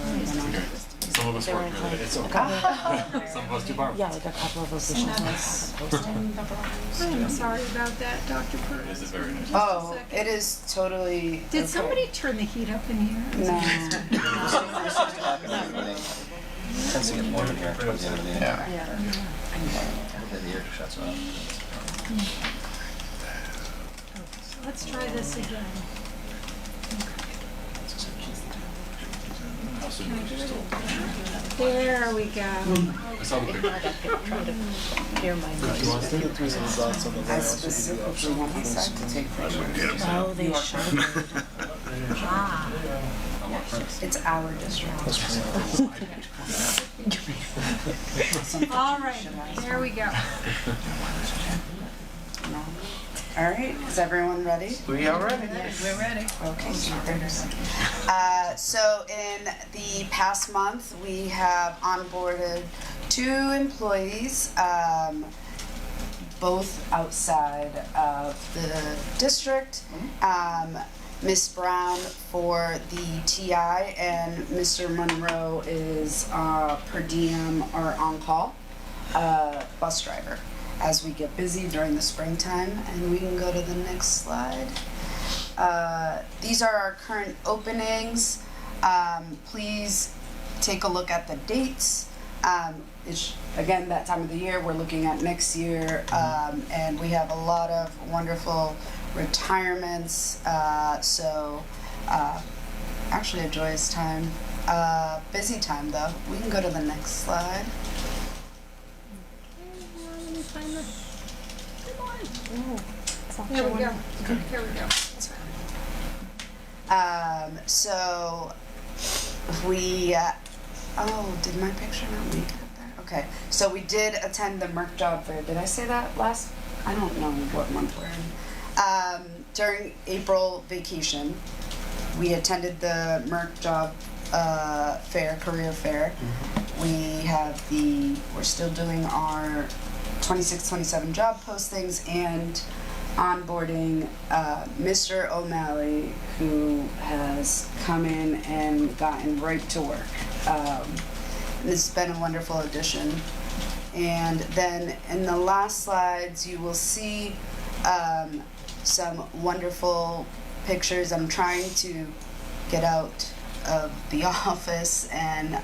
Some of us work really late. It's okay. Some of us do bar. Yeah, like a couple of vocational ones. I'm sorry about that, Dr. Purvis. This is very nice. Oh, it is totally. Did okay. somebody turn the heat up in here? No. Tends to get more in here towards the end of the day. Yeah. Then the air shuts off. Let's try this again. There we go. I saw the picture. Hear my You want to do some dots on the I right. specifically want my side to take pictures. Oh, they should. It's our district. All right, there we go. All right, is everyone ready? We are ready. We're ready. Okay, so in the past month, we have onboarded 2 employees, both outside of the district. Miss Brown for the TI and Mr. Monroe is per diem or on-call bus driver as we get busy during the springtime. And we can go to the next slide. These are our current openings. Please take a look at the dates. It's, again, that time of the year, we're looking at next year, and we have a lot of wonderful retirements, so actually a joyous time. Busy time though. We can go to the next slide. Let me find the. There we go. Here we go. So we, oh, did my picture not make it up there? Okay, so we did attend the Merck Job Fair. Did I say that last? I don't know what month we're in. During April vacation, we attended the Merck Job Fair, career fair. We're still doing our 26-27 job postings and onboarding Mr. O'Malley, who has come in and gotten right to work. This has been a wonderful addition. And then in the last slides, you will see some wonderful pictures. I'm trying to get out of the office, and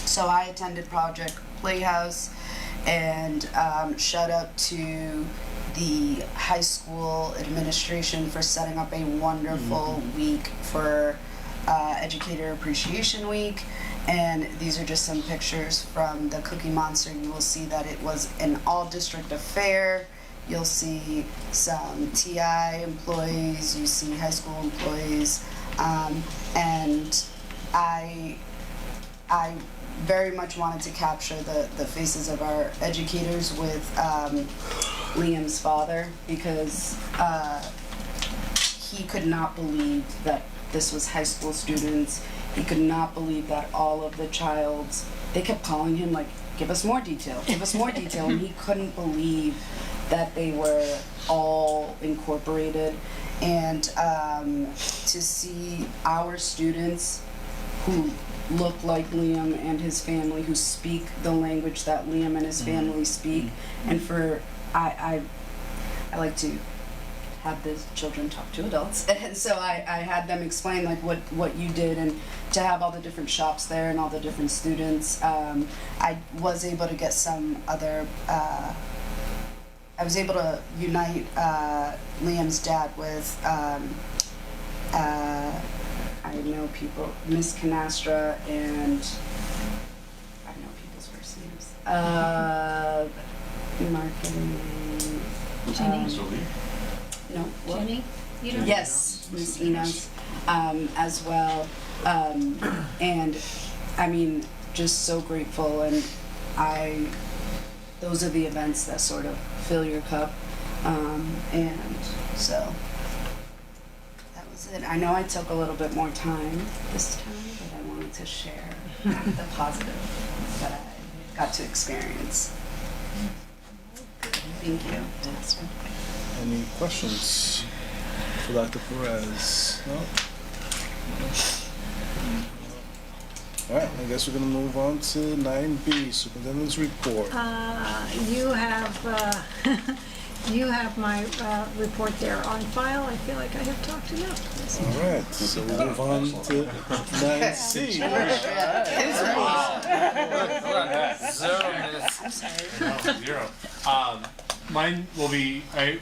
so I attended Project Playhouse, and shout out to the high school administration for setting up a wonderful week for Educator Appreciation Week. And these are just some pictures from the Cookie Monster. You will see that it was an all-district affair. You'll see some TI employees, you see high school employees, and I very much wanted to capture the faces of our educators with Liam's father, because he could not believe that this was high school students. He could not believe that all of the they kept calling him like, give us more detail, give us more detail, and he couldn't believe that they were all incorporated. And to see our students who look like Liam and his family, who speak the language that Liam and his family speak, and for I like to have the children talk to adults, and so I had them explain like what you did, and to have all the different shops there and all the different students. I was able to get some other. I was able to unite Liam's dad with. I know people, Miss Canastra, and I know people's first names. Marketing. Jenny? No. What? Jenny? Yes, Miss Enos, as well. And I mean, just so grateful, and those are the events that sort of fill your cup. And so I know I took a little bit more time this time, but I wanted to share the positive that I got to experience. Thank you. Any questions for Dr. Perez? No? All right, I guess we're gonna move on to 9B, Superintendent's Report. You have my report there on file. I feel like I have talked enough. All right, so we move on to 9C. 0 minutes. 0. Mine will be, I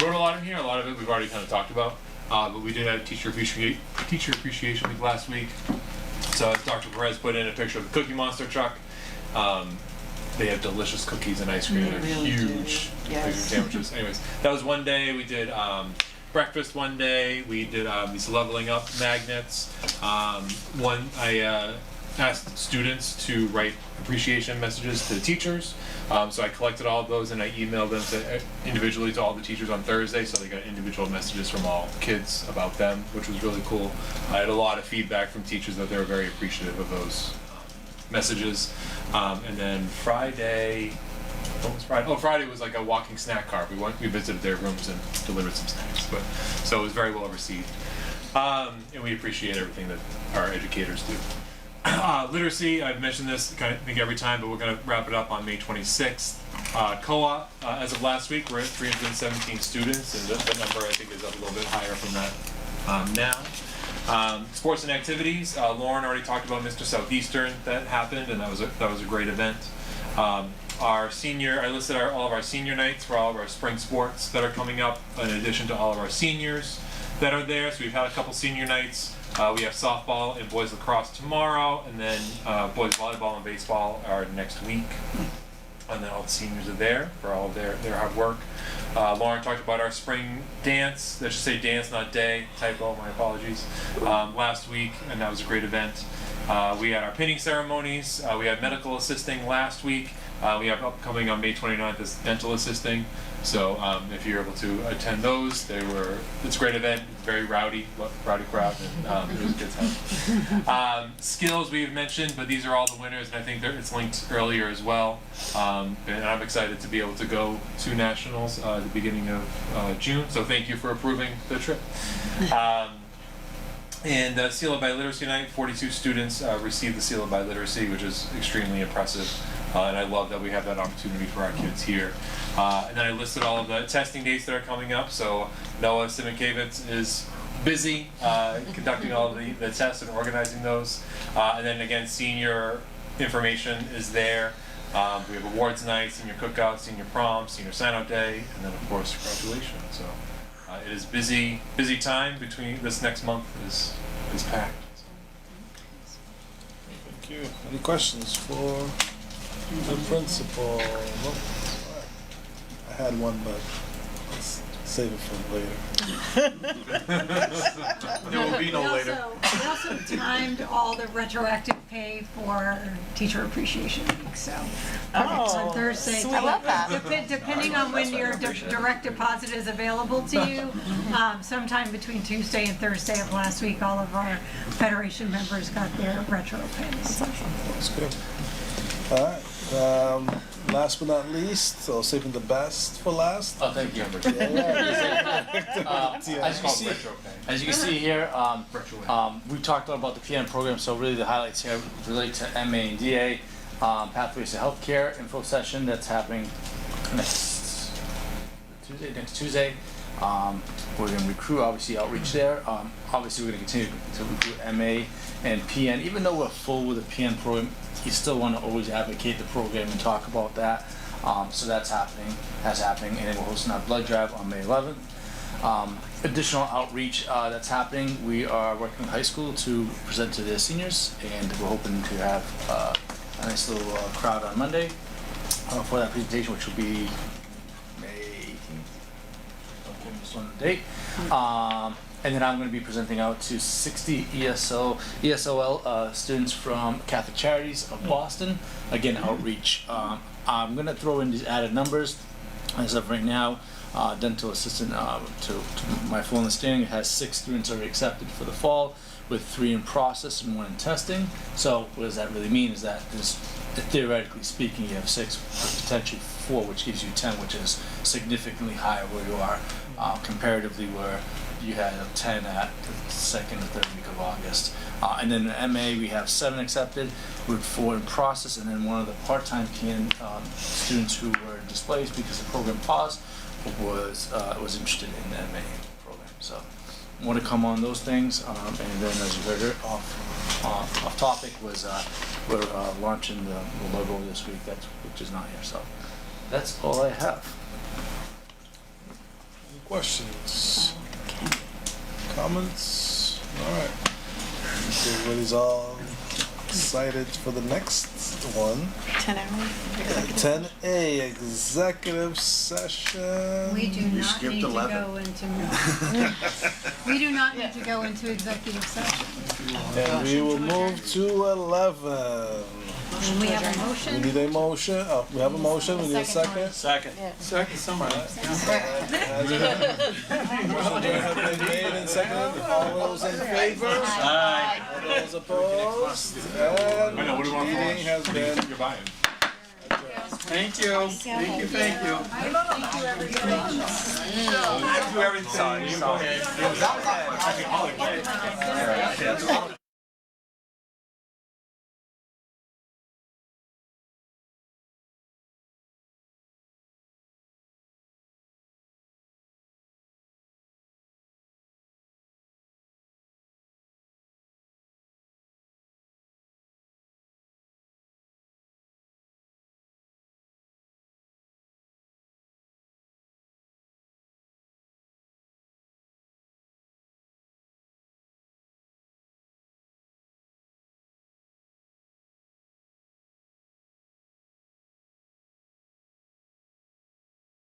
wrote a lot in here, a lot of it we've already kind of talked about, but we did have Teacher Appreciation Week last week. So as Dr. Perez put in a picture of the Cookie Monster truck, they have delicious cookies and ice cream. They're really huge sandwiches. Anyways, that was one day. We did breakfast one day. We did these leveling up magnets. I asked students to write appreciation messages to the teachers. So I collected all of those and I emailed them individually to all the teachers on Thursday, so they got individual messages from all kids about them, which was really cool. I had a lot of feedback from teachers that they were very appreciative of those messages. And then Friday, what was Friday? Oh, Friday was like a walking snack cart. We visited their rooms and delivered some snacks, so it was very well received. And we appreciate everything that our educators do. Literacy, I've mentioned this I think every time, but we're going to wrap it up on May 26th. Co-op, as of last week, we're at 317 students, and the number I think is up a little bit higher from that now. Sports and activities, Lauren already talked about Mr. Southeastern that happened, and that was a great event. Our senior, I listed all of our senior nights for all of our spring sports that are coming up, in addition to all of our seniors that are there. So we've had a couple senior nights. We have softball and boys lacrosse tomorrow, and then boys volleyball and baseball are next week. And then all the seniors are there for all of their hard work. Lauren talked about our spring dance. That should say dance, not day. Typo, my apologies. Last week, and that was a great event. We had our pinning ceremonies. We had medical assisting last week. We have upcoming on May 29th is dental assisting. So if you're able to attend those, it's a great event. It's very rowdy crowd, and it was a good time. Skills we've mentioned, but these are all the winners, and I think it's linked earlier as well. And I'm excited to be able to go to nationals at the beginning of June. So thank you for approving the trip. And Seal of Biliteracy Night, 42 students received the Seal of Biliteracy, which is extremely impressive. And I love that we have that opportunity for our kids here. And then I listed all of the testing dates that are coming up. So Noah Simikiewicz is busy conducting all of the tests and organizing those. And then again, senior information is there. We have awards night, senior cookout, senior prom, senior sign-out day, and then of course graduation. So it is busy time between this next month is packed. Thank you. Any questions for the principal? No? I had one, but let's save it for later. There will be no later. We also timed all the retroactive pay for Teacher Appreciation Week, so. On Thursday. sweet. I love that. Depending on when your direct deposit is available to you, sometime between Tuesday and Thursday of last week, all of our Federation members got their retro pays. That's good. All right. Last but not least, so saving the best for last. Oh, thank you. As you can see here, we talked about the PM program, so really the highlights here relate to MA and DA, Pathways to Healthcare info session that's happening next Tuesday. We're going to recruit, obviously, outreach there. Obviously, we're going to continue to recruit MA and PN. Even though we're full with the PN program, you still want to always advocate the program and talk about that. So that's happening. And then we're hosting our blood drive on May 11th. Additional outreach that's happening. We are working with high school to present to their seniors, and we're hoping to have a nice little crowd on Monday for that presentation, which will be May 18th. Don't give this one the date. And then I'm going to be presenting out to 60 ESOL students from Catholic Charities of Boston. Again, outreach. I'm going to throw in these added numbers as of right now. dental assistant. To my full understanding, it has 6 students already accepted for the fall, with 3 in process and 1 in testing. So what does that really mean is that theoretically speaking, you have 6, potentially 4, which gives you 10, which is significantly higher where you are comparatively where you had 10 at the 2nd or 3rd week of August. And then in MA, we have 7 accepted with 4 in process, and then one of the part-time students who were displaced because the program paused was interested in the MA program. So more to come on those things. And then as you heard it off topic was we're launching the logo this week, which is not here. So that's all I have. Any questions? Comments? All right. Everybody's all excited for the next one. 10 hours. 10A, executive session. We do not skipped need to 11. go into, we do not need to go into executive session. And we will move to 11. And we have a We motion. need a motion. Oh, we have a motion. We need a second. Second, somebody. Motion has been made and seconded. All those in favor? Aye. All those opposed? And I know, what do we want for lunch? meeting has been You're buying. Thank you. Thank you, thank you. Thank you, everybody. Do everything. Sorry.